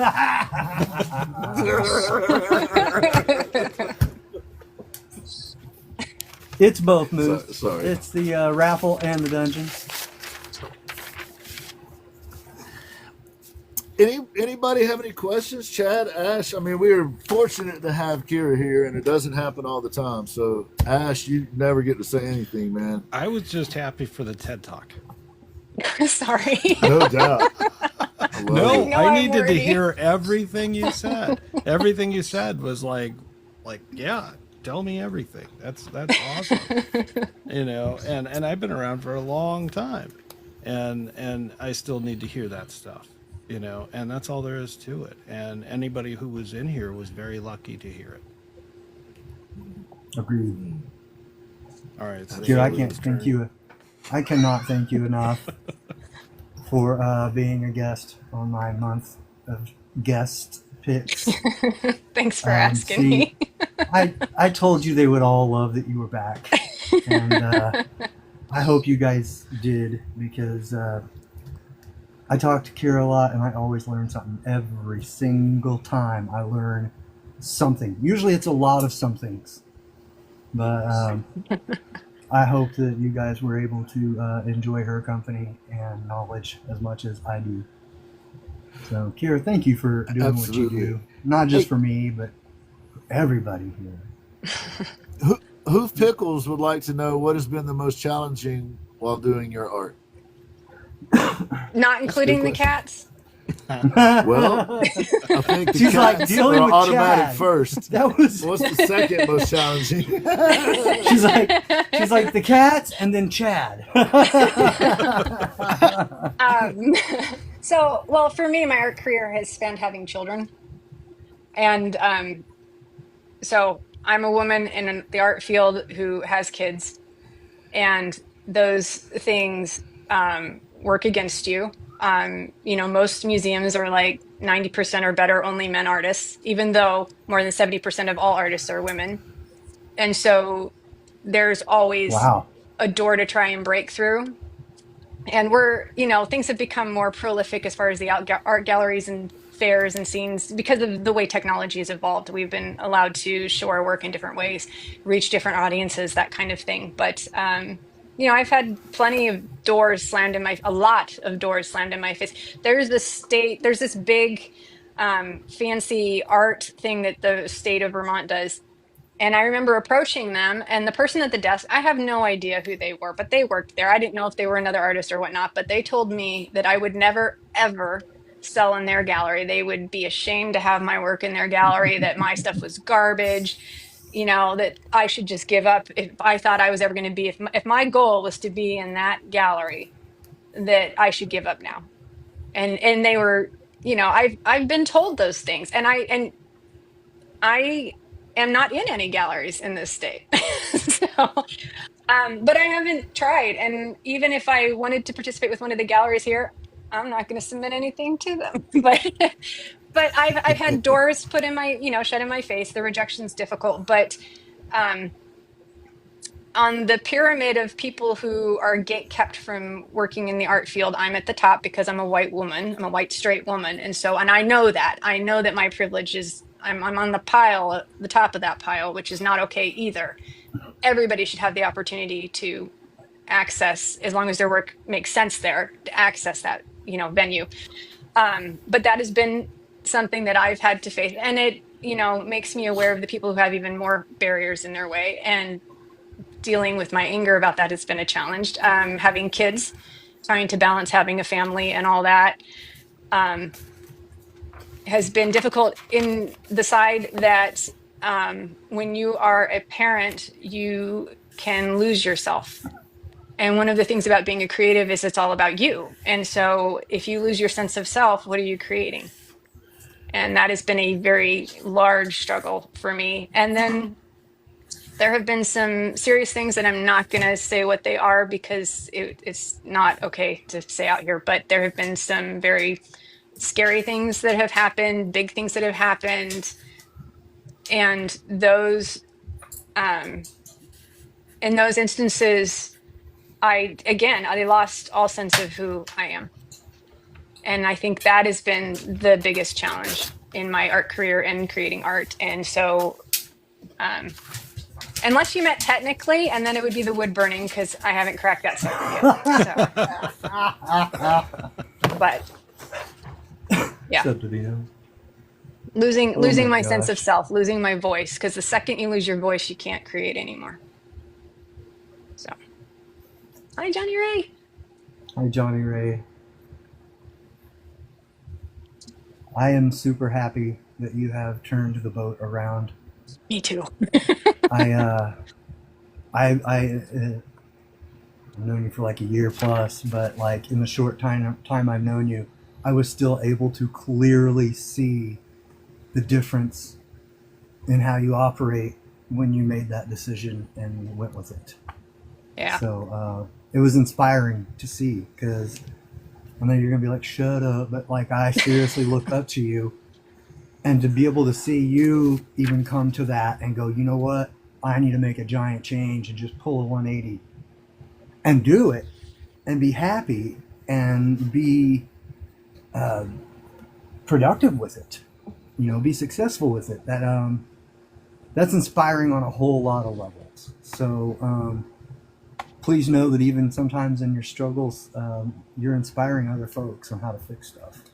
It's both moves. Sorry. It's the raffle and the dungeon. Anybody have any questions? Chad, Ash? I mean, we are fortunate to have Kyra here, and it doesn't happen all the time. So, Ash, you never get to say anything, man. I was just happy for the TED Talk. Sorry. No doubt. No, No, I I'm needed to worried. hear everything you said. Everything you said was like, yeah, tell me everything. That's awesome. And I've been around for a long time, and I still need to hear that stuff. And that's all there is to it. And anybody who was in here was very lucky to hear it. Agreed. All right. So Dude, I cannot thank you enough for being a guest on my month of guest picks. Thanks for asking me. I told you they would all love that you were back. And I hope you guys did, because I talk to Kyra a lot, and I always learn something. Every single time I learn something. Usually it's a lot of somethings. But I hope that you guys were able to enjoy her company and knowledge as much as I do. So, Kyra, thank you for doing Absolutely. what you do. Not just for me, but for everybody here. Hoof Pickles would like to know what has been the most challenging while doing your art. Not including the question. cats. Well, I think the She's like, cats dealing are with automatic Chad. First. That was. What's the second most challenging? She's like the cats and then Chad. Well, for me, my art career has spanned having children. And so I'm a woman in the art field who has kids. And those things work against you. Most museums are like 90% or better only men artists, even though more than 70% of all artists are women. And so there's always a door to try and break through. And things have become more prolific as far as the art galleries and fairs and scenes because of the way technology has evolved. We've been allowed to show our work in different ways, reach different audiences, that kind of thing. But I've had a lot of doors slammed in my face. There's this big fancy art thing that the state of Vermont does. And I remember approaching them, and the person at the desk, I have no idea who they were, but they worked there. I didn't know if they were another artist or whatnot, but they told me that I would never, ever sell in their gallery. They would be ashamed to have my work in their gallery, that my stuff was garbage, that I should just give up if I thought I was ever going to be, if my goal was to be in that gallery, that I should give up now. And they were, I've been told those things, and I am not in any galleries in this state. So, but I haven't tried. And even if I wanted to participate with one of the galleries here, I'm not going to submit anything to them. But I've had doors put in my, shut in my face. The rejection's difficult, but um, on the pyramid of people who are gate kept from working in the art field, I'm at the top because I'm a white woman. I'm a white straight woman, and I know that. I know that my privilege is I'm on the pile, the top of that pile, which is not okay either. Everybody should have the opportunity to access, as long as their work makes sense there, to access that venue. But that has been something that I've had to face, and it makes me aware of the people who have even more barriers in their way, and dealing with my anger about that has been a challenge. Having kids, trying to balance having a family and all that has been difficult, in the side that when you are a parent, you can lose yourself. And one of the things about being a creative is it's all about you. And so if you lose your sense of self, what are you creating? And that has been a very large struggle for me. And then there have been some serious things that I'm not going to say what they are, because it's not okay to say out here. But there have been some very scary things that have happened, big things that have happened. And those, in those instances, I lost all sense of who I am. And I think that has been the biggest challenge in my art career and creating art. And so, unless you meant technically, and then it would be the wood burning, because I haven't cracked that sucker yet. So. But yeah, losing my sense of self, losing my voice, because the second you lose your voice, you can't create anymore. So, hi, Johnny Ray. Hi, Johnny Ray. I am super happy that you have turned the boat around. Me too. I've known you for like a year plus, but like in the short time I've known you, I was still able to clearly see the difference in how you operate when you made that decision and went with it. Yeah. So it was inspiring to see, because I know you're gonna be like, shut up, but like I seriously look up to you, and to be able to see you even come to that and go, you know what, I need to make a giant change and just pull a 180 and do it and be happy and be productive with it, be successful with it. That's inspiring on a whole lot of levels. So please know that even sometimes in your struggles, you're inspiring other folks on how to fix stuff.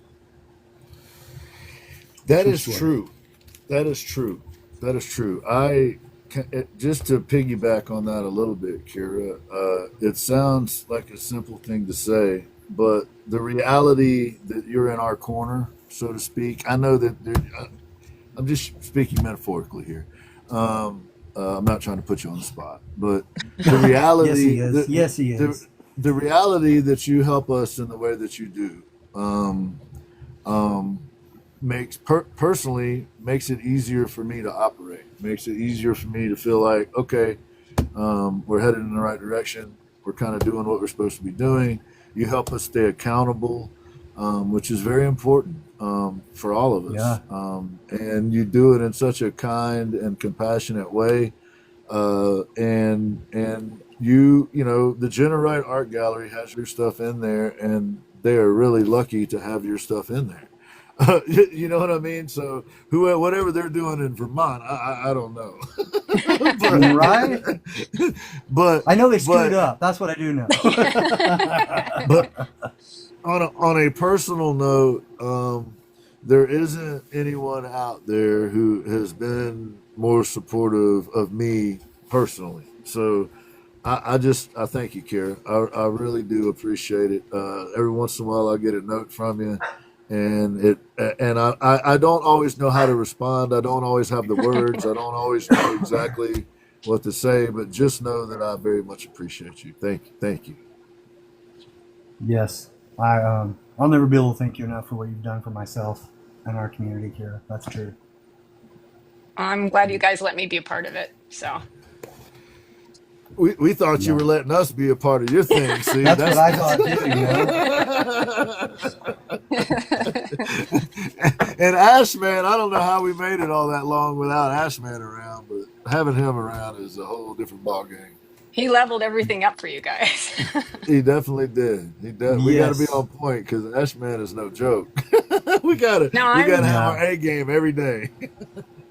That is true. That is true. Just to piggyback on that a little bit, Kyra, it sounds like a simple thing to say, but the reality that you're in our corner, so to speak, I know that I'm just speaking metaphorically here. I'm not trying to put you on the spot, but the reality, yes, he is. The reality that you help us in the way that you do, personally makes it easier for me to operate. Makes it easier for me to feel like, okay, we're headed in the right direction. We're kind of doing what we're supposed to be doing. You help us stay accountable, which is very important for all of us. Yeah. And you do it in such a kind and compassionate way. And the Generite Art Gallery has your stuff in there, and they are really lucky to have your stuff in there. You know what I mean? So whatever they're doing in Vermont, I don't know. Right? But I know they screwed up. That's what I do know. But on a personal note, there isn't anyone out there who has been more supportive of me personally. So I thank you, Kyra. I really do appreciate it. Every once in a while I get a note from you, and I don't always know how to respond. I don't always have the words. I don't always know exactly what to say, but just know that I very much appreciate you. Thank you. Yes, I'll never be able to thank you enough for what you've done for myself and our community, Kyra. That's true. I'm glad you guys let me be a part of it. So We thought you Yeah. were letting us be a part of your thing. See, That's what I thought too. And Ash Man, I don't know how we made it all that long without Ash Man around, but having him around is a whole different ball game. he leveled everything up for you guys. He definitely did. We got to be Yes. on point because Ash Man is no joke. we gotta No, we gotta I'm have our A game every day.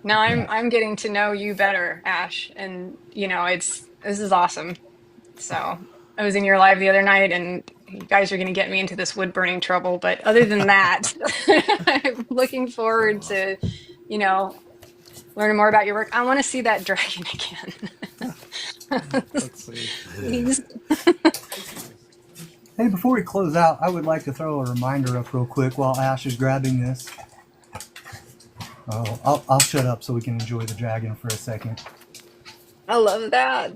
I'm getting to know you better, Ash, and this is awesome. So I was in your live the other night, and you guys are going to get me into this wood burning trouble. But other than that, I'm looking forward to, you know, learning more about your work. I want to see that dragon again. Let's see. Please. Hey, before we close out, I would like to throw a reminder up real quick while Ash is grabbing this. Oh, I'll shut up so we can enjoy the dragon for a second. I love that.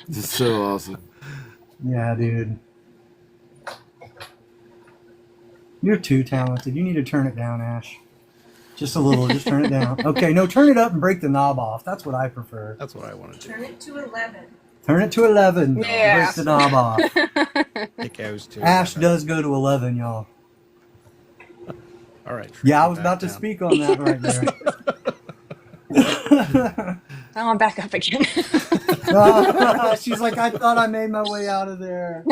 It's so awesome. Yeah, dude. You're too talented. You need to turn it down, Ash. Just a little. Just turn it down. Okay, no, turn it up and break the knob off. That's what I prefer. That's what I want to do. Turn it to 11. Turn it to 11. Yeah. Break the knob off. It goes to Ash 11. does go to 11, y'all. All right. Yeah, I put was that about to down. speak on that right there. Oh, I'm back up again. She's like, I thought I made my way out of there.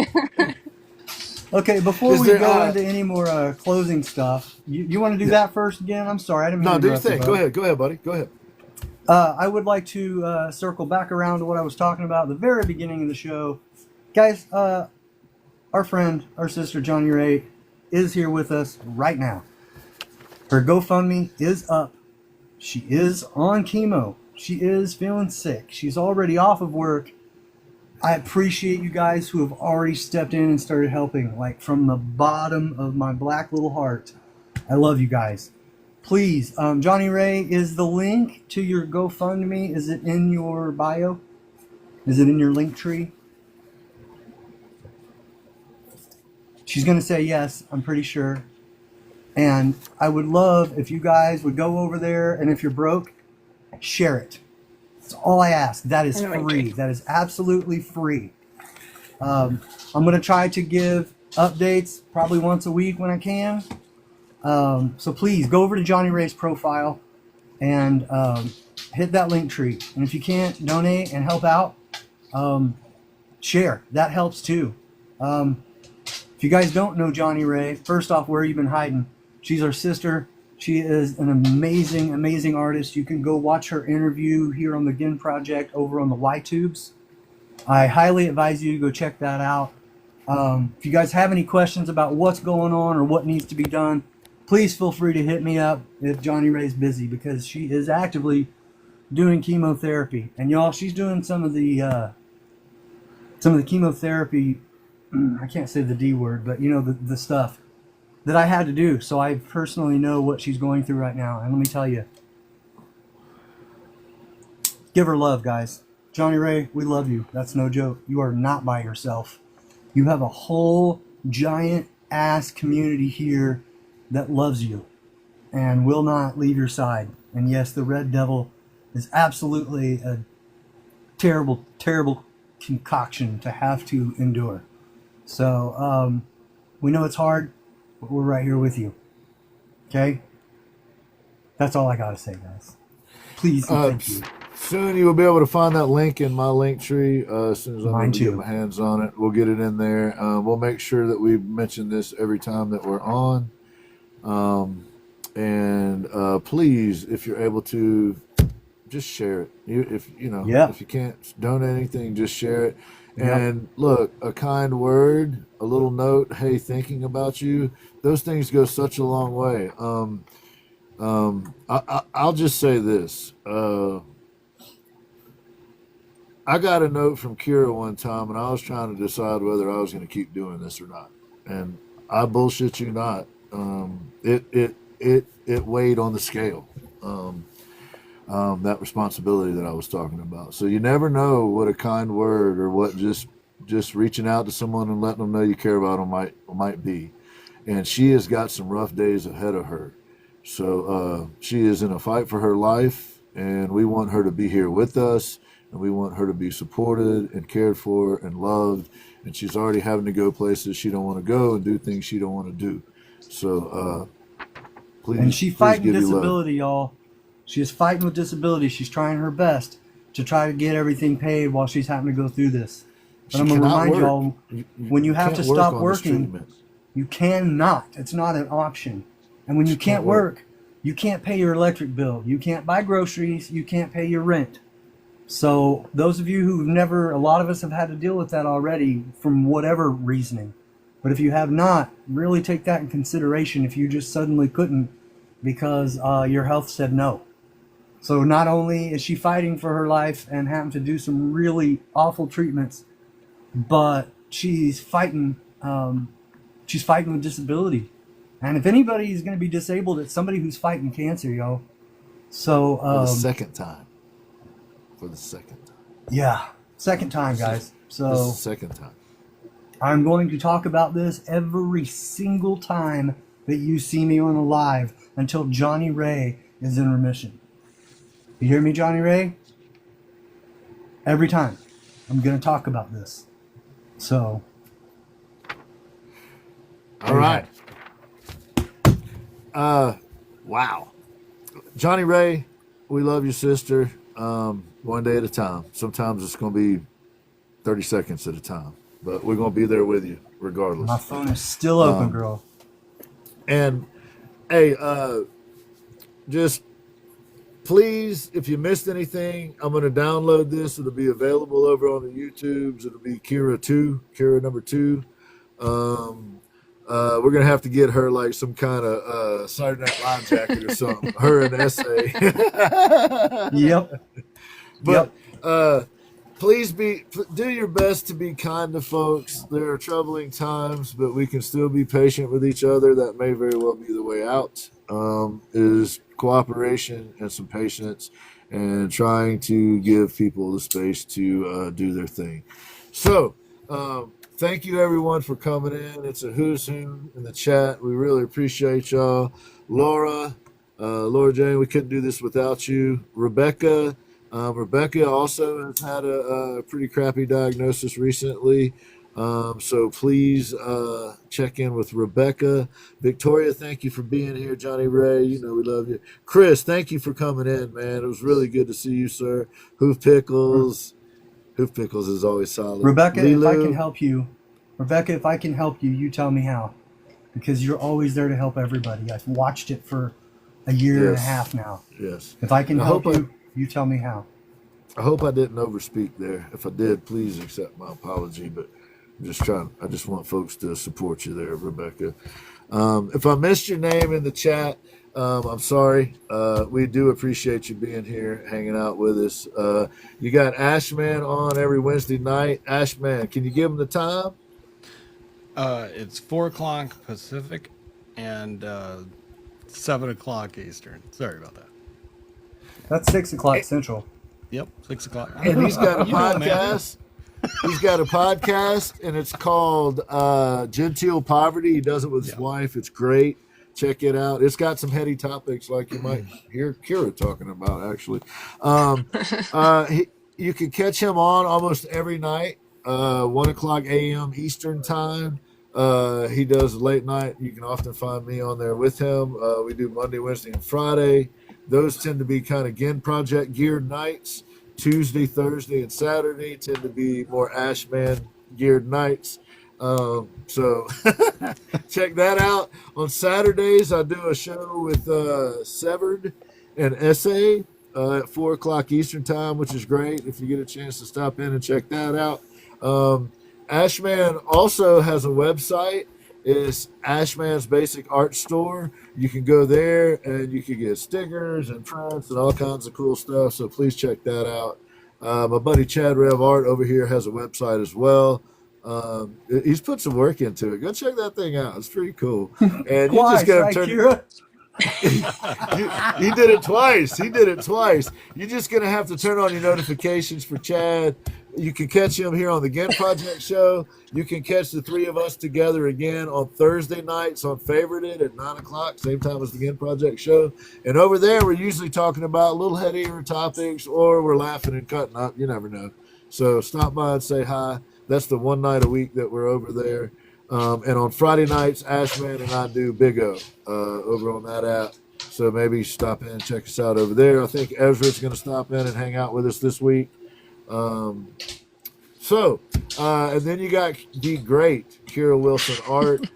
Okay, before Is we there, go into any more closing stuff, you want to do that first again? I'm sorry, I didn't mean No, to do your interrupt you, thing. bud. Go ahead, buddy. Go ahead. I would like to circle back around to what I was talking about at the very beginning of the show. Guys, our friend, our sister, Johnny Ray, is here with us right now. Her GoFundMe is up. She is on chemo. She is feeling sick. She's already off of work. I appreciate you guys who have already stepped in and started helping, like from the bottom of my black little heart. I love you guys. Please, Johnny Ray, is the link to your GoFundMe, is it in your bio? Is it in your link tree? She's going to say yes, I'm pretty sure. And I would love if you guys would go over there, and if you're broke, share it. That's all I ask. That is free. That is absolutely free. I'm going to try to give updates probably once a week when I can. So please go over to Johnny Ray's profile and hit that link tree. And if you can't donate and help out, share. That helps too. If you guys don't know Johnny Ray, first off, where have you been hiding? She's our sister. She is an amazing, amazing artist. You can go watch her interview here on the Ginn Project over on the YTubes. I highly advise you to go check that out. If you guys have any questions about what's going on or what needs to be done, please feel free to hit me up if Johnny Ray's busy, because she is actively doing chemotherapy. And y'all, she's doing some of the chemotherapy. I can't say the D word, but you know, the stuff that I had to do. So I personally know what she's going through right now. And let me tell you, give her love, guys. Johnny Ray, we love you. That's no joke. You are not by yourself. You have a whole giant ass community here that loves you and will not leave your side. And yes, the Red Devil is absolutely a terrible, terrible concoction to have to endure. So we know it's hard, but we're right here with you. Okay? That's all I got to say, guys. Please and thank you. Soon you will be able to find that link in my link tree. As soon as I'm able to get my hands on it, we'll get it in there. We'll make sure that we mention this every time that we're on. And please, if you're able to, just share it. If you can't donate anything, just share it. And look, a kind word, a little note, hey, thinking about you, those things go such a long way. I'll just say this. I got a note from Kyra one time, and I was trying to decide whether I was going to keep doing this or not. And I bullshit you not. It weighed on the scale. That responsibility that I was talking about. So you never know what a kind word or what just reaching out to someone and letting them know you care about them might be. And she has got some rough days ahead of her. So she is in a fight for her life, and we want her to be here with us, and we want her to be supported and cared for and loved. And she's already having to go places she don't want to go and do things she don't want to do. So please, and she's please fighting give you love. disability, y'all. She is fighting with disability. She's trying her best to try to get everything paid while she's having to go through this. But I'm going to remind y'all, when you have to stop working, you cannot. It's not an option. And when you can't work, you can't pay your electric bill. You can't buy groceries. You can't pay your rent. So those of you who've never, a lot of us have had to deal with that already from whatever reasoning. But if you have not, really take that in consideration if you just suddenly couldn't because your health said no. So not only is she fighting for her life and having to do some really awful treatments, but she's fighting with disability. And if anybody is going to be disabled, it's somebody who's fighting cancer, yo. So for the second time. For the second time. Yeah, second time, guys. So this is the second time. I'm going to talk about this every single time that you see me on a live until Johnny Ray is in remission. You hear me, Johnny Ray? Every time I'm going to talk about this. So. All right. Wow. Johnny Ray, we love you, sister. One day at a time. Sometimes it's going to be 30 seconds at a time. But we're going to be there with you regardless. My phone is still open, girl. And, hey, just please, if you missed anything, I'm going to download this. It'll be available over on the YouTubes. It'll be Kyra number 2. We're going to have to get her like some kind of Saturday Night Live jacket or something. Her and S.A. Yep. But please do your best to be kind to folks. There are troubling times, but we can still be patient with each other. That may very well be the way out. Is cooperation and some patience and trying to give people the space to do their thing. So thank you everyone for coming in. It's a who's who in the chat. We really appreciate y'all. Laura Jane, we couldn't do this without you. Rebecca also has had a pretty crappy diagnosis recently. So please check in with Rebecca. Victoria, thank you for being here. Johnny Ray, you know we love you. Chris, thank you for coming in, man. It was really good to see you, sir. Hoof Pickles is always solid. Rebecca, if I can help you, you tell me how. Because you're always there to help everybody. I've watched it for a year and a half now. Yes. If I can help you, you tell me how. I hope I didn't overspeak there. If I did, please accept my apology. But I just want folks to support you there, Rebecca. If I missed your name in the chat, I'm sorry. We do appreciate you being here, hanging out with us. You got Ashman on every Wednesday night. Ashman, can you give him the time? It's 4:00 Pacific and 7:00 Eastern. Sorry about that. That's 6:00 Central. Yep, 6:00. And he's got a podcast. He's got a podcast, and it's called Genteel Poverty. He does it with his wife. It's great. Check it out. It's got some heady topics like you might hear Kyra talking about, actually. You can catch him on almost every night, 1:00 a.m. Eastern time. He does late night. You can often find me on there with him. We do Monday, Wednesday, and Friday. Those tend to be kind of Ginn Project geared nights. Tuesday, Thursday, and Saturday tend to be more Ashman geared nights. So check that out. On Saturdays, I do a show with Severed and S.A. At 4:00 Eastern time, which is great. If you get a chance to stop in and check that out. Ashman also has a website. It's Ashman's Basic Art Store. You can go there and you can get stickers and prints and all kinds of cool stuff. So please check that out. My buddy Chad Rev Art over here has a website as well. He's put some work into it. Go check that thing out. It's pretty cool. And you just got to turn. He did it twice. You're just gonna have to turn on your notifications for Chad You can catch him here on the Ginn Project Show. You can catch the three of us together again on Thursday nights on Favorited at 9 o'clock, same time as the Ginn Project Show. And over there, we're usually talking about a little headier topics, or we're laughing and cutting up. You never know. So stop by and say hi. That's the one night a week that we're over there. And on Friday nights, Ashman and I do Big O over on that app. So maybe stop in and check us out over there. I think Ezra's going to stop in and hang out with us this week. And then you got the great Kyra Wilson Art.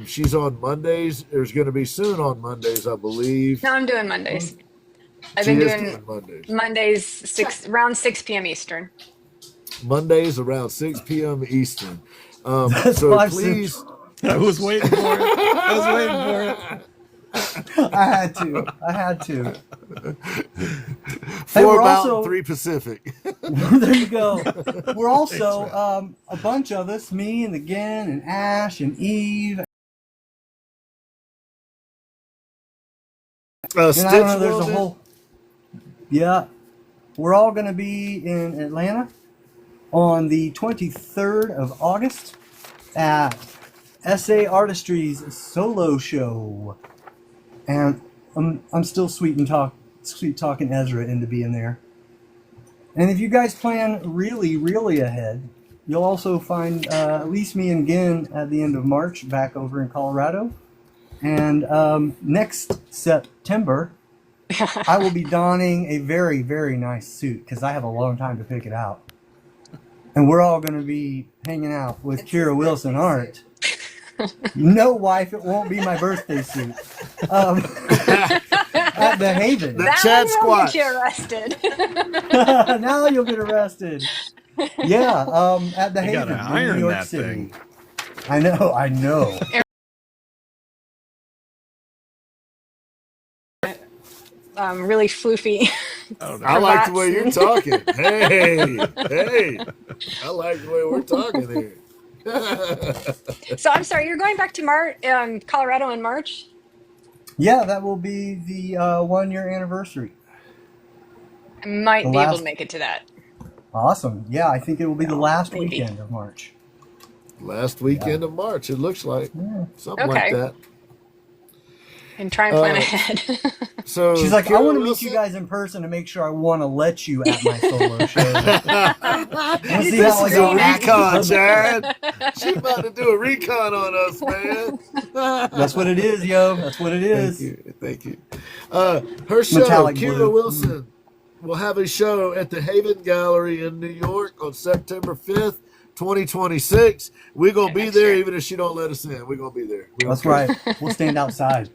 She's on Mondays. There's going to be soon on Mondays, I believe. No, I'm doing Mondays. I've She been is doing Mondays. around 6 p.m. Eastern. Mondays around 6 p.m. Eastern. That's So why please. I was waiting for it. I was waiting for it. I had to. Four we're Mountain, also- 3 Pacific. There you go. We're also a bunch of us, me and the Ginn and Ash and Eve. And I don't know, there's a whole. Yeah, we're all going to be in Atlanta on the 23rd of August at S.A. Artistry's solo show, and I'm still sweet talking Ezra into being there. And if you guys plan really ahead, you'll also find at least me and Ginn at the end of March back over in Colorado. And next September, I will be donning a very nice suit because I have a long time to pick it out. And we're all going to be hanging out with Kyra Wilson Art. No, wife, it won't be my birthday suit. At the Haven. The That Chad one will get Squatch. you arrested. Now you'll get arrested. Yeah, at the I Haven gotta in iron New York that City. thing. I know. Really floofy. I like the way you're Cravats. talking. Hey. I like the way we're talking here. So I'm sorry, you're going back to Colorado in March? Yeah, that will be the 1-year anniversary. I might The be able last- to make it to that. Awesome. Yeah, I think it will be the last maybe. weekend of March. Last weekend of March, it looks like. Yeah. Something like Okay. that. And try and plan ahead. So She's like, I Kyra want to meet Wilson- you guys in person to make sure I want to let you at my solo show. Let's see This how is I a act. recon, Chad. She's about to do a recon on us, man. That's what it is, yo. That's what it is. Thank you. Her show, Metallic Kyra blue. Wilson, will have a show at the Haven Gallery in New York on September 5th, 2026. We're going to be next there year. even if she don't let us in. We're going to be there. We don't That's care. right. We'll stand outside.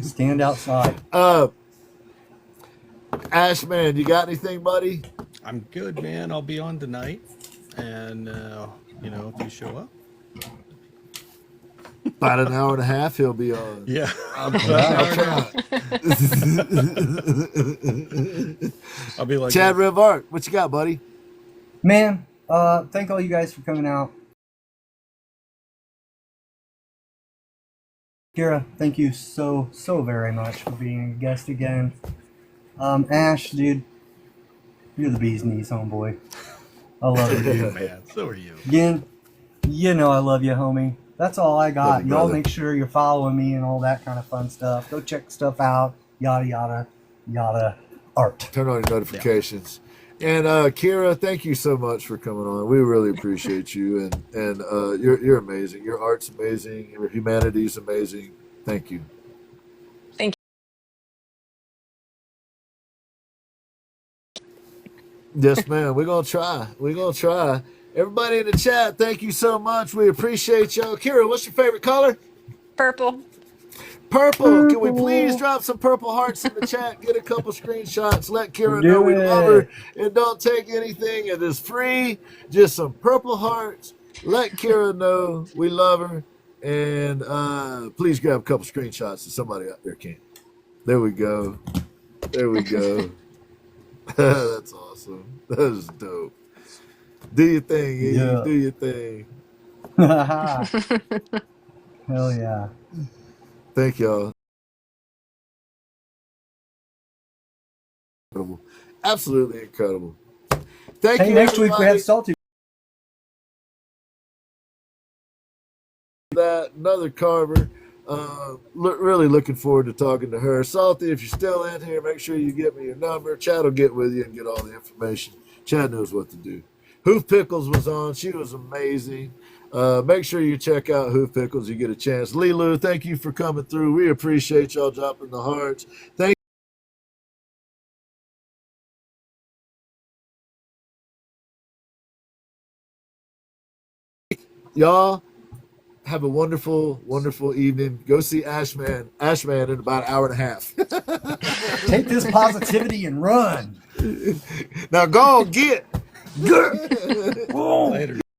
Stand outside. Ash, man, you got anything, buddy? I'm good, man. I'll be on tonight, and if you show up, About an hour and a half, he'll be on. yeah. I'll try. I'll be like Chad Rivart, what you got, buddy? Man, thank all you guys for coming out. Kyra, thank you so very much for being a guest again. Ash, dude, you're the bee's knees, homeboy. I love you, dude. man. So are you. Again, you know I love you, homie. That's all I Love got. you, Y'all brother. make sure you're following me and all that kind of fun stuff. Go check stuff out. Yada art. Turn on your notifications. And Kyra, thank you so much for coming on. We really appreciate you, and you're amazing. Your art's amazing. Your humanity's amazing. Thank you. Thank Yes, ma'am. We're gonna try. Everybody in the chat, thank you so much. We appreciate y'all. Kyra, what's your favorite color? Purple. Purple. Can we please drop some purple hearts in the chat? Get a couple screenshots. Let Kyra Do know we it. love her. And don't take anything. It is free. Just some purple hearts. Let Kyra know we love her. And please grab a couple screenshots so somebody out there can. There we go. That's awesome. That is dope. Do your thing, Eve. Yeah. Do your thing. Hell yeah. Thank y'all. Incredible. Absolutely incredible. Thank Hey, you. next week we everybody. have Salty. That another carver. Really looking forward to talking to her. Salty, if you're still in here, make sure you get me your number. Chad will get with you and get all the information. Chad knows what to do. Hoof Pickles was on. She was amazing. Make sure you check out Hoof Pickles. You get a chance. Lilu, thank you for coming through. We appreciate y'all dropping the hearts. Thank y'all. Have a wonderful, wonderful evening. Go see Ashman in about an hour and a half. Take this positivity and run. Now go on, get. Later.